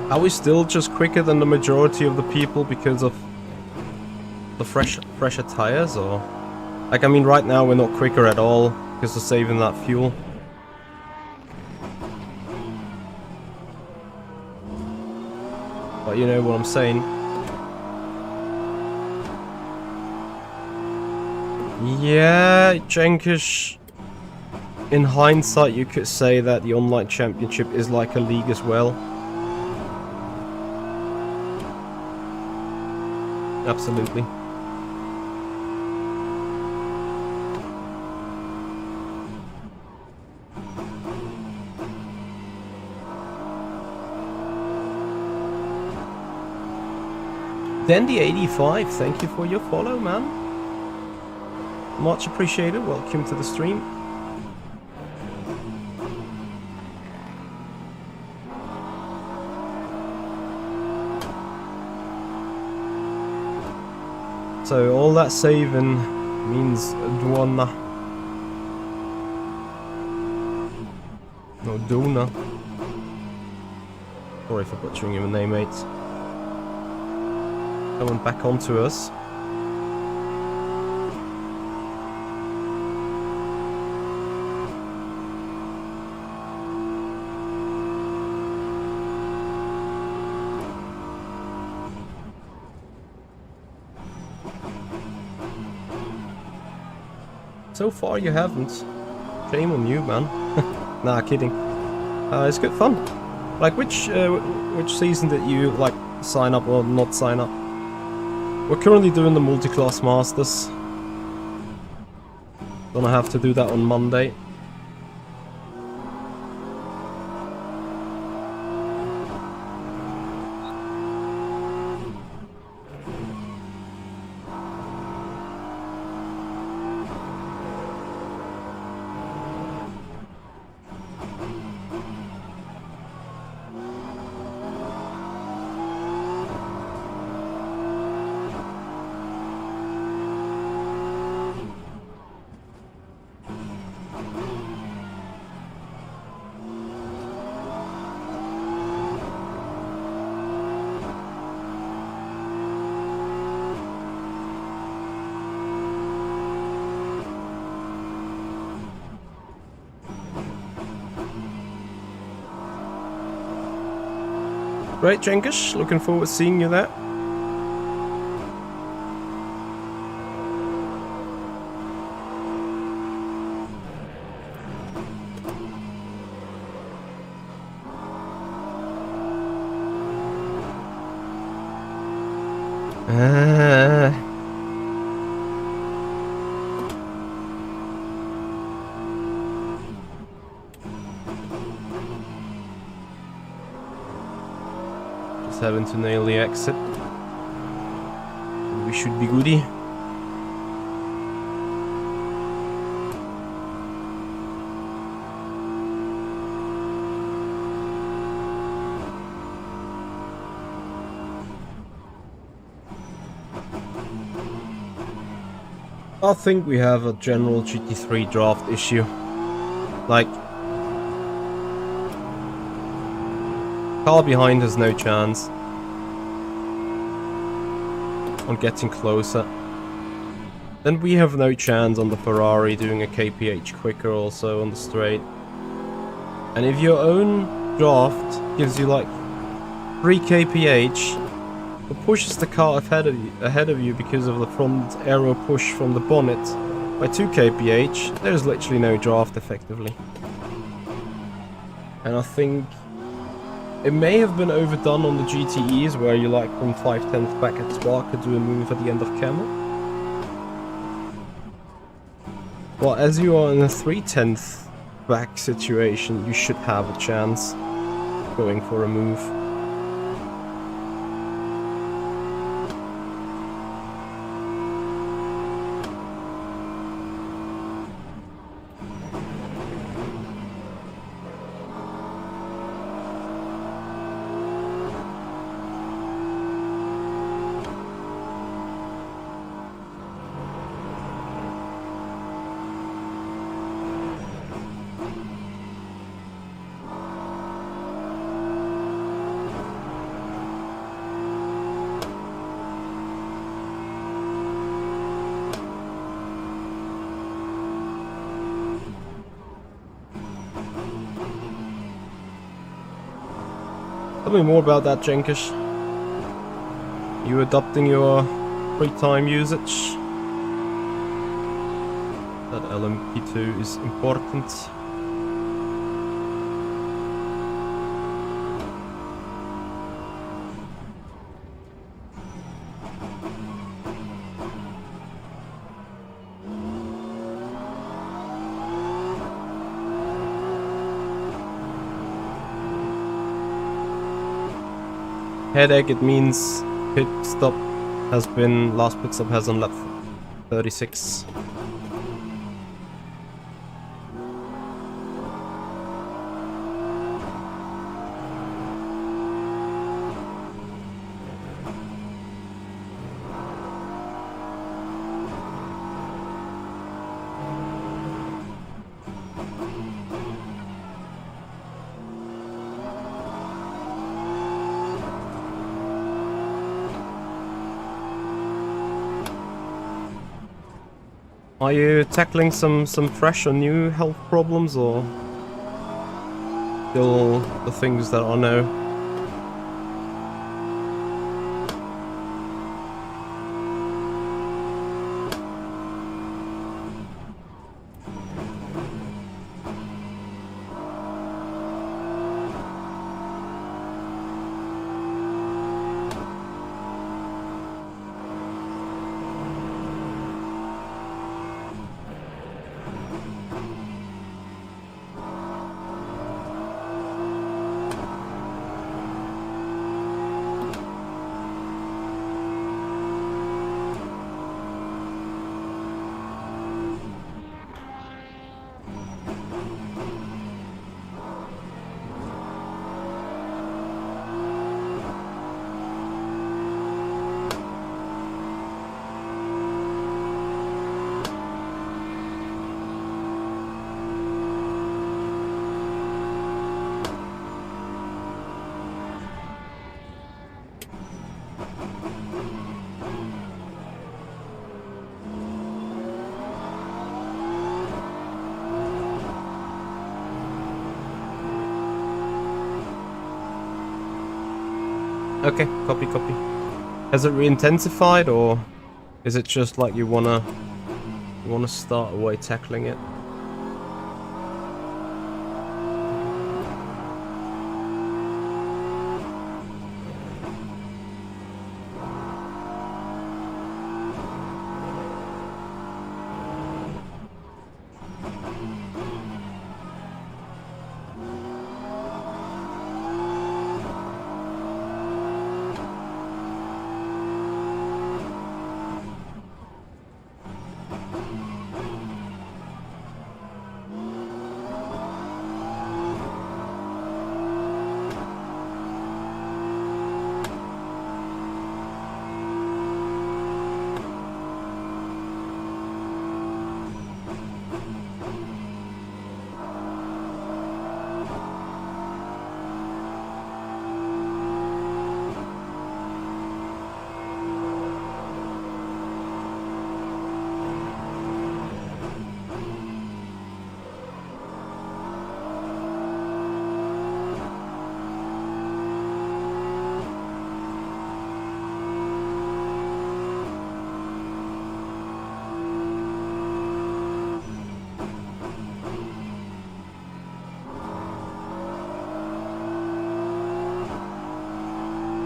Are we still just quicker than the majority of the people because of the fresher tires, or? Like, I mean, right now we're not quicker at all because of saving that fuel. But you know what I'm saying. Yeah, Jenkish. In hindsight, you could say that the online championship is like a league as well. Absolutely. Dandy85, thank you for your follow, man. Much appreciated. Welcome to the stream. So all that saving means Duana. No, Duna. Sorry for butchering your name, mate. Coming back onto us. So far you haven't. Shame on you, man. Nah, kidding. It's good fun. Like, which season did you, like, sign up or not sign up? We're currently doing the multi-class masters. Gonna have to do that on Monday. Great, Jenkish. Looking forward to seeing you there. Having to nail the exit. We should be goody. I think we have a general GT3 draft issue. Like, car behind has no chance on getting closer. Then we have no chance on the Ferrari doing a kph quicker also on the straight. And if your own draft gives you like 3 kph, it pushes the car ahead of you because of the front aero push from the bonnet by 2 kph, there's literally no draft effectively. And I think it may have been overdone on the GTEs, where you like from 5/10 back at Spark could do a move at the end of Camel. Well, as you are in a 3/10 back situation, you should have a chance going for a move. Tell me more about that, Jenkish. You adopting your free time usage? That LMP2 is important. Headache, it means last pit stop has on lap 36. Are you tackling some fresh or new health problems, or still the things that are new? Okay, copy. Has it re-intensified, or is it just like you wanna start away tackling it?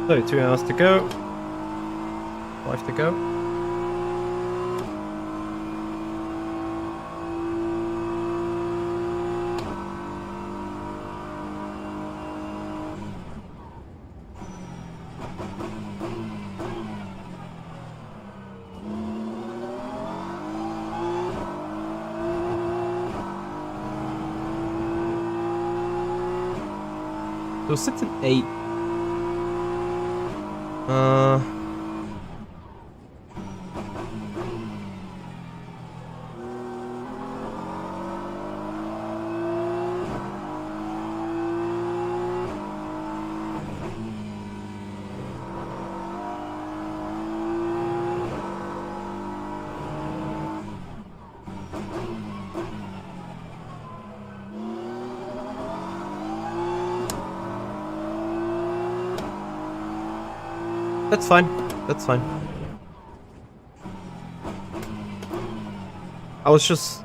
So 2 hours to go. 5 to go. So 6 and 8. That's fine. That's fine. I was just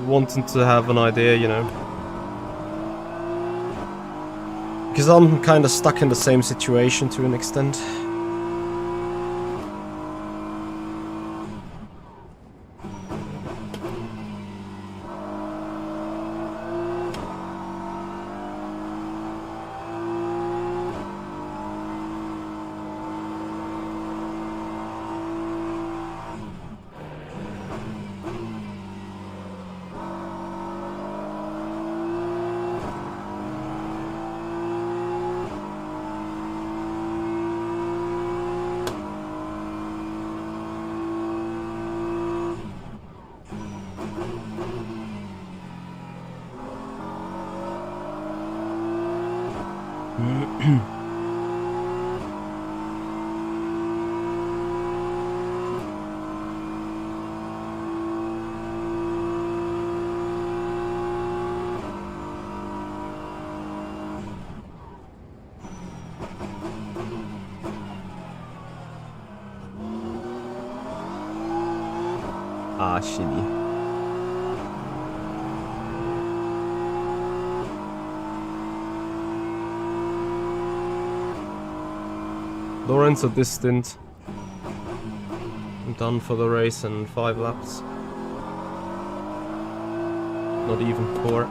wanting to have an idea, you know. Because I'm kind of stuck in the same situation to an extent. Ah, shitty. Lawrence at this stint. I'm done for the race in 5 laps. Not even 4.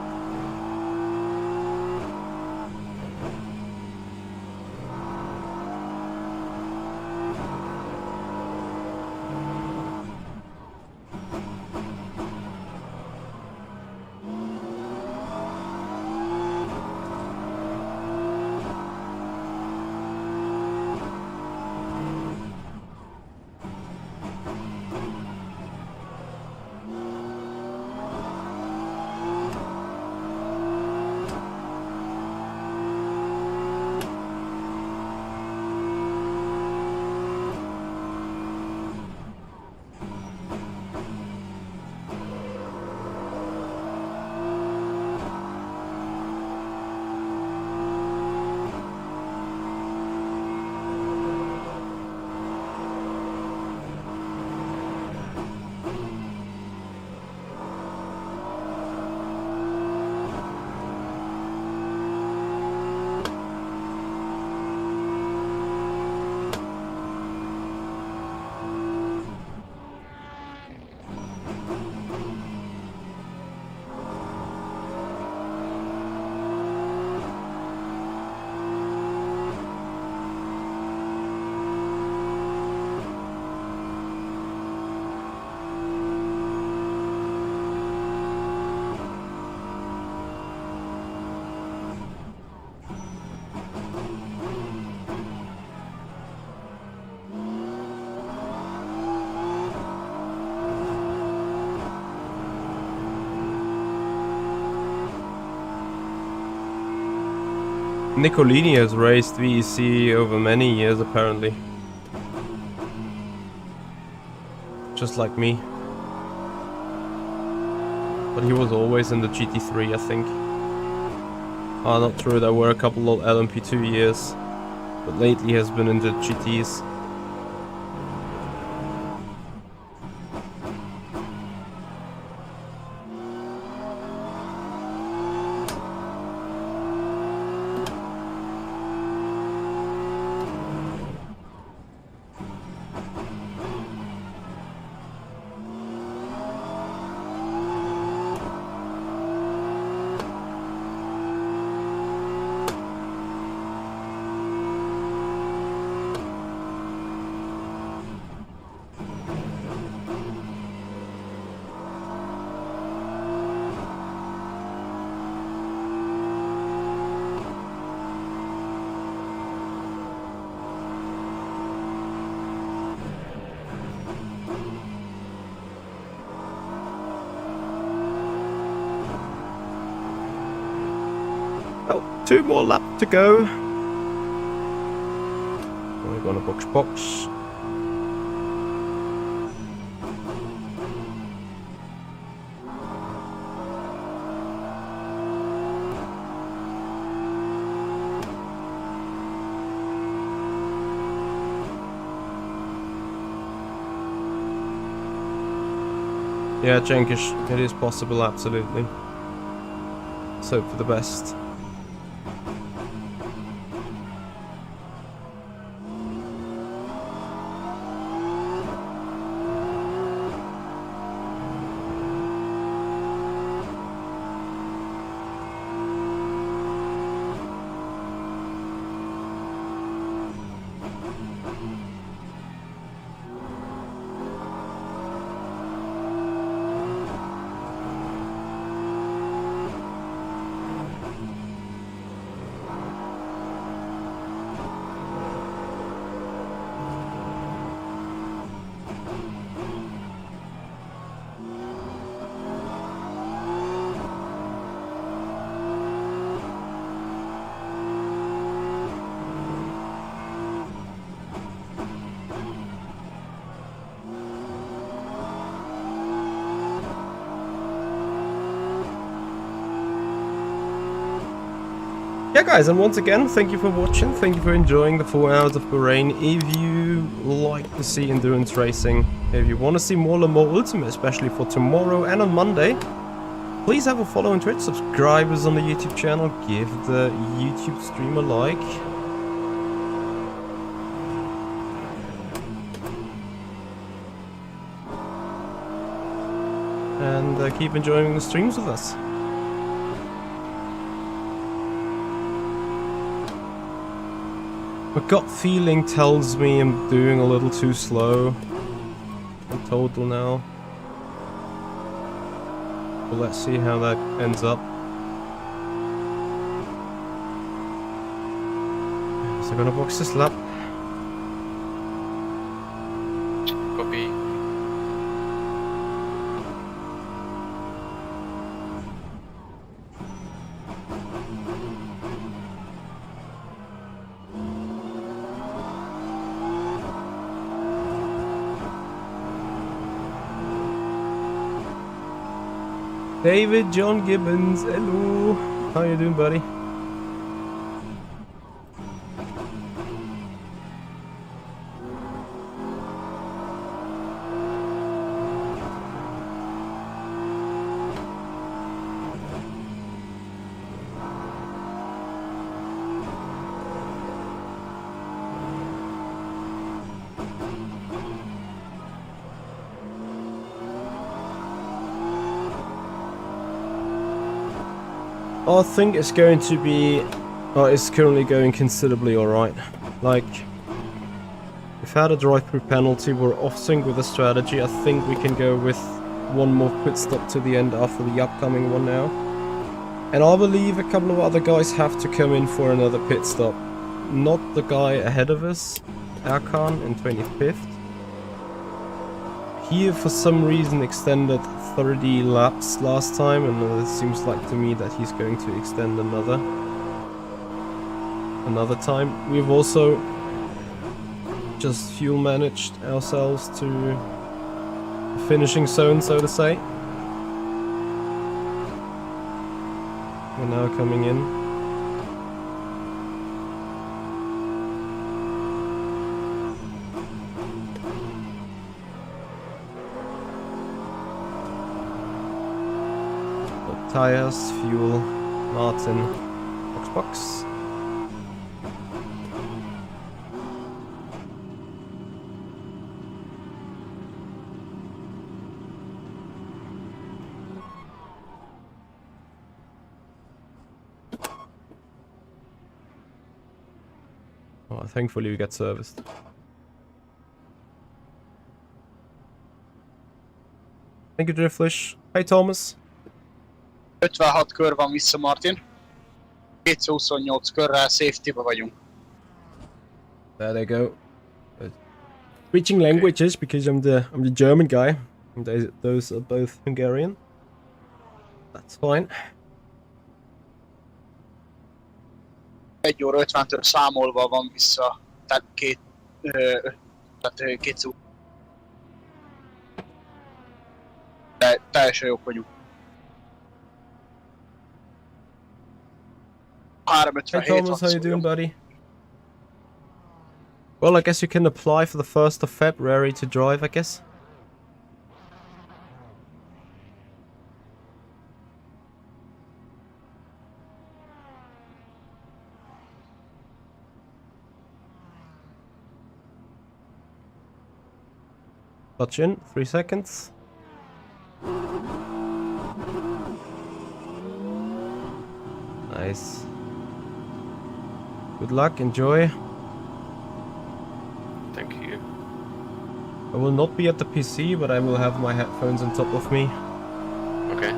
Nicolini has raced VEC over many years apparently. Just like me. But he was always in the GT3, I think. Ah, not true, there were a couple of LMP2 years. But lately he has been in the GTs. Oh, 2 more laps to go. We're gonna box. Yeah, Cengiz, it is possible, absolutely. Let's hope for the best. Yeah guys, and once again, thank you for watching, thank you for enjoying the 4 hours of Bahrain. If you like to see endurance racing, if you want to see more Le Mans Ultimate, especially for tomorrow and on Monday, please have a follow on Twitch, subscribe us on the YouTube channel, give the YouTube stream a like. And keep enjoying the streams with us. My gut feeling tells me I'm doing a little too slow in total now. But let's see how that ends up. So I'm gonna box this lap. Copy. David John Gibbons, hello. How you doing, buddy? I think it's going to be, it's currently going considerably alright. Like, we've had a drive-through penalty, we're off-sync with the strategy. I think we can go with one more pit stop to the end after the upcoming one now. And I believe a couple of other guys have to come in for another pit stop. Not the guy ahead of us, Erkan in 25th. He, for some reason, extended 30 laps last time, and it seems like to me that he's going to extend another time. We've also just fuel managed ourselves to the finishing zone, so to say. We're now coming in. Tires, fuel, Martin, box. Oh, thankfully we get serviced. Thank you, Driflish. Hi, Thomas. 56 kör van vissza, Martin. 228 körrel safety-ba vagyunk. There they go. Switching languages because I'm the German guy. And those are both Hungarian. That's fine. 1 óra 50-től számolva van vissza, tehát két szó. De teljesen jók vagyunk. Hey Thomas, how you doing, buddy? Well, I guess you can apply for the 1st of February to drive, I guess. Touch in, 3 seconds. Nice. Good luck, enjoy. Thank you. I will not be at the PC, but I will have my headphones on top of me. Okay.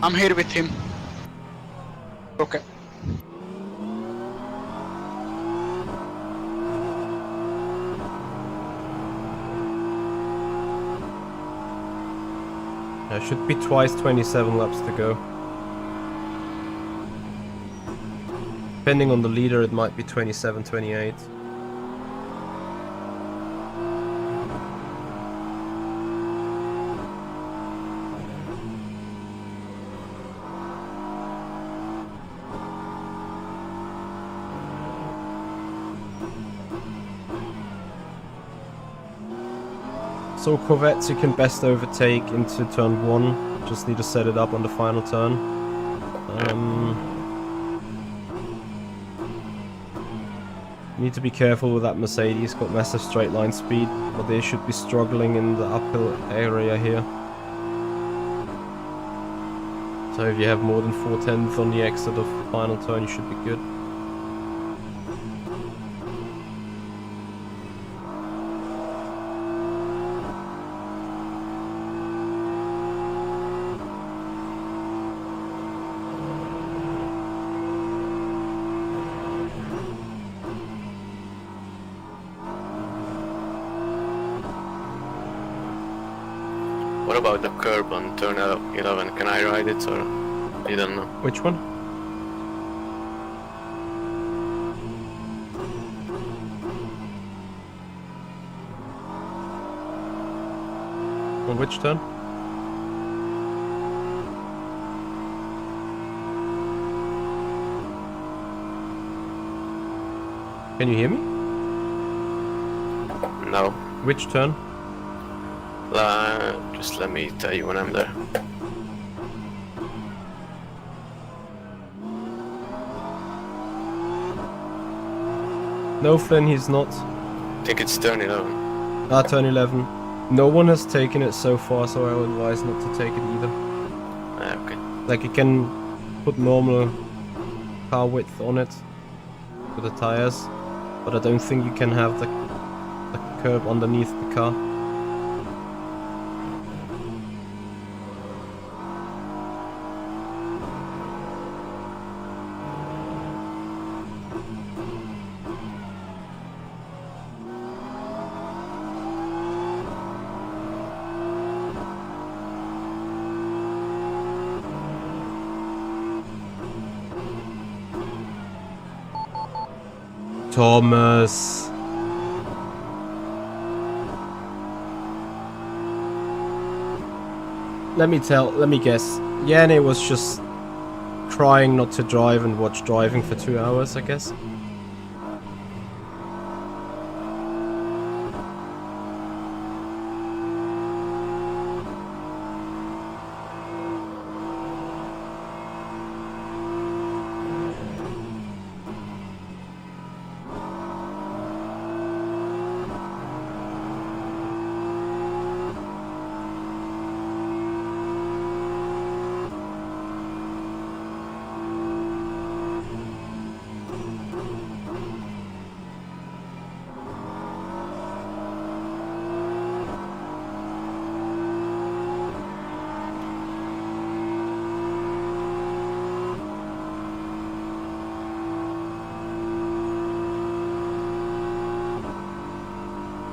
I'm here with him. Okay. There should be twice 27 laps to go. Depending on the leader, it might be 27, 28. So Corvettes you can best overtake into turn 1. Just need to set it up on the final turn. Need to be careful with that Mercedes, got massive straight line speed, but they should be struggling in the uphill area here. So if you have more than 4/10 on the exit of the final turn, you should be good. What about the curb on turn 11? Can I ride it or you don't know? Which one? On which turn? Can you hear me? No. Which turn? Just let me tell you when I'm there. No, Flynn, he's not. I think it's turn 11. Ah, turn 11. No one has taken it so far, so I would advise not to take it either. Okay. Like, you can put normal car width on it with the tires, but I don't think you can have the curb underneath the car. Thomas. Let me guess. Yanni was just trying not to drive and watch driving for 2 hours, I guess.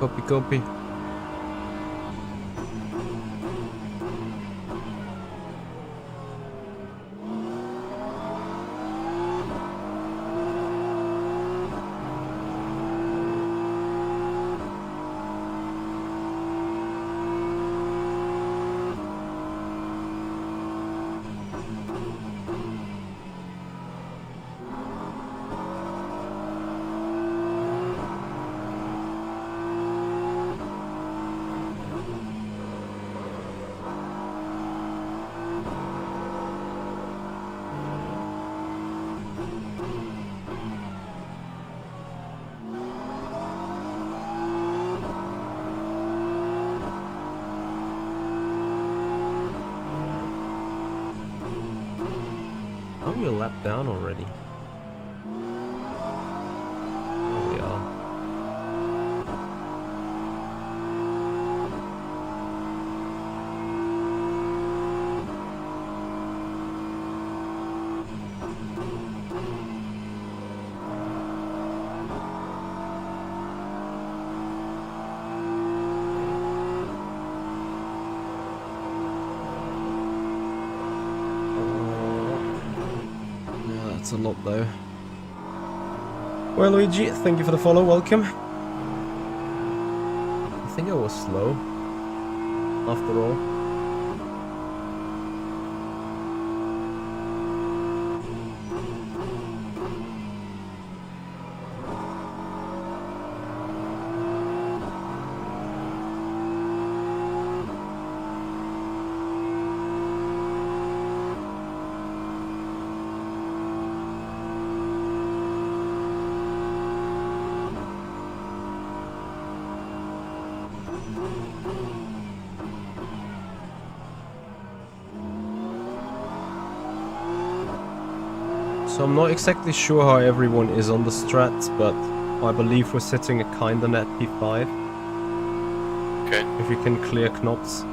Copy, copy. Oh, you're a lap down already. There we are. Yeah, that's a lot though. Well, Luigi, thank you for the follow, welcome. I think I was slow, after all. So I'm not exactly sure how everyone is on the strats, but I believe we're sitting at kinda net P5. Okay. If we can clear Knops.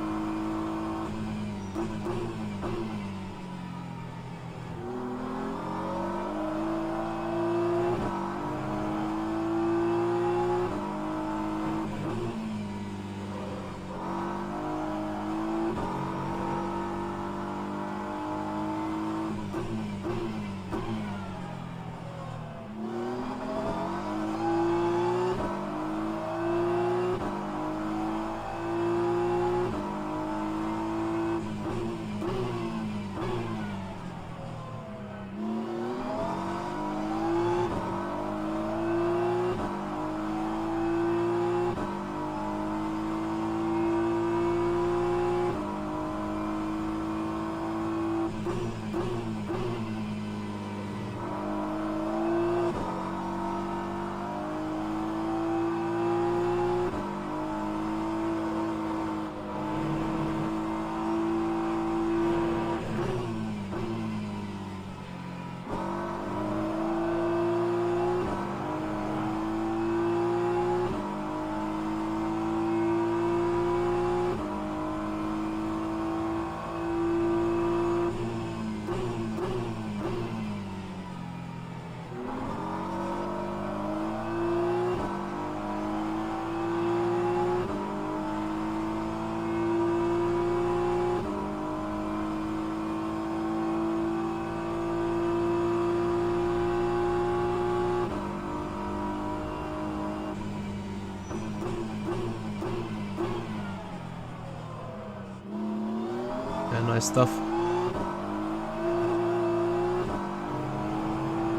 Yeah, nice stuff.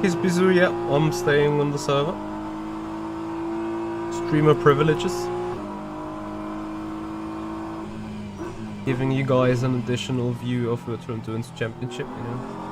Here's Bizu, yeah, I'm staying on the server. Streamer privileges. Giving you guys an additional view of Virtual Endurance Championship, you know.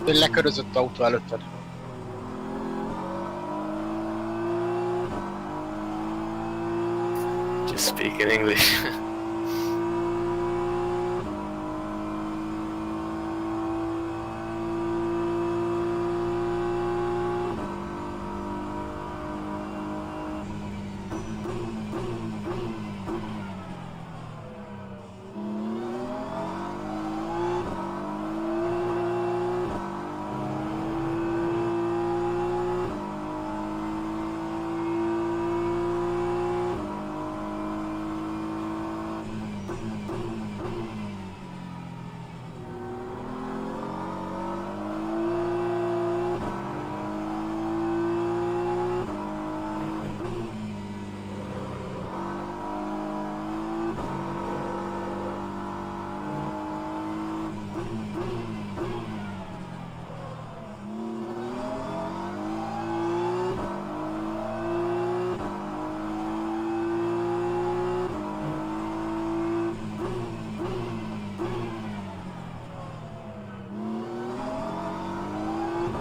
Lekörözött autó előtted. Just speak in English.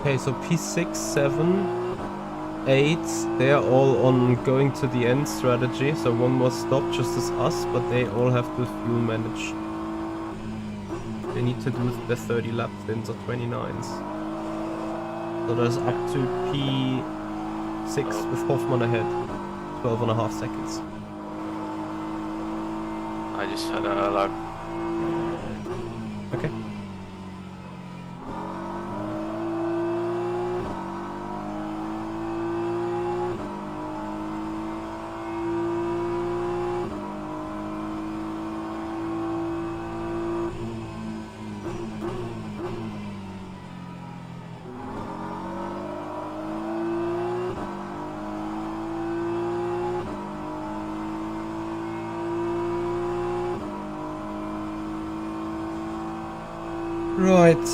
Okay, so P6, 7, 8, they are all on going to the end strategy. So one more stop just as us, but they all have to fuel manage. They need to do the 30 lap stints or 29s. So there's up to P6 with Hoffman ahead. 12.5 seconds. I just had a lag. Okay. Right.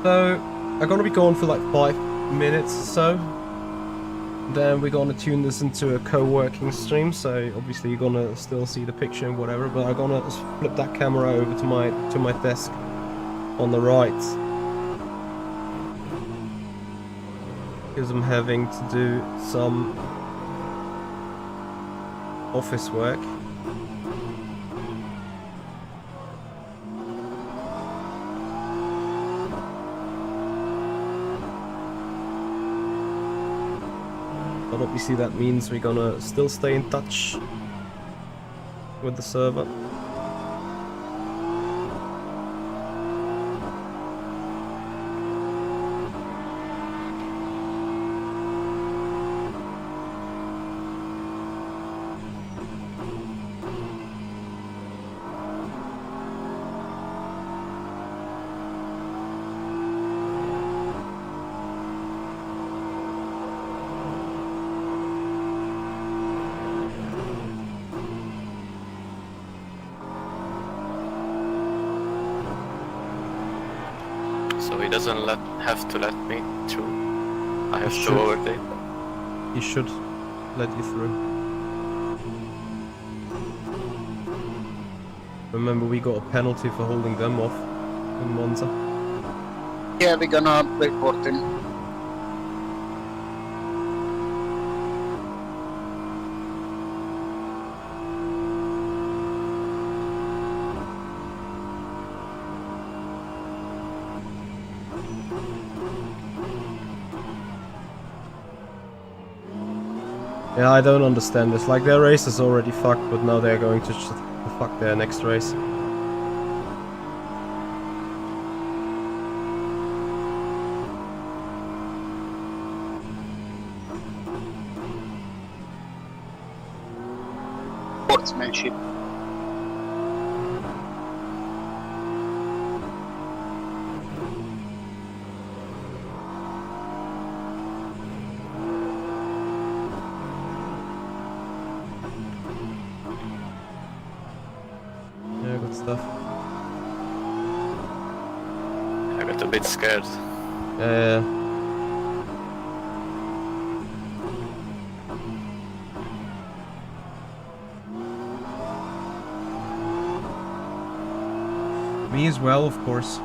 So, I'm gonna be going for like 5 minutes or so. Then we're gonna tune this into a co-working stream, so obviously you're gonna still see the picture and whatever, but I'm gonna flip that camera over to my desk on the right. Because I'm having to do some office work. But obviously that means we're gonna still stay in touch with the server. So he doesn't have to let me through. I have He to should. overtake. He should let you through. Remember, we got a penalty for holding them off in Monza. Yeah, we're gonna report him. Yeah, I don't understand this. Like, their race is already fucked, but now they're going to fuck their next race. Sportsmanship. Yeah, good stuff. I got a bit scared. Yeah. Me as well, of course.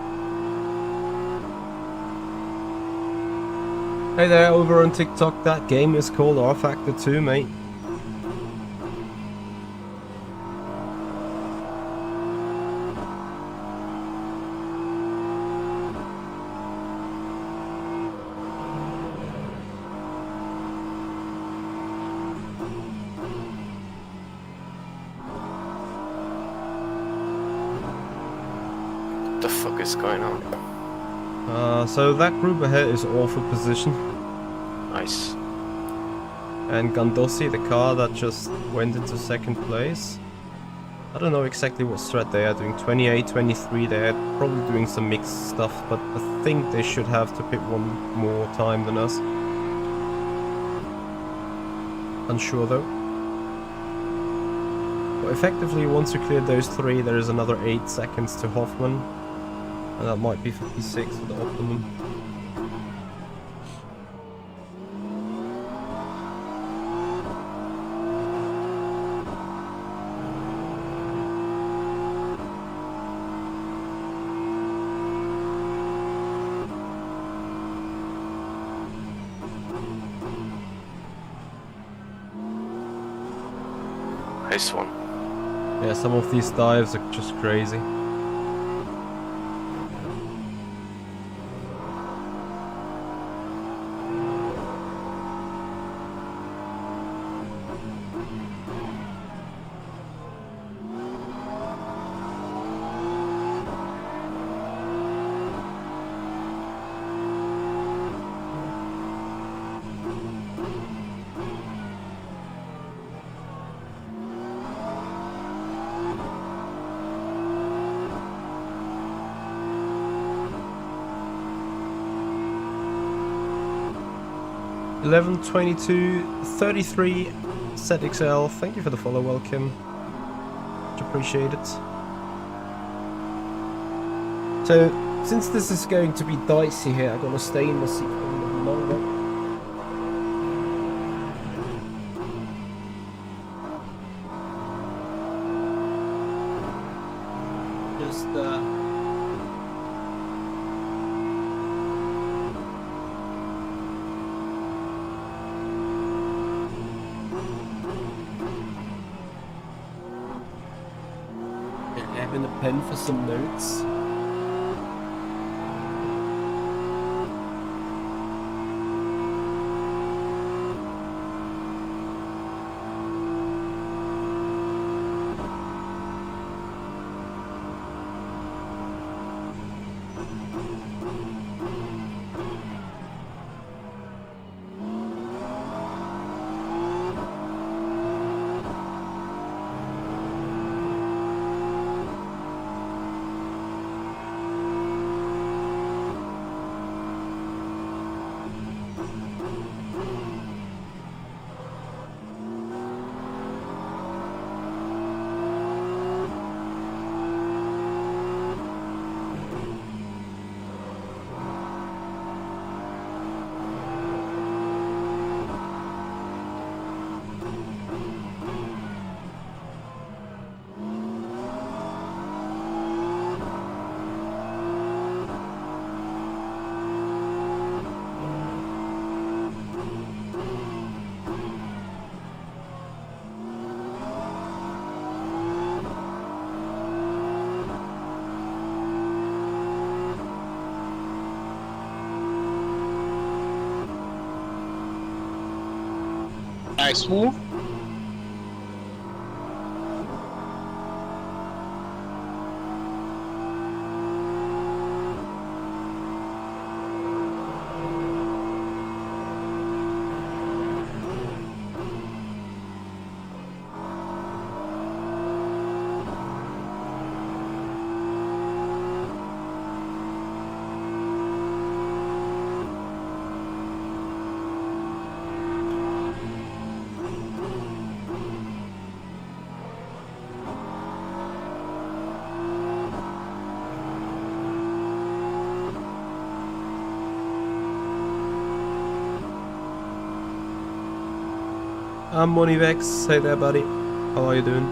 Hey there, over on TikTok, that game is called rFactor 2, mate. What the fuck is going on? So that group ahead is all for position. Nice. And Gandossi, the car that just went into second place. I don't know exactly what strat they are doing. 28, 23, they're probably doing some mixed stuff, but I think they should have to pick one more time than us. Unsure though. But effectively, once you clear those three, there is another 8 seconds to Hoffman. And that might be 56 for the optimum. Nice one. Yeah, some of these dives are just crazy. $11.22.33 ZXL. Thank you for the follow, welcome. Much appreciated. So, since this is going to be dicey here, I'm gonna stay in the seat for a little longer. Just having a pen for some notes. Nice move. I'm Monivex. Hey there, buddy. How are you doing?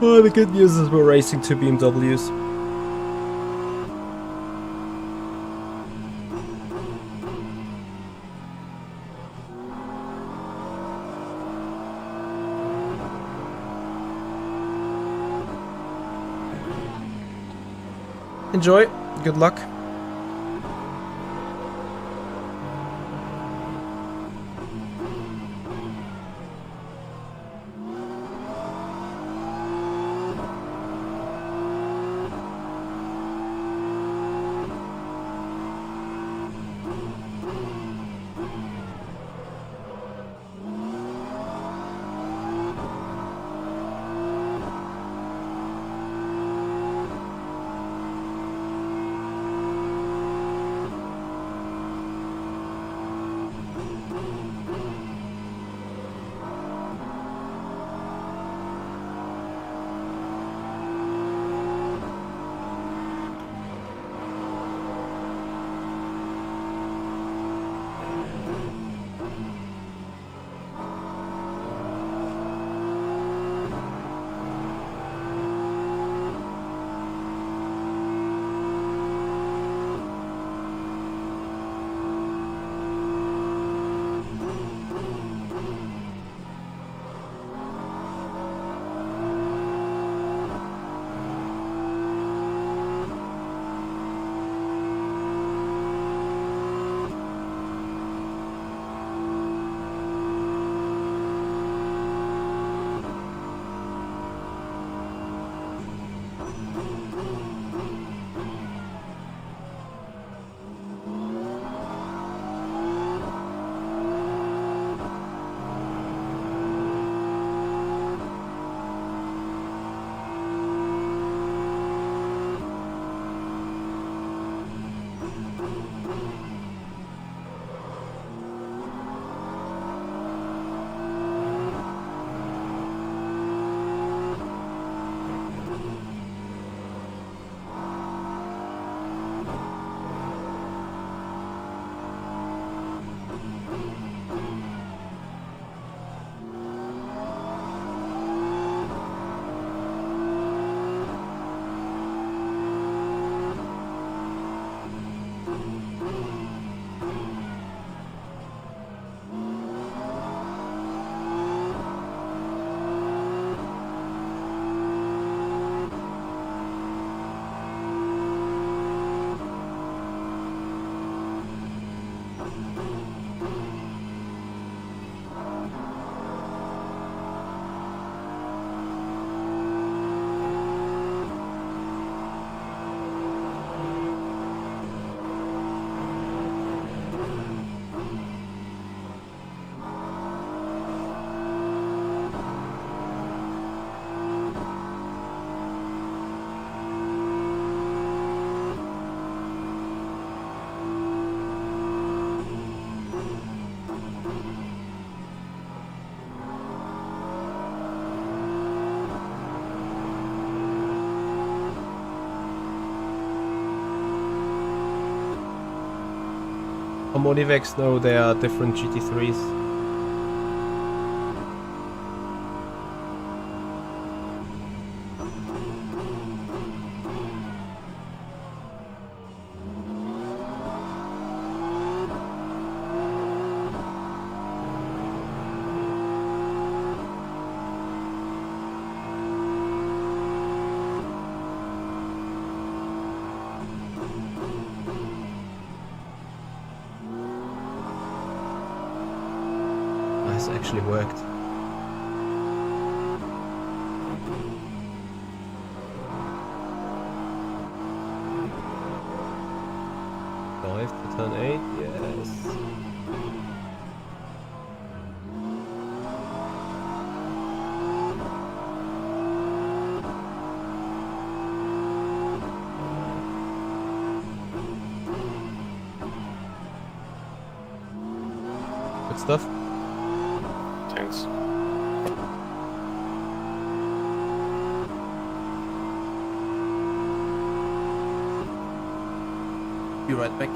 Oh, the good news is we're racing two BMWs. Enjoy. Good luck. Modivex, no, they are different GT3s. This actually worked. Five to turn 8, yes. Good stuff. Thanks. Be right back.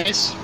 Nice.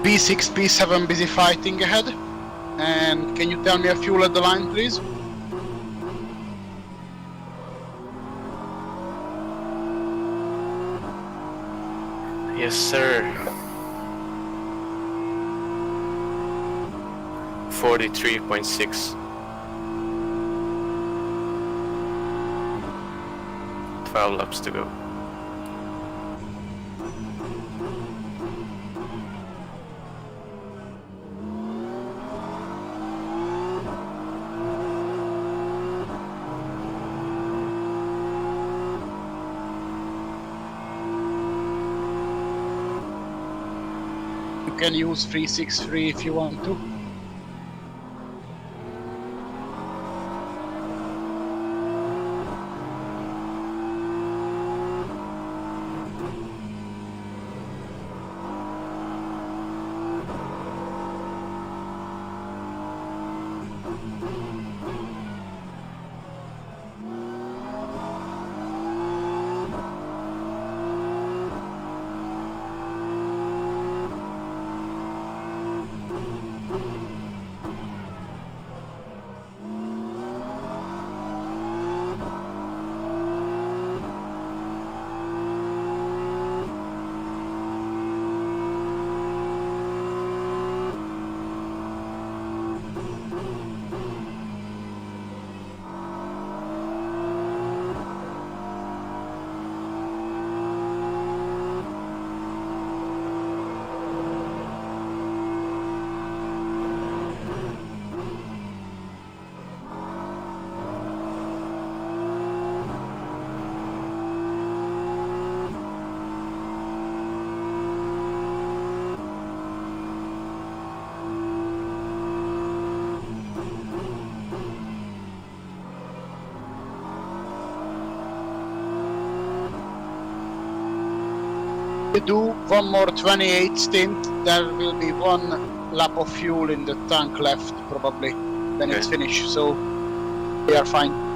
B6, B7 busy fighting ahead. And can you tell me a fuel at the line, please? Yes, sir. 43.6. 12 laps to go. You can use 363 if you want to. We do one more 28 stint, there will be one lap of fuel in the tank left probably when it's finished, so we are fine.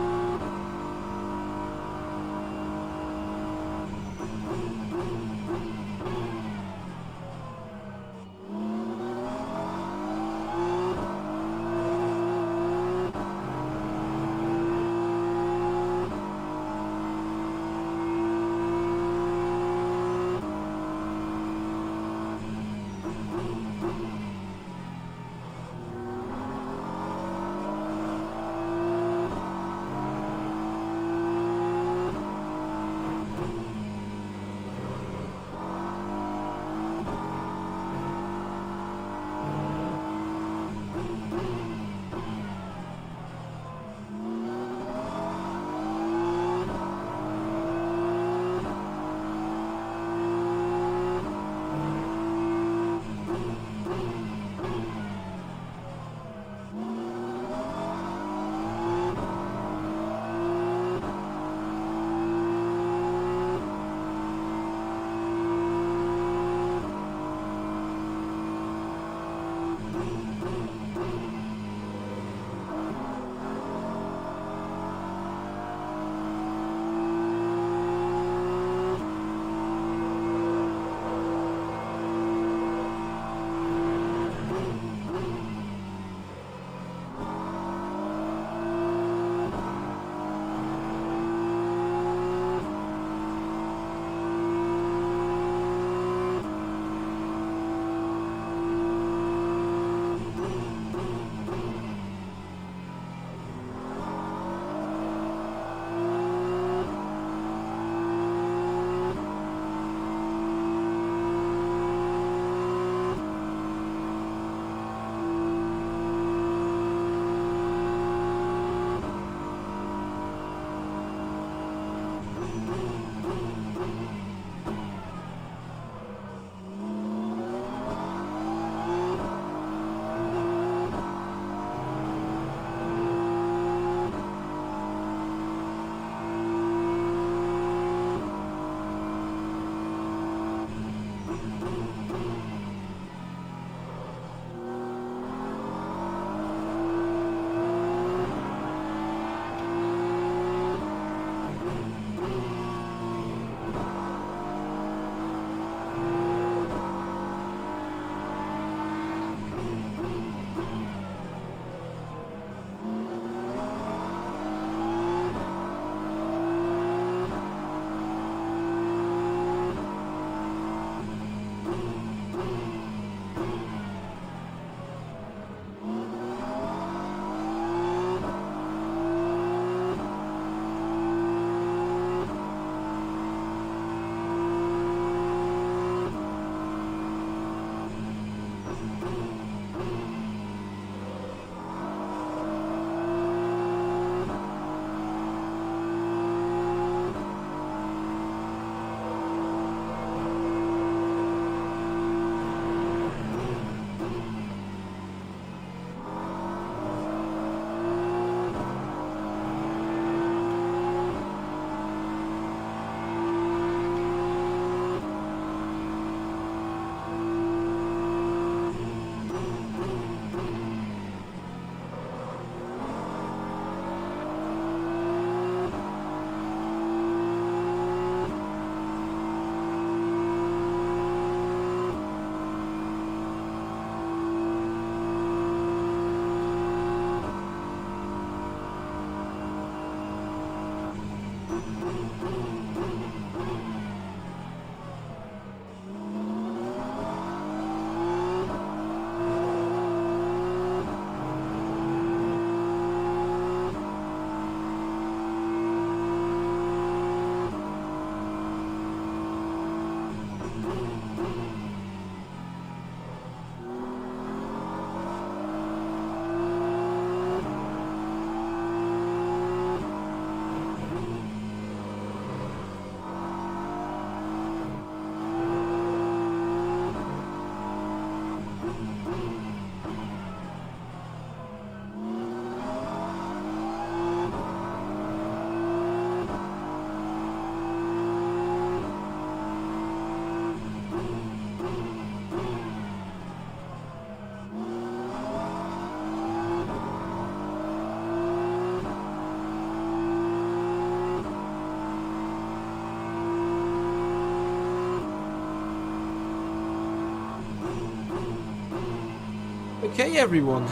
Okay, everyone.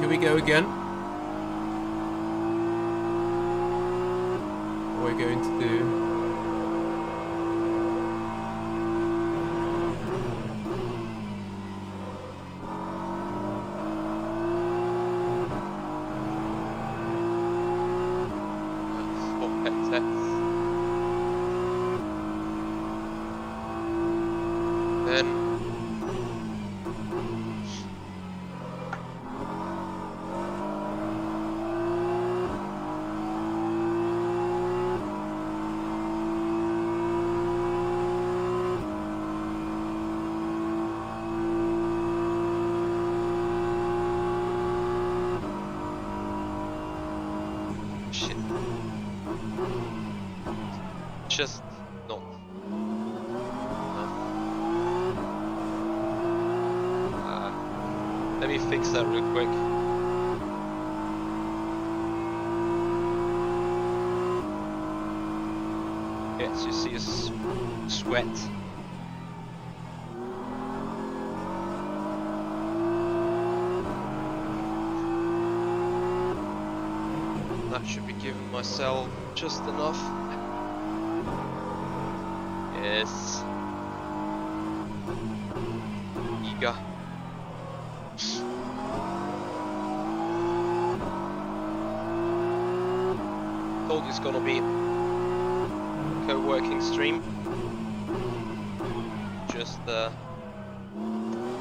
Here we go again. What we're going to do. Swap headsets. Then shit. Just not enough. Let me fix that real quick. Yes, you see his sweat. That should be giving myself just enough. Yes. Eager. Told it's gonna be a co-working stream. Just yeah,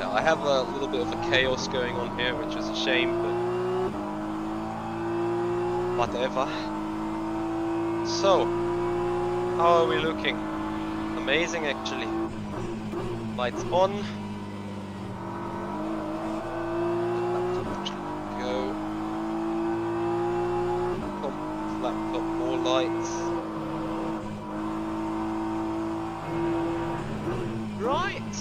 I have a little bit of a chaos going on here, which is a shame, but whatever. So, how are we looking? Amazing, actually. Lights on. Go. Laptop, more lights. Right.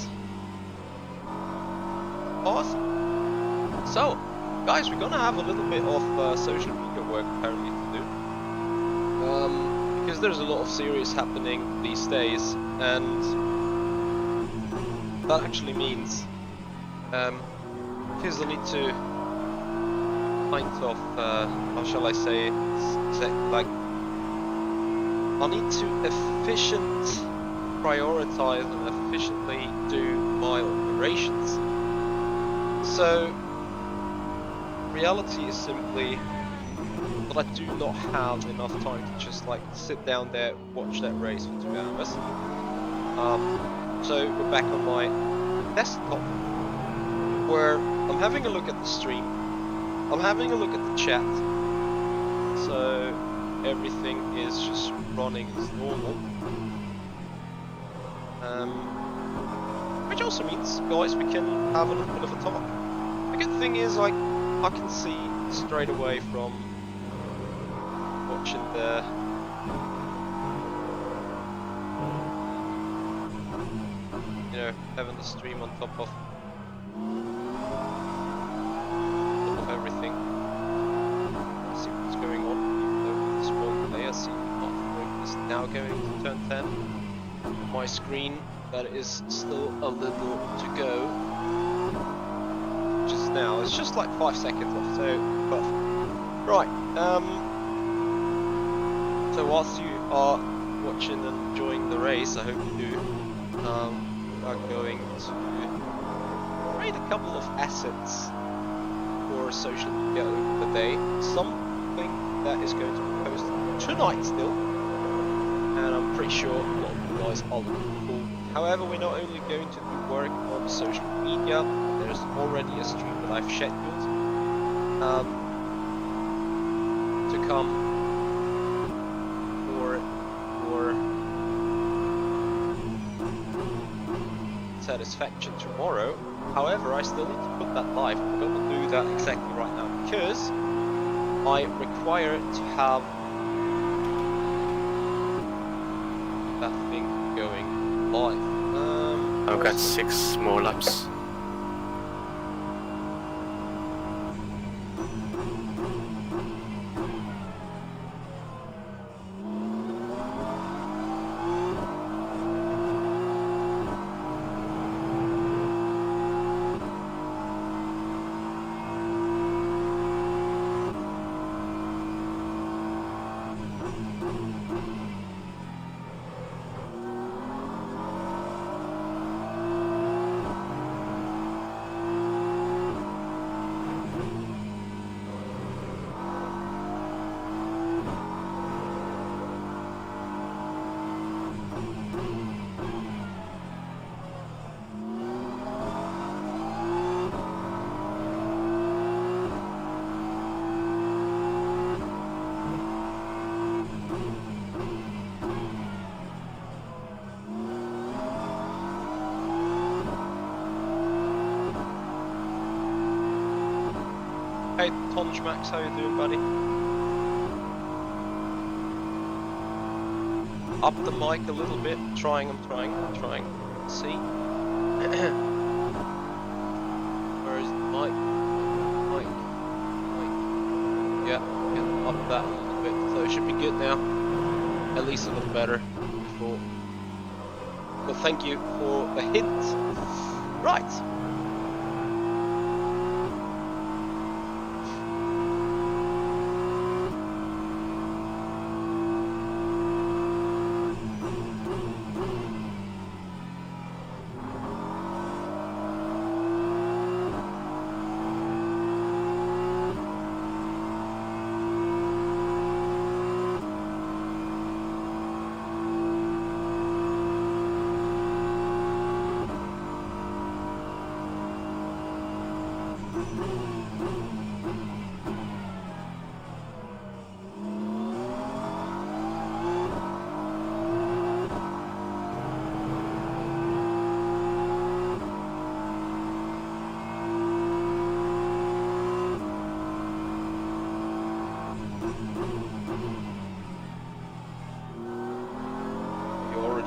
Awesome. So, guys, we're gonna have a little bit of social media work apparently to do. Because there's a lot of series happening these days, and that actually means because I need to kind of how shall I say like I need to prioritize and efficiently do my operations. So reality is simply that I do not have enough time to just like sit down there, watch that race for 2 hours. So we're back on my desktop, where I'm having a look at the stream, I'm having a look at the chat, so everything is just running as normal. Which also means, guys, we can have a little bit of a talk. The good thing is, like, I can see straight away from watching the having the stream on top of everything. Let's see what's going on. Even this one player, see is now going to turn 10. On my screen, that is still a little to go. Just now, it's just like 5 seconds left, so perfect. Right, so whilst you are watching and enjoying the race, I hope you do, we are going to create a couple of assets for social media over the day. Something that is going to be posted tonight still, and I'm pretty sure a lot of you guys are looking forward. However, we're not only going to do work on social media, there's already a stream that I've scheduled to come for satisfaction tomorrow. However, I still need to put that live. I'm going to do that exactly right now because I require to have that thing going live. I've got 6 more laps. Hey, Tonj Max, how you doing, buddy? Up the mic a little bit. I'm trying. See? Where is the mic? Mic. Yeah, up that a little bit. So it should be good now. At least a little better before. Well, thank you for the hint. Right.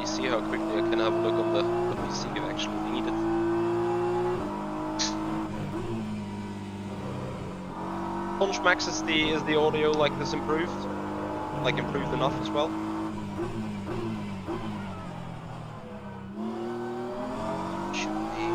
See how quickly I can have a look on the PC if actually needed. Punch Max is the audio like this improved? Like improved enough as well? Should be.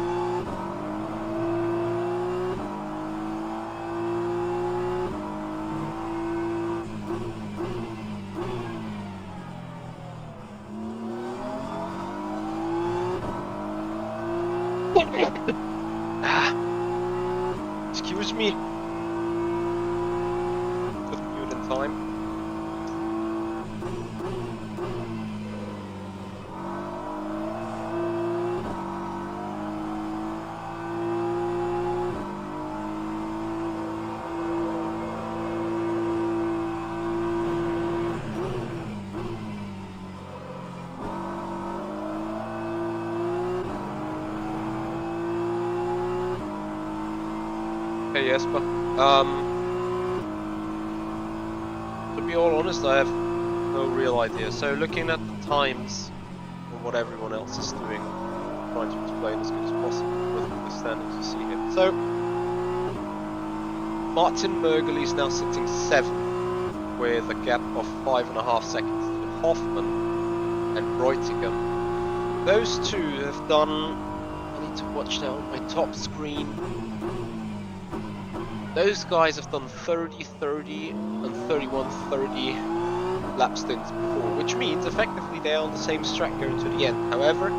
Excuse me. Couldn't do it in time. Hey Jesper. To be all honest, I have no real idea. So looking at the times of what everyone else is doing, trying to explain as good as possible with the standings you see here. So Martin Mergel is now sitting 7th with a gap of 5.5 seconds to Hoffman and Breutigam. Those two have done, I need to watch now on my top screen. Those guys have done 30-30 and 31-30 lap stints before, which means effectively they are on the same track going to the end. However,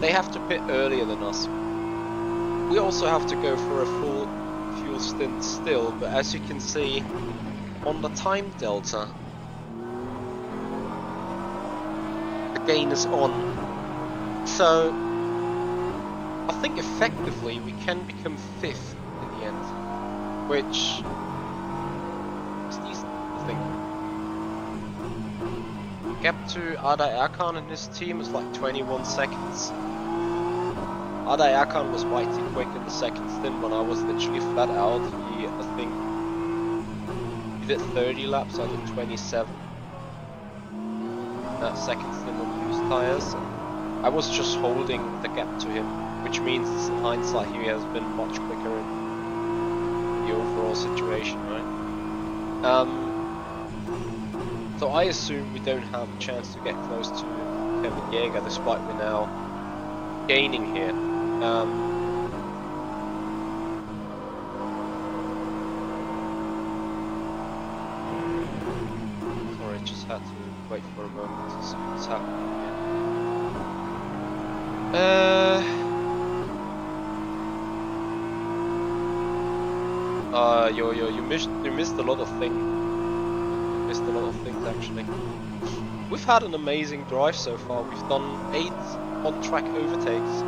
they have to pit earlier than us. We also have to go for a full fuel stint still, but as you can see on the time delta, the gain is on. So I think effectively we can become 5th in the end. Which is decent, I think. Gap to Ada Erkan and his team is like 21 seconds. Ada Erkan was mighty quick in the second stint when I was literally flat out. I think he did 30 laps, I did 27. That second stint on loose tires. I was just holding the gap to him, which means in hindsight he has been much quicker in the overall situation, right? So I assume we don't have a chance to get close to Kevin Jäger, despite we're now gaining here. Sorry, just had to wait for a moment to see what's happening here. You missed a lot of things. You missed a lot of things actually. We've had an amazing drive so far. We've done 8 on-track overtakes.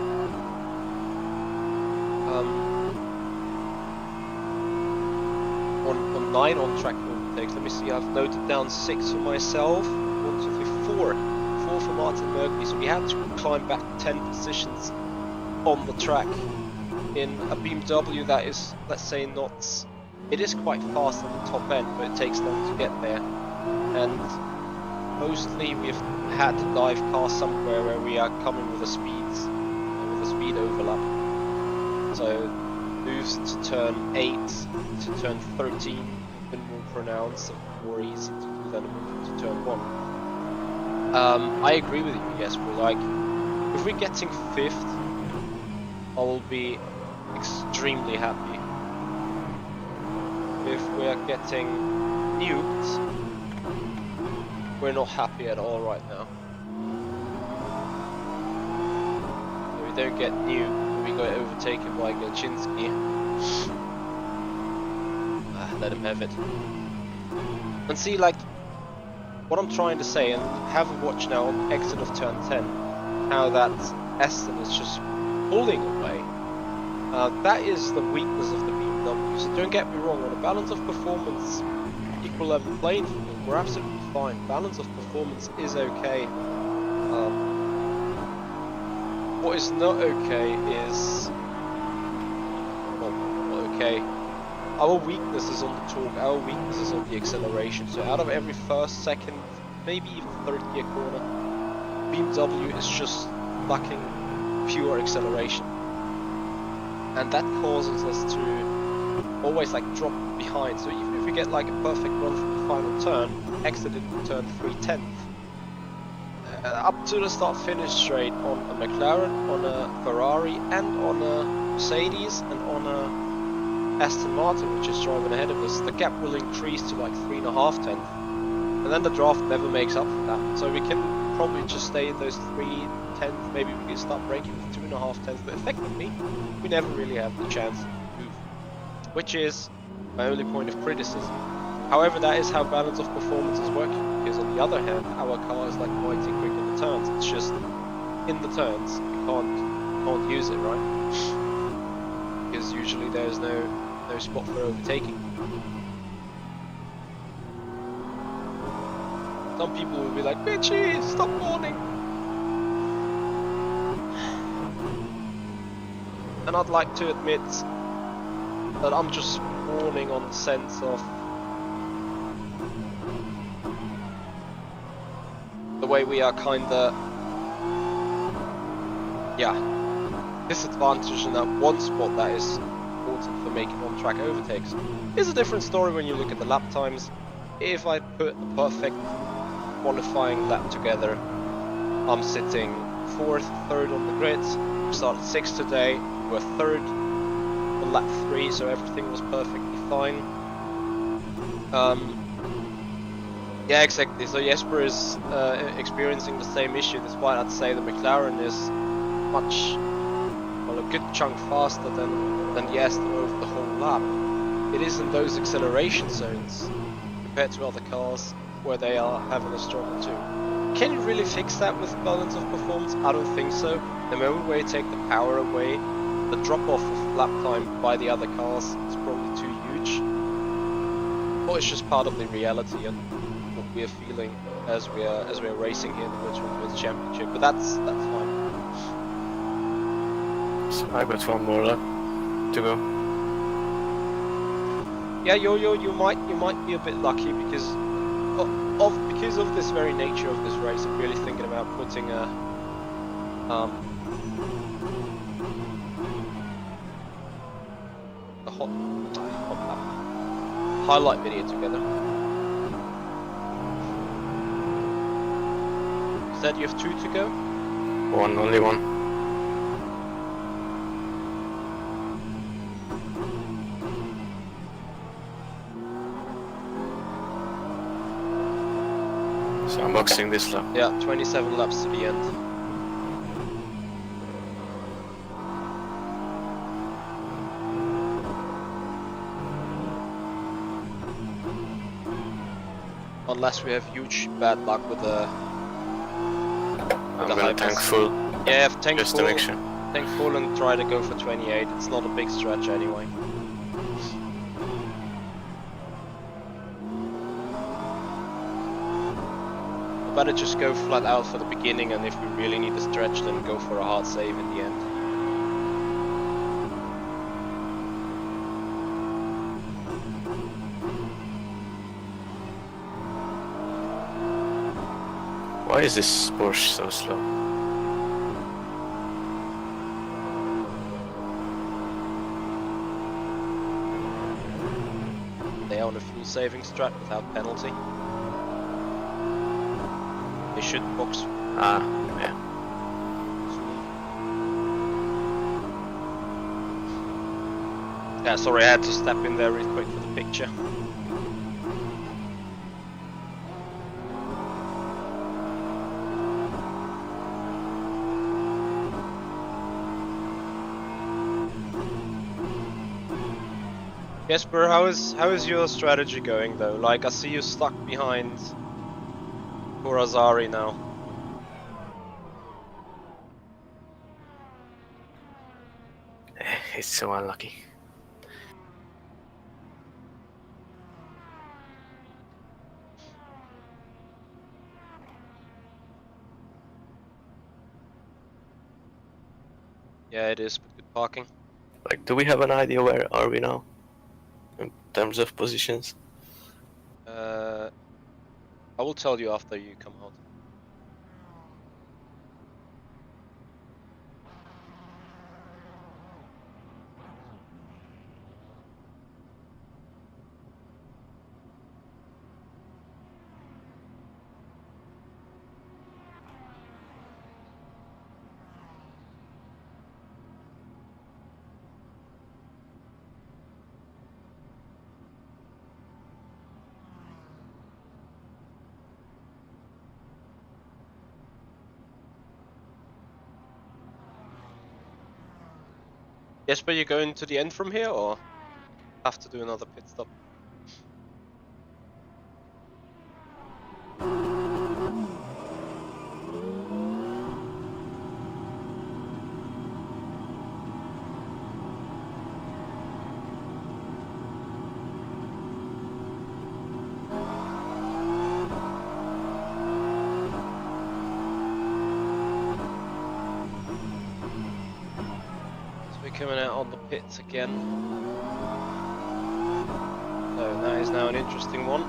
On 9 on-track overtakes. Let me see. I've noted down 6 for myself. 1, 2, 3, 4. 4 for Martin Merkley. So we had to climb back 10 positions on the track in a BMW that is, let's say, not it is quite fast at the top end, but it takes long to get there. And mostly we've had to dive past somewhere where we are coming with a speed overlap. So moves to turn 8 to turn 13 have been more pronounced and more easy to do than a move to turn 1. I agree with you, Jesper. Like, if we're getting 5th, I will be extremely happy. If we are getting nuked, we're not happy at all right now. If we don't get nuked, we got overtaken by Galchinsky. Let him have it. And see, like, what I'm trying to say, and have a watch now on the exit of turn 10, how that Aston is just pulling away. That is the weakness of the BMW. So don't get me wrong, on a balance of performance, equal level playing field, we're absolutely fine. Balance of performance is okay. What is not okay is, well, not okay. Our weakness is on the torque, our weakness is on the acceleration. So out of every first, second, maybe even third gear corner, BMW is just lacking pure acceleration. And that causes us to always like drop behind. So even if we get like a perfect run from the final turn, exited turn 3/10, up to the start finish straight on a McLaren, on a Ferrari, and on a Mercedes, and on a Aston Martin, which is driving ahead of us, the gap will increase to like 3.5 tenths. And then the draft never makes up for that. So we can probably just stay in those 3 tenths, maybe we can start braking with 2.5 tenths, but effectively, we never really have the chance to move. Which is my only point of criticism. However, that is how balance of performance is working, because on the other hand, our car is like mighty quick in the turns. It's just, in the turns, we can't use it, right? Because usually there's no spot for overtaking. Some people will be like, bitchy, stop warning! And I'd like to admit that I'm just warning on the sense of the way we are kinda, disadvantaged in that one spot that is important for making on-track overtakes. It's a different story when you look at the lap times. If I put a perfect qualifying lap together, I'm sitting 4th, 3rd on the grid. We started 6th today, we were 3rd on lap 3, so everything was perfectly fine. Yeah, exactly. So Jesper is experiencing the same issue, despite I'd say the McLaren is much, well, a good chunk faster than the Aston over the whole lap. It is in those acceleration zones compared to other cars where they are having a struggle too. Can you really fix that with balance of performance? I don't think so. The moment where you take the power away, the drop off of lap time by the other cars is probably too huge. Or it's just part of the reality and what we are feeling as we are racing here in the Virtual World Championship. But that's fine. So I got one more lap to go. Yeah, you might be a bit lucky because of this very nature of this race. I'm really thinking about putting a highlight video together. You said you have 2 to go? Only one. So I'm boxing this lap. Yeah, 27 laps to the end. Unless we have huge bad luck with the I'm gonna tank full. Yeah, tank just full, to make sure. Tank full and try to go for 28. It's not a big stretch anyway. Better just go flat out for the beginning, and if we really need to stretch, then go for a hard save in the end. Why is this Porsche so slow? They're on a fuel saving strat without penalty. They should box Ah, yeah. soon. Yeah, sorry, I had to step in there real quick for the picture. Jesper, how is your strategy going though? Like, I see you stuck behind Kurazari now. It's so unlucky. Yeah, it is, but good parking. Like, do we have an idea where are we now? In terms of positions? I will tell you after you come out. Jesper, you going to the end from here, or have to do another pit stop? Coming out on the pits again. So that is now an interesting one.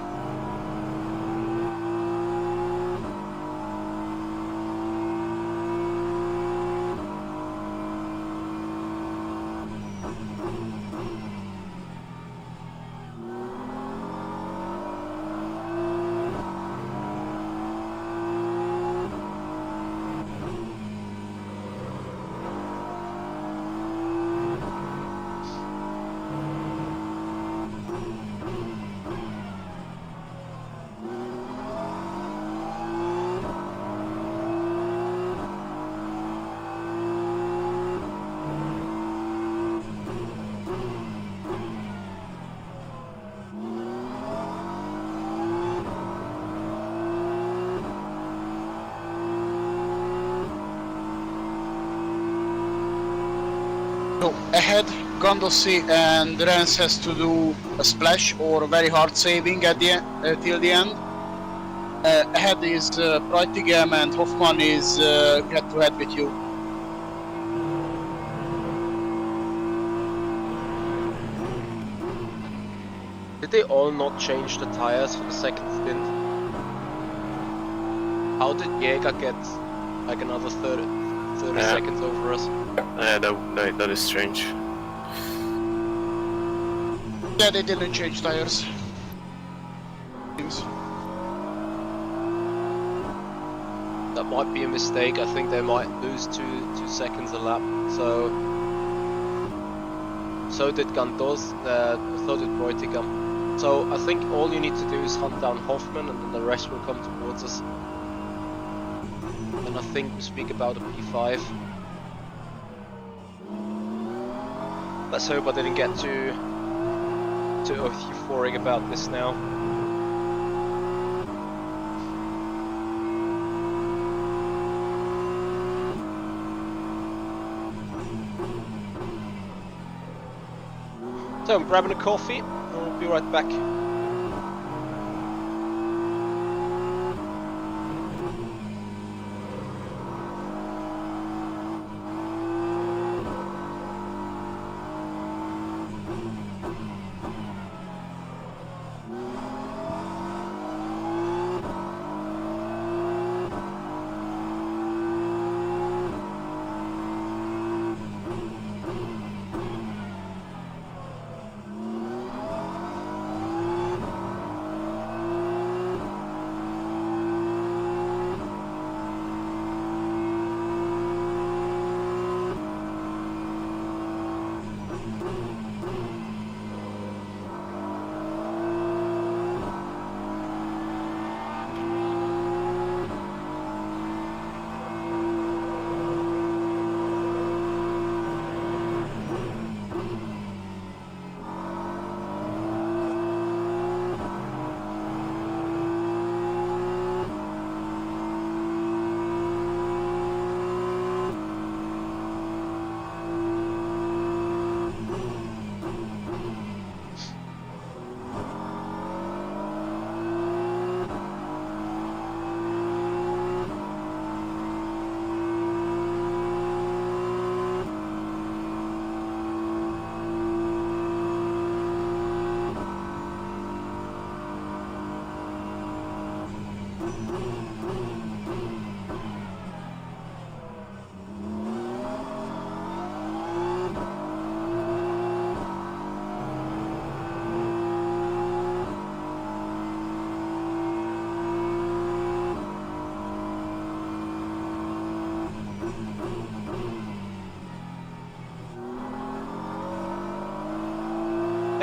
So ahead, Gondossi and Rens has to do a splash or a very hard saving at the till the end. Ahead is Breitigam and Hoffman is head to head with you. Did they all not change the tires for the second stint? How did Jäger get like another 30 Yeah. seconds over us? Yeah, that is strange. Yeah, they didn't change tires. That might be a mistake. I think they might lose two seconds a lap. So did Gandos, so did Breitigam. So I think all you need to do is hunt down Hoffman, and then the rest will come towards us. And I think we speak about a P5. Let's hope I didn't get too euphoric about this now. So I'm grabbing a coffee, and we'll be right back.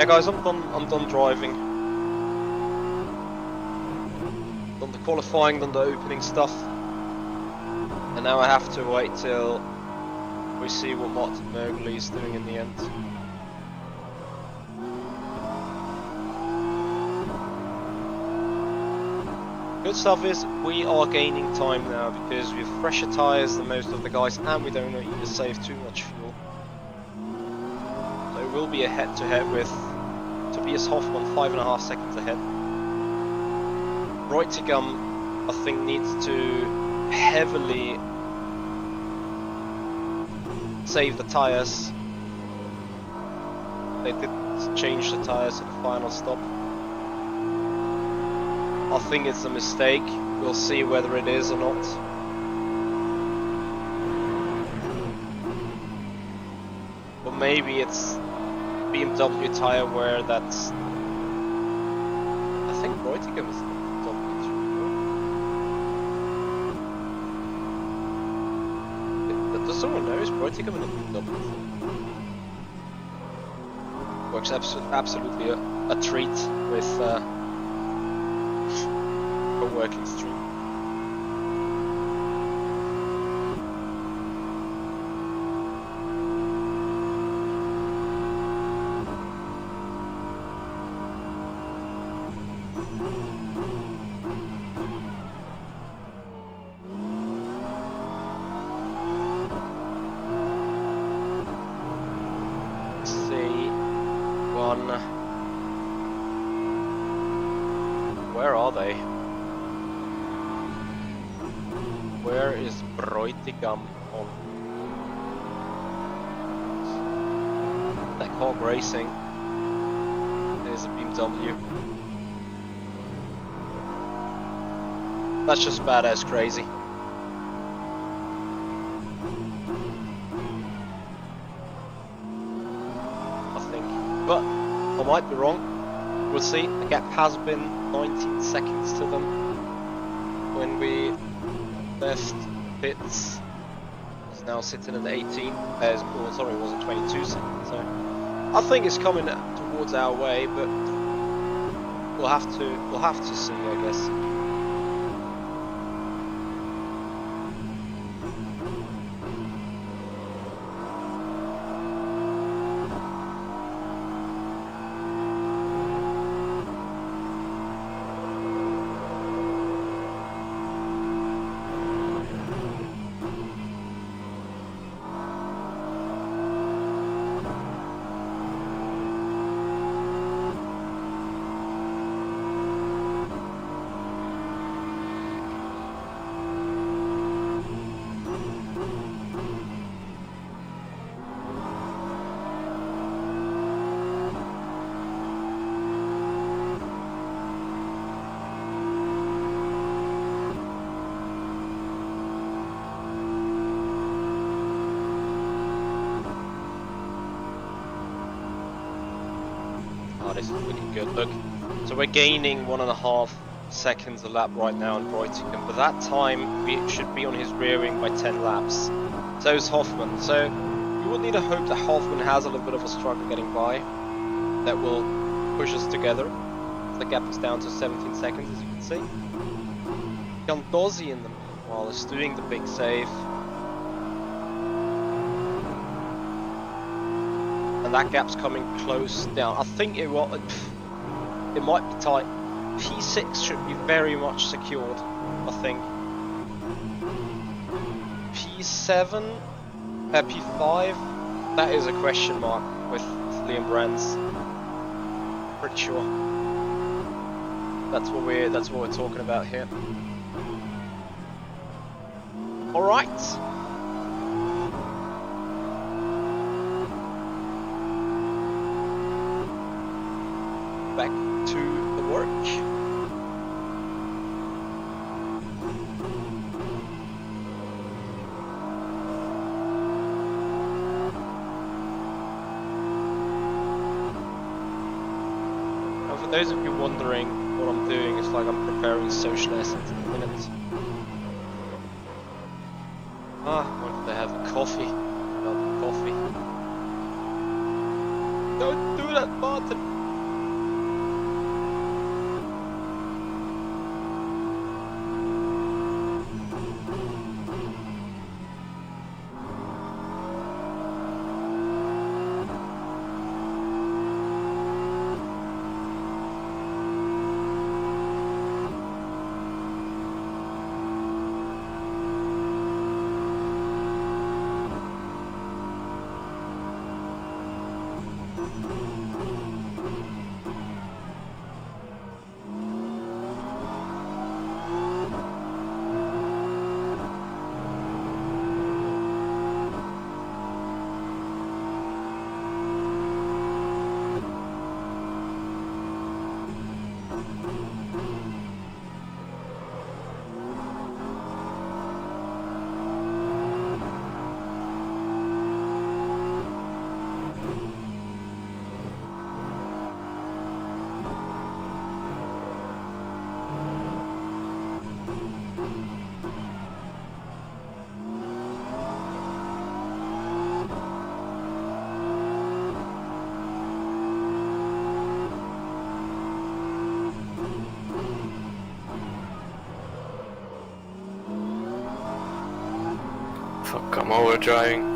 Yeah, guys, I'm done driving. Done the qualifying, done the opening stuff. And now I have to wait till we see what Martin Mergely is doing in the end. Good stuff is, we are gaining time now because we have fresher tyres than most of the guys and we don't need to save too much fuel. So it will be a head-to-head with Tobias Hoffmann 5.5 seconds ahead. Reutigam, I think, needs to heavily save the tyres. They did change the tyres at the final stop. I think it's a mistake. We'll see whether it is or not. But maybe it's BMW tyre wear that's... I think Reutigam is BMW. Does someone know? Is Reutigam in a BMW? Works absolutely a treat with a working stream. Where are they? Where is Reutigam on? That Hog Racing. There's a BMW. That's just badass crazy. I think. But I might be wrong. We'll see. The gap has been 19 seconds to them when we left pits. It's now sitting at 18. Oh, sorry, it wasn't 22 seconds. So I think it's coming towards our way, but we'll have to see, I guess. Oh, this is looking good. Look, so we're gaining 1.5 seconds a lap right now in Reutigam, but that time we should be on his rear wing by 10 laps. So is Hoffmann. So you would need to hope that Hoffmann has a little bit of a struggle getting by. That will push us together. The gap is down to 17 seconds, as you can see. Gandozzi in the meanwhile is doing the big save. And that gap's coming close down. I think it might be tight. P6 should be very much secured, I think. P7, P5, that is a question mark with Liam Brands. Pretty sure. That's what we're talking about here. All right. Back to the work. Now, for those of you wondering what I'm doing, it's like I'm preparing social lessons in a minute. Ah, when did they have coffee? Coffee. Don't do that, Martin. Fuck, I'm overdriving.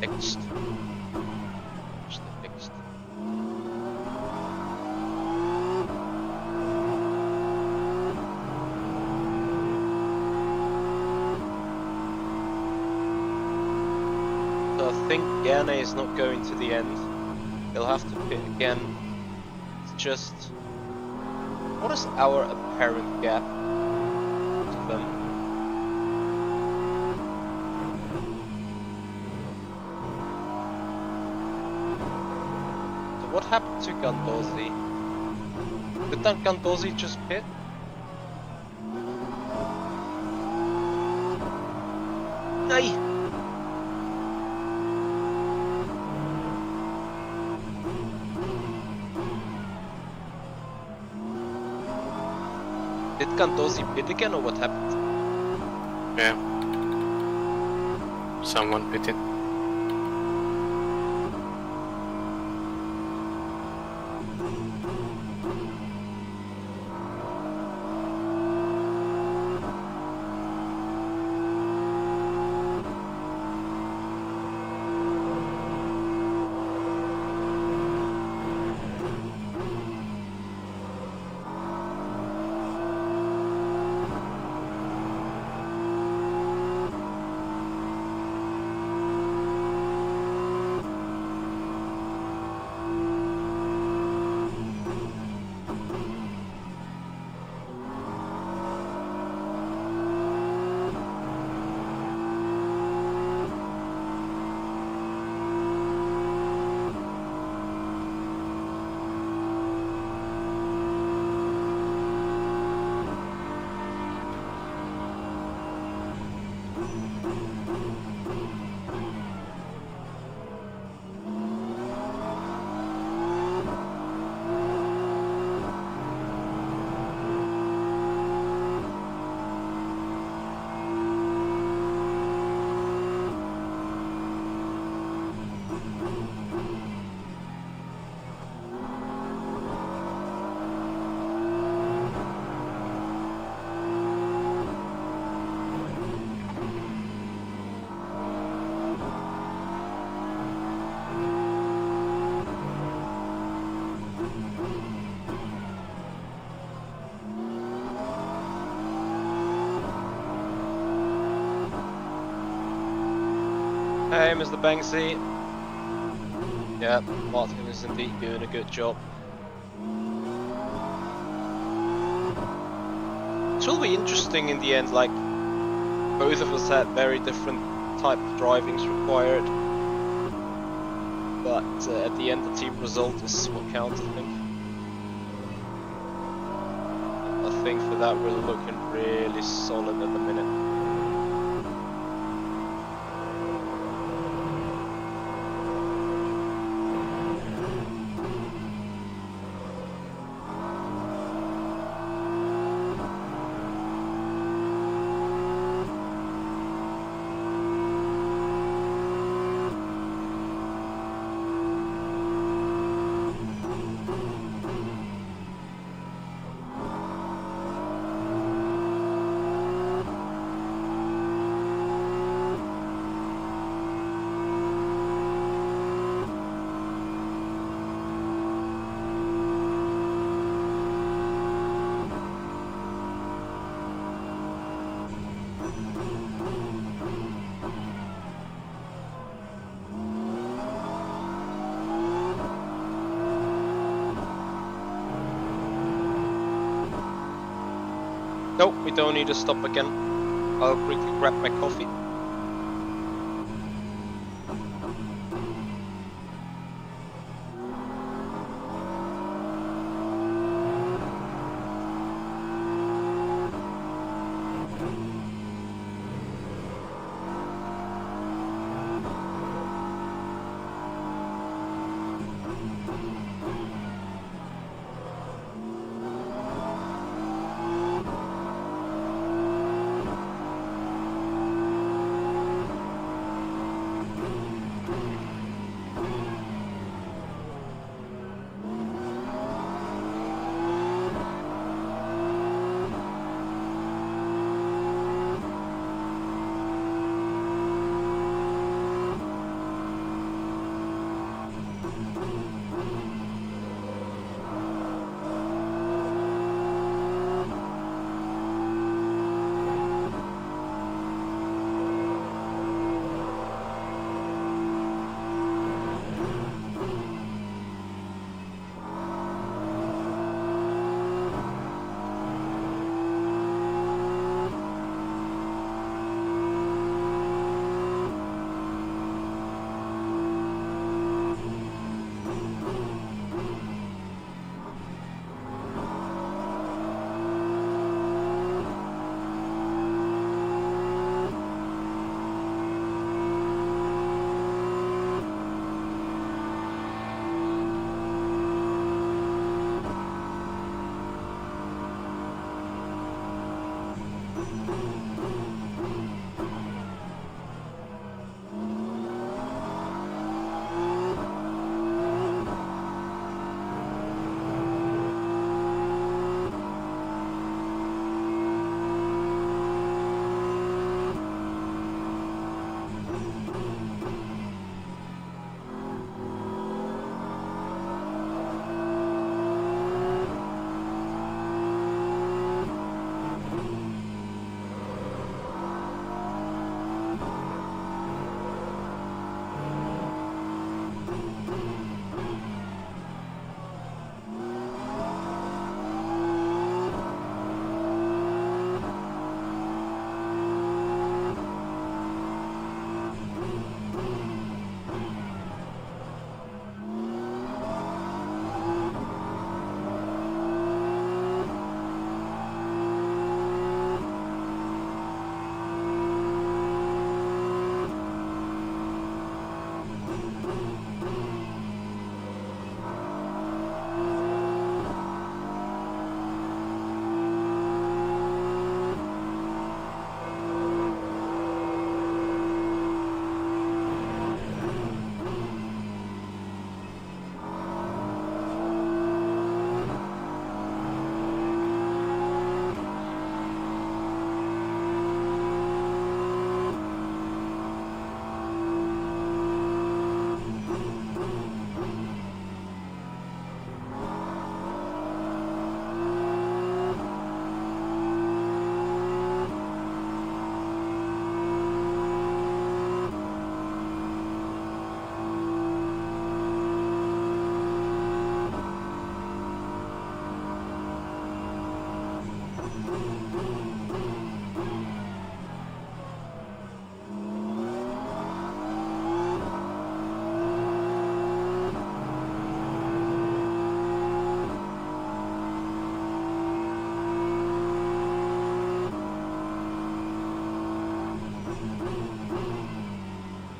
Fixed. Where's the fixed? So I think Ghana is not going to the end. He'll have to pit again. It's just... what is our apparent gap to them? What happened to Gandozzi? Did that Gandozzi just pit? Nay! Did Gandozzi pit again or what happened? Yeah. Someone pitted. Hey, Mr. Banksy. Yeah, Martin is indeed doing a good job. It will be interesting in the end, like, both of us had very different type of drivings required. But at the end, the team result is what counts, I think. I think for that, we're looking really solid at the minute. Nope, we don't need to stop again. I'll quickly grab my coffee.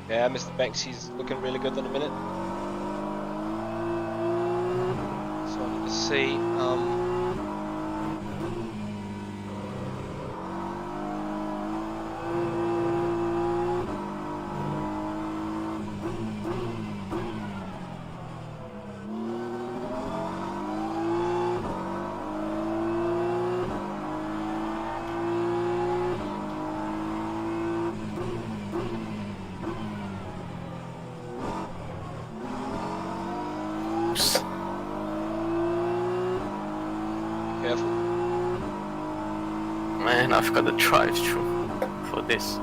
Yeah, Mr. Banksy's looking really good in a minute. So I need to see. Careful. Man, I've got a drive-through for this.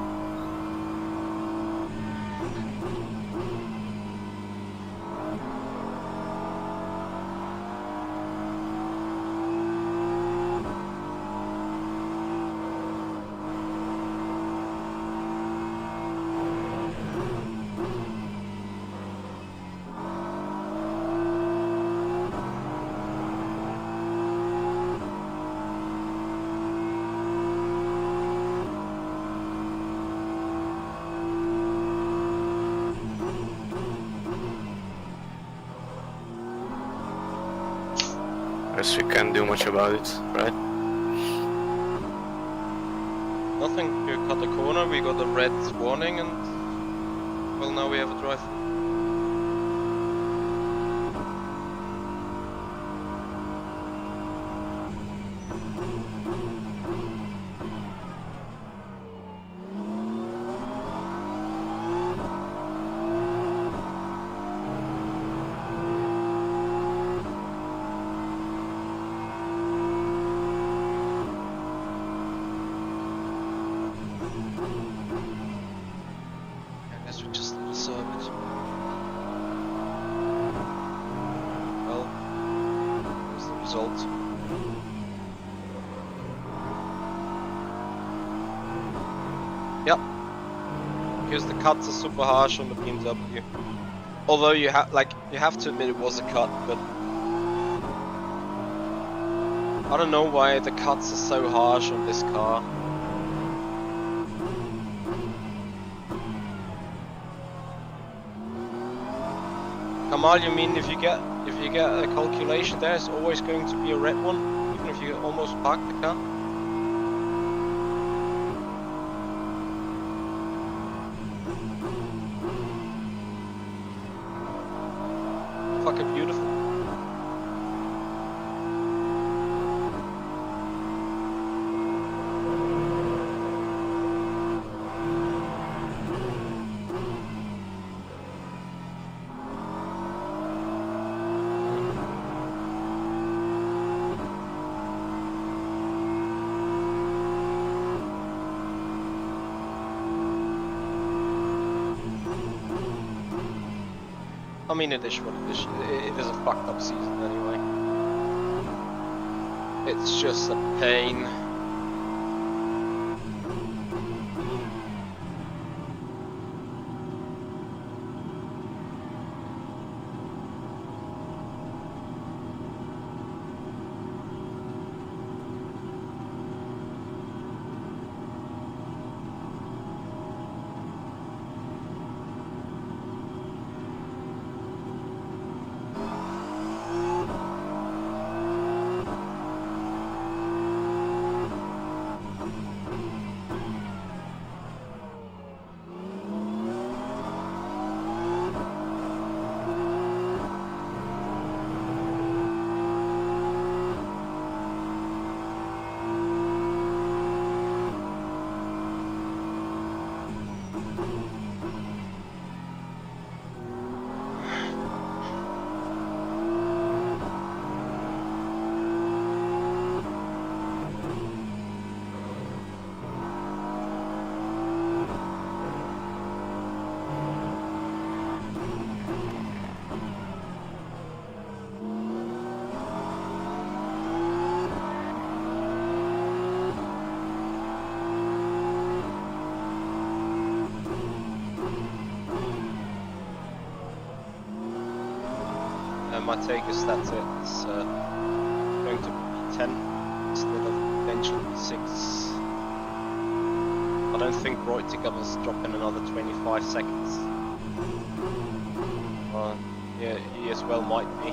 Guess we can't do much about it, right? Nothing. You cut the corner, we got a red warning, and well, now we have a drive. I guess we just serve it. Well, here's the result. Yep. Because the cuts are super harsh on the BMW. Although you have to admit it was a cut, but I don't know why the cuts are so harsh on this car. Kamal, you mean if you get a calculation, there's always going to be a red one, even if you almost park the car? Fucking beautiful. I mean, it is what it is. It is a fucked up season anyway. It's just a pain. my take is that's it. It's going to be 10 instead of potentially 6. I don't think Reuteger's dropping another 25 seconds. Yeah, he as well might be.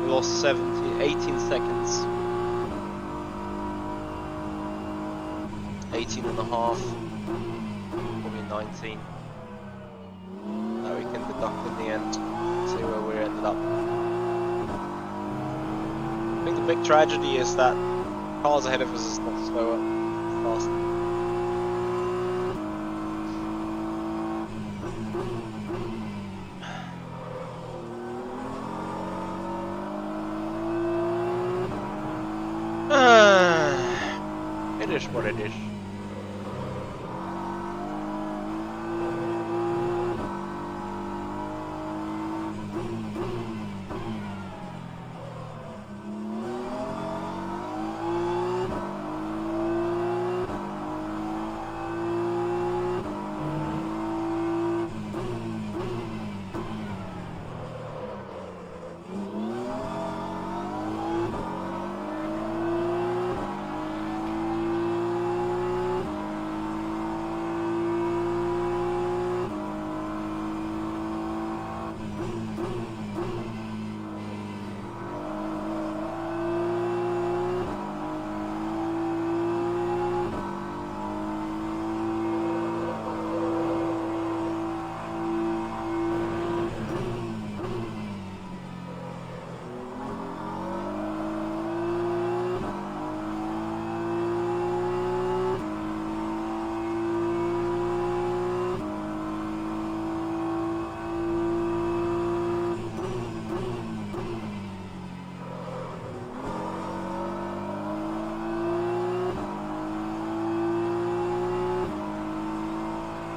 Lost 18 seconds. 18 and a half. Probably 19. Now we can deduct in the end. See where we ended up. I think the big tragedy is that cars ahead of us is not slower, faster. It is what it is.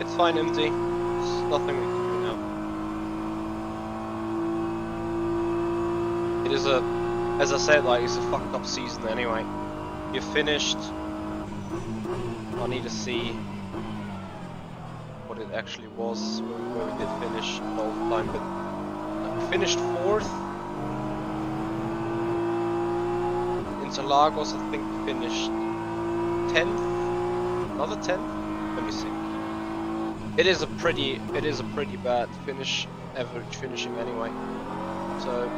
It's fine, empty. There's nothing we can do now. It is a, as I said, like, it's a fucked up season anyway. You're finished. I need to see what it actually was, where we did finish all the time, but we finished 4th. Interlagos, I think we finished 10th. Another 10th? Let me see. It is a pretty bad finish, average finishing anyway. So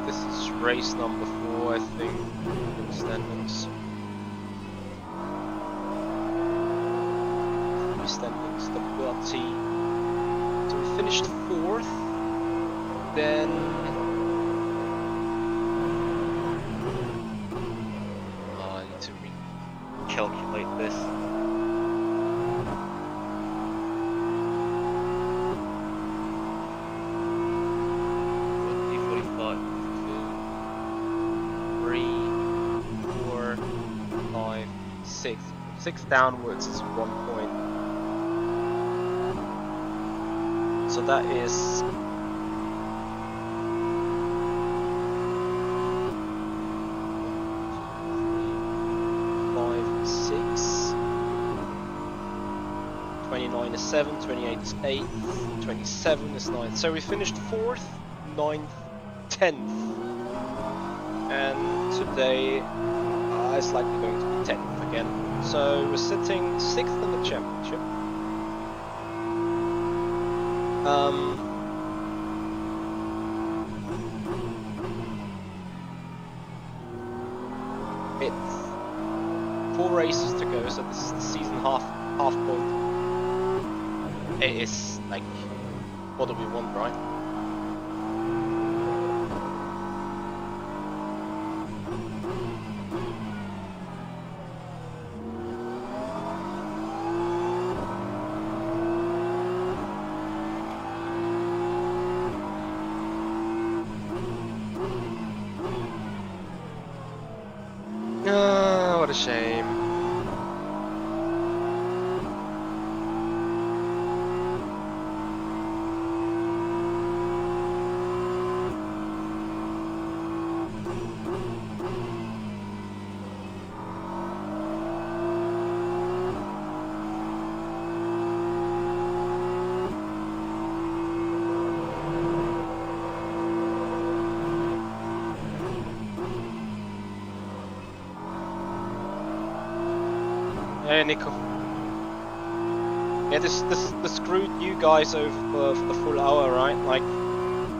this is race number 4, I think, in standings. Standings, WRT. So we finished 4th, then I need to recalculate this. Six downwards is 1 point. So that is 5, 6. is 7th, 28 is 8th, 27 is 9th. So we finished 4th, 9th, 10th. And today it's likely going to be 10th again. So we're sitting 6th in the championship. It's 4 races to go, so this is the season half point. It is like, what do we want, right? What a shame. Hey Nico. Yeah, this screwed you guys over for the full hour, right? Like,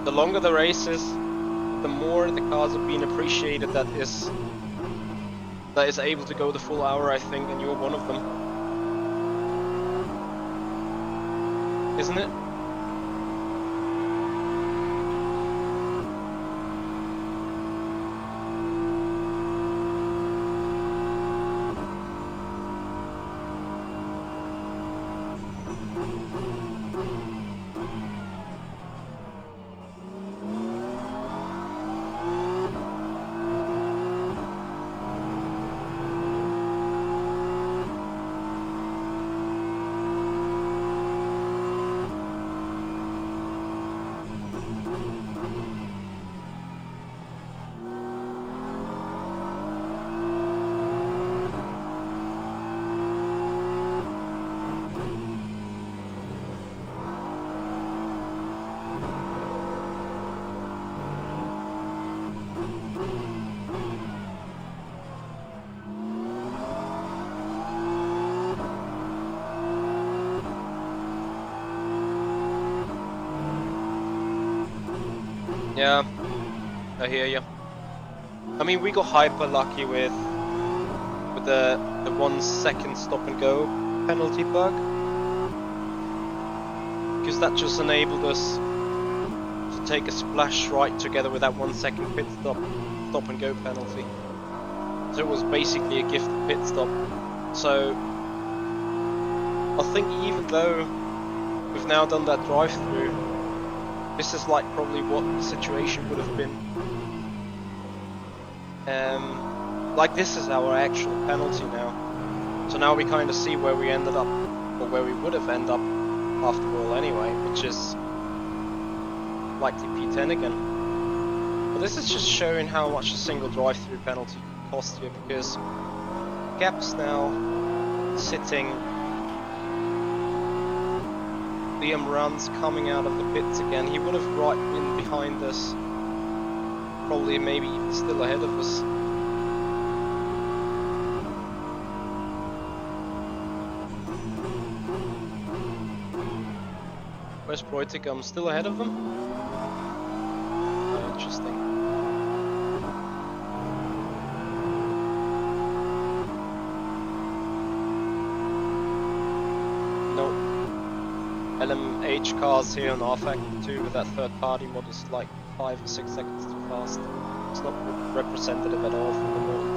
the longer the race is, the more the cars are being appreciated that is able to go the full hour, I think, and you're one of them. Isn't it? Yeah, I hear you. I mean, we got hyper lucky with the 1 second stop and go penalty bug, because that just enabled us to take a splash right together with that 1 second pit stop and go penalty. So it was basically a gifted pit stop. So I think even though we've now done that drive-through, this is like probably what the situation would have been. Like, this is our actual penalty now. So now we kind of see where we ended up, or where we would have ended up after all anyway, which is likely P10 again. But this is just showing how much a single drive-through penalty can cost you, because Gap's now sitting. Liam Runs coming out of the pits again. He would have right been behind us, probably maybe even still ahead of us. Where's Broitigam? Still ahead of them? Oh, interesting. LMH cars here on rFactor 2 with that third party mod is like 5 or 6 seconds too fast. It's not representative at all from the world.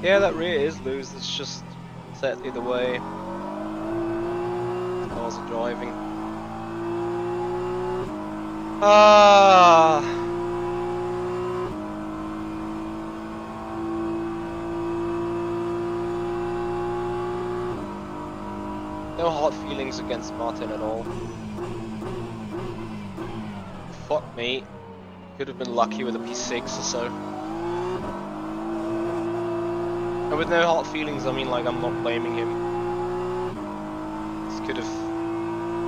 Yeah, that rear is loose. It's just set either way. Cars are driving. Ah. No hard feelings against Martin at all. Fuck me. Could have been lucky with a P6 or so. And with no hard feelings, I mean, like, I'm not blaming him. This could have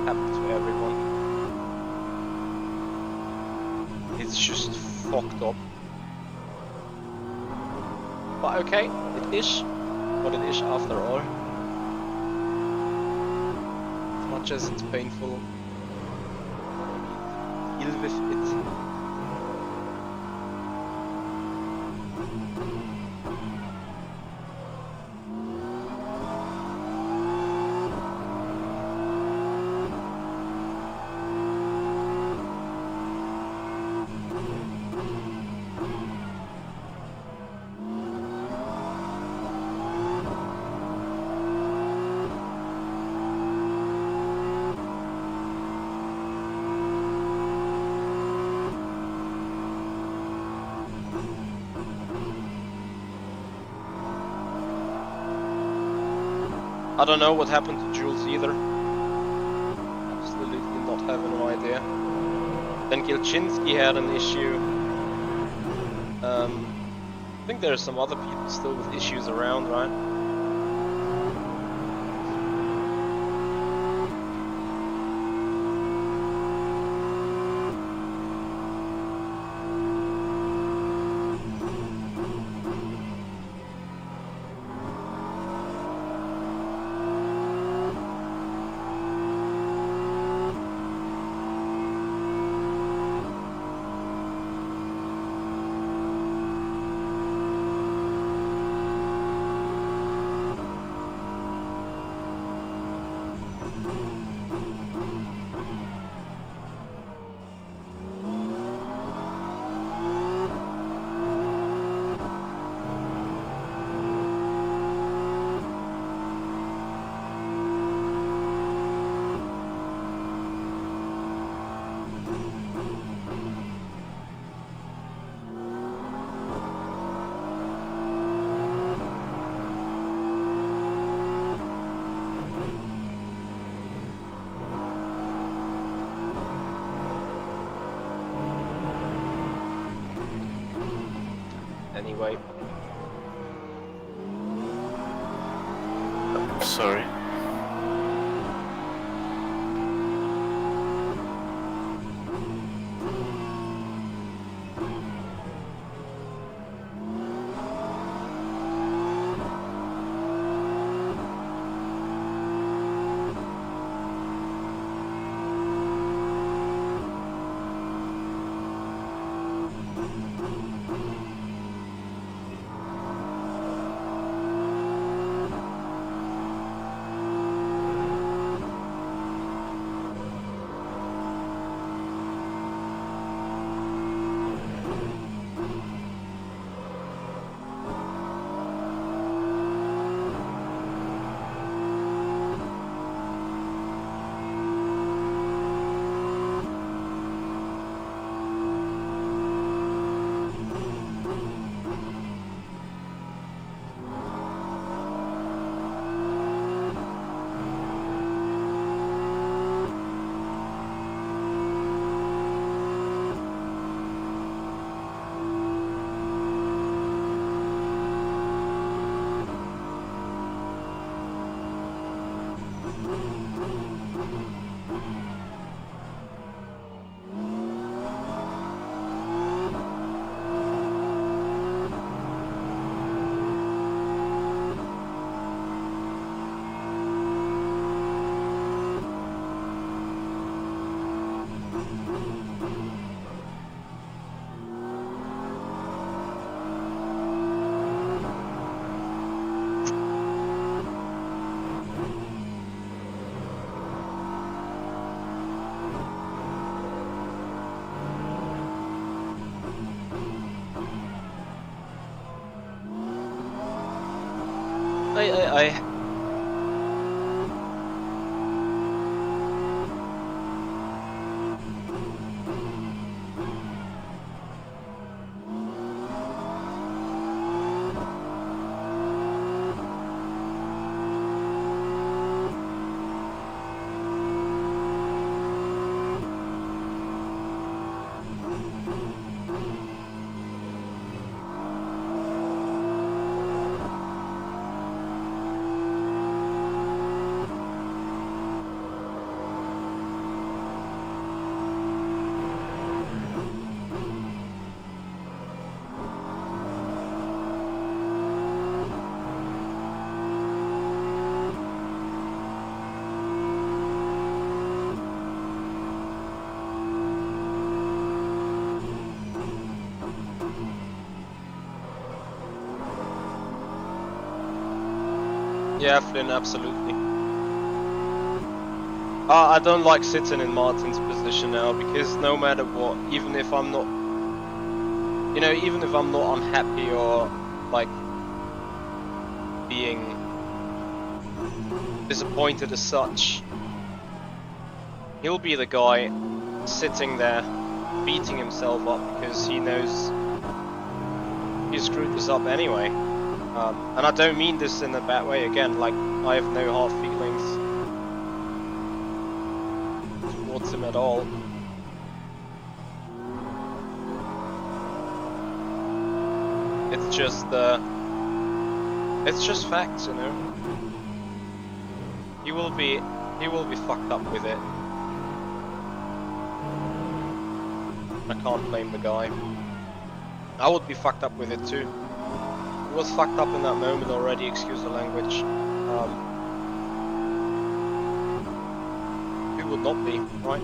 happened to everyone. It's just fucked up. But okay, it is what it is after all. As much as it's painful, deal with it. I don't know what happened to Jules either. Absolutely did not have no idea. Then Gilchinski had an issue. I think there are some other people still with issues around, right? Anyway. Sorry. I Yeah, Flynn, absolutely. I don't like sitting in Martin's position now, because no matter what, even if I'm not, you know, even if I'm not unhappy or like being disappointed as such, he'll be the guy sitting there beating himself up because he knows he screwed this up anyway. And I don't mean this in a bad way, again, like, I have no hard feelings towards him at all. It's just facts, you know. He will be fucked up with it. I can't blame the guy. I would be fucked up with it too. Was fucked up in that moment already, excuse the language. Who would not be, right?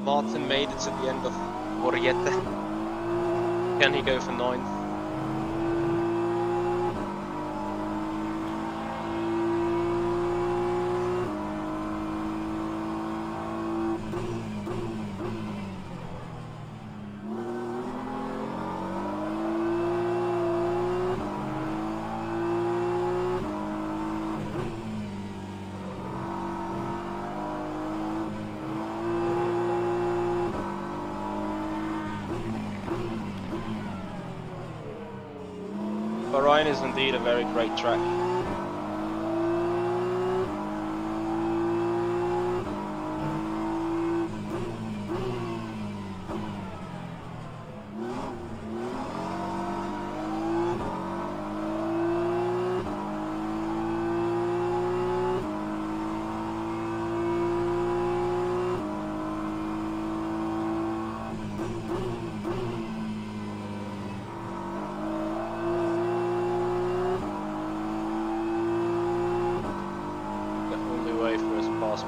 Martin made it to the end of WRT. Can he go for 9th? Bahrain is indeed a very great track.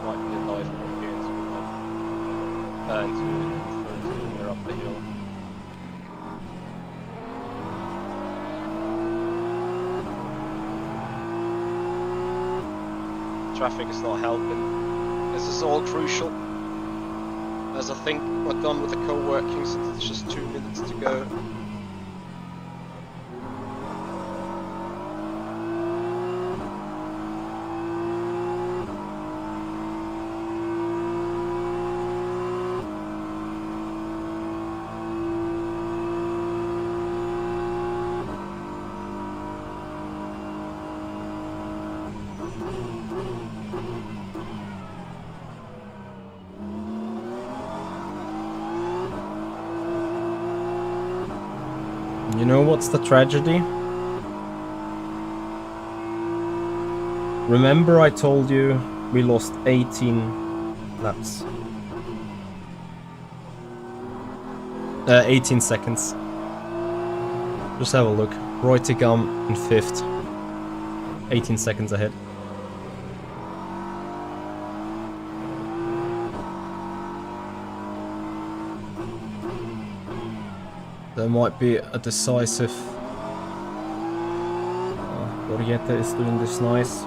Might be a dive from here into we're up the hill. Traffic is not helping. This is all crucial, as I think we're done with the co-working since it's just 2 minutes to go. You know what's the tragedy? Remember I told you we lost 18 laps? 18 seconds. Just have a look. Reutigam in 5th. 18 seconds ahead. There might be a decisive... Borgetta is doing this nice.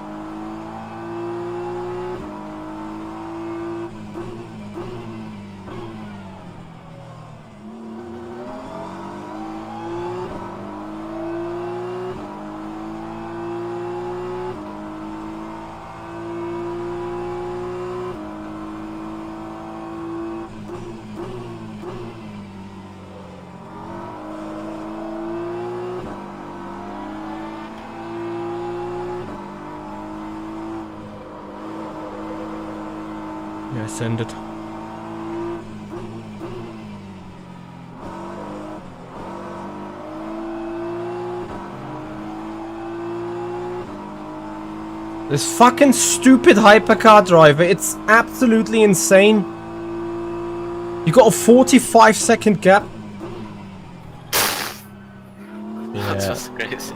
Yeah, send it. This fucking stupid hypercar driver, it's absolutely insane. You got a 45-second gap. That's Yeah. just crazy.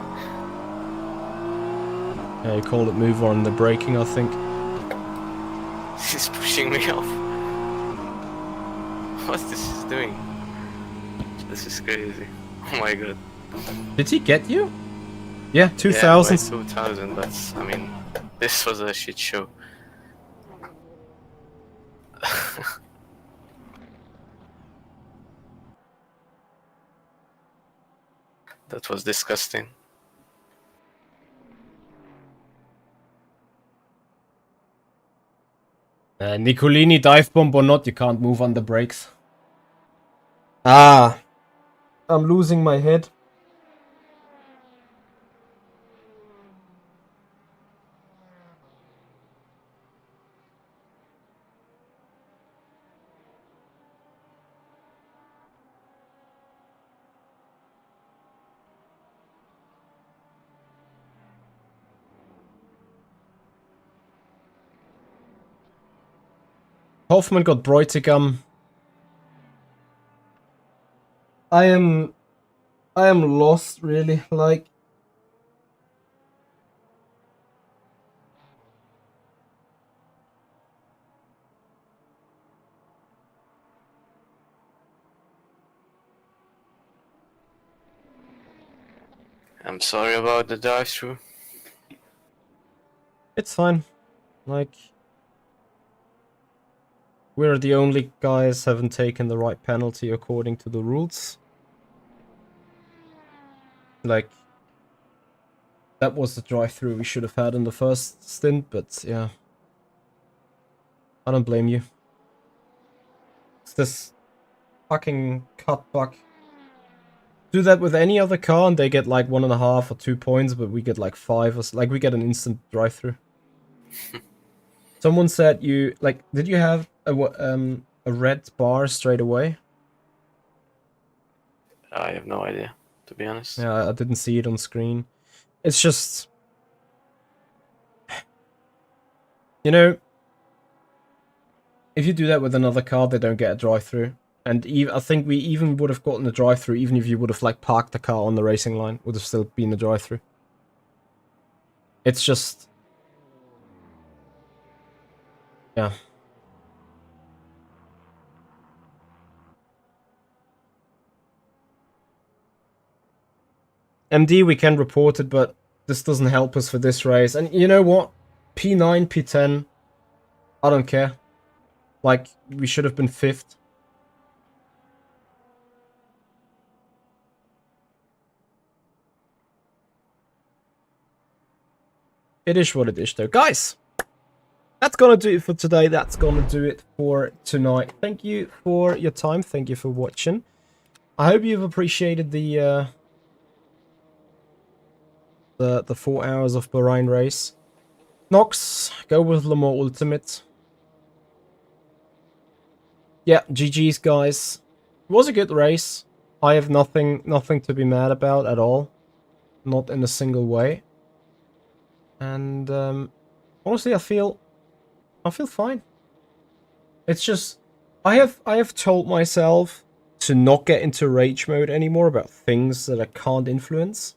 Yeah, you call it move on the braking, I think. He's pushing me off. What's this doing? This is crazy. Oh my god. Did he get you? Yeah, Yeah, 2000. by 2000, that's, I mean, this was a shit show. That was disgusting. Nicolini dive bomb or not, you can't move on the brakes. Ah, I'm losing my head. Hoffman got Bräutigam. I am lost, really. Like, I'm sorry about the drive-through. It's fine. Like, we're the only guys haven't taken the right penalty according to the rules. Like, that was the drive-through we should have had in the first stint, but yeah. I don't blame you. It's this fucking cut bug. Do that with any other car and they get like 1.5 or 2 points, but we get like 5 or like we get an instant drive-through. Someone said you like, did you have a red bar straight away? I have no idea, to be honest. Yeah, I didn't see it on screen. It's just, you know, if you do that with another car, they don't get a drive-through. And I think we even would have gotten a drive-through even if you would have like parked the car on the racing line, would have still been a drive-through. It's just, yeah. MD, we can report it, but this doesn't help us for this race. And you know what? P9, P10, I don't care. Like, we should have been 5th. It is what it is, though. Guys, that's gonna do it for today. That's gonna do it for tonight. Thank you for your time. Thank you for watching. I hope you've appreciated the 4 hours of Bahrain race. Nox, go with Le Mans Ultimate. Yeah, GG's, guys. It was a good race. I have nothing to be mad about at all. Not in a single way. And honestly, I feel fine. It's just I have told myself to not get into rage mode anymore about things that I can't influence.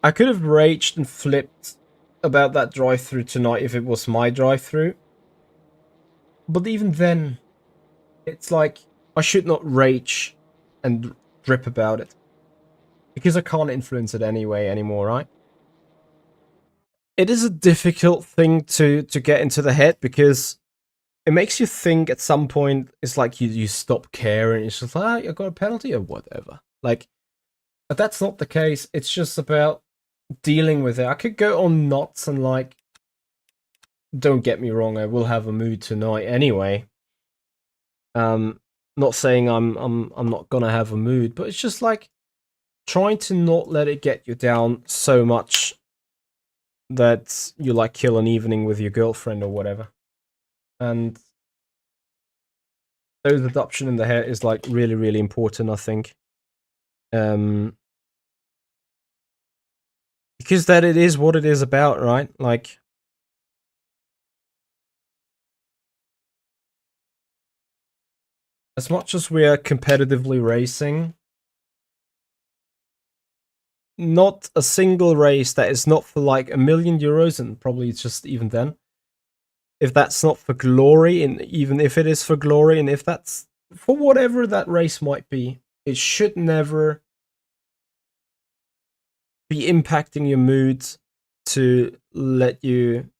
I could have raged and flipped about that drive-through tonight if it was my drive-through. But even then, it's like I should not rage and drip about it. Because I can't influence it anyway anymore, right? It is a difficult thing to get into the head because it makes you think at some point it's like you stop caring. It's just like, I got a penalty or whatever. Like, but that's not the case. It's just about dealing with it. I could go on nuts and like, don't get me wrong, I will have a mood tonight anyway. Not saying I'm not gonna have a mood, but it's just like trying to not let it get you down so much that you like kill an evening with your girlfriend or whatever. And those adoption in the head is like really, really important, I think. Because that it is what it is about, right? Like, as much as we are competitively racing, not a single race that is not for like €1 million, and probably it's just even then, if that's not for glory, and even if it is for glory, and if that's for whatever that race might be, it should never be impacting your mood to let you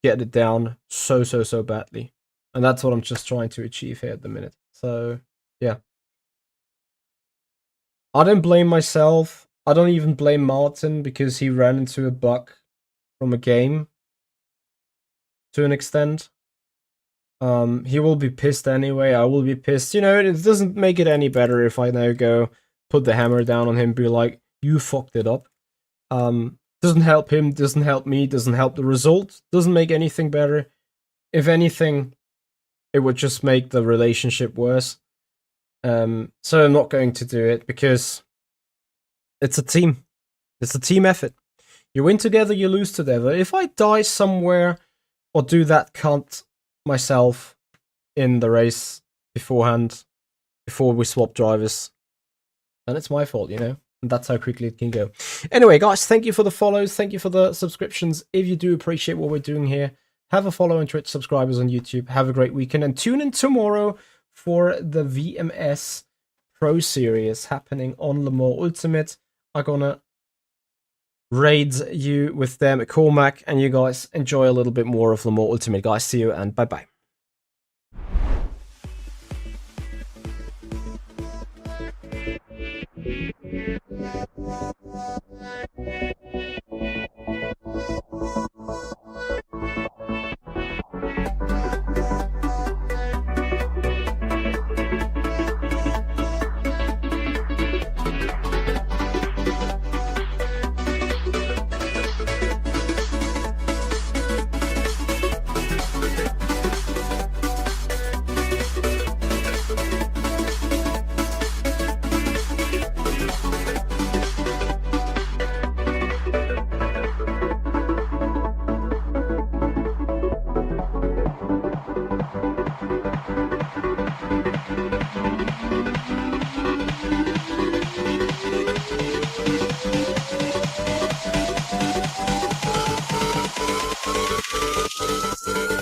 get it down so badly. And that's what I'm just trying to achieve here at the minute. So, yeah. I don't blame myself. I don't even blame Martin because he ran into a bug from a game to an extent. He will be pissed anyway. I will be pissed. You know, it doesn't make it any better if I now go put the hammer down on him, be like, you fucked it up. Doesn't help him, doesn't help me, doesn't help the result, doesn't make anything better. If anything, it would just make the relationship worse. So I'm not going to do it because it's a team. It's a team effort. You win together, you lose together. If I die somewhere or do that cunt myself in the race beforehand, before we swap drivers, then it's my fault, you know? And that's how quickly it can go. Anyway, guys, thank you for the follows. Thank you for the subscriptions. If you do appreciate what we're doing here, have a follow on Twitch, subscribers on YouTube. Have a great weekend and tune in tomorrow for the VMS Pro Series happening on Le Mans Ultimate. I'm gonna raids you with them at Cormac, and you guys enjoy a little bit more of Le Mans Ultimate. Guys, see you and bye bye. We'll be right back.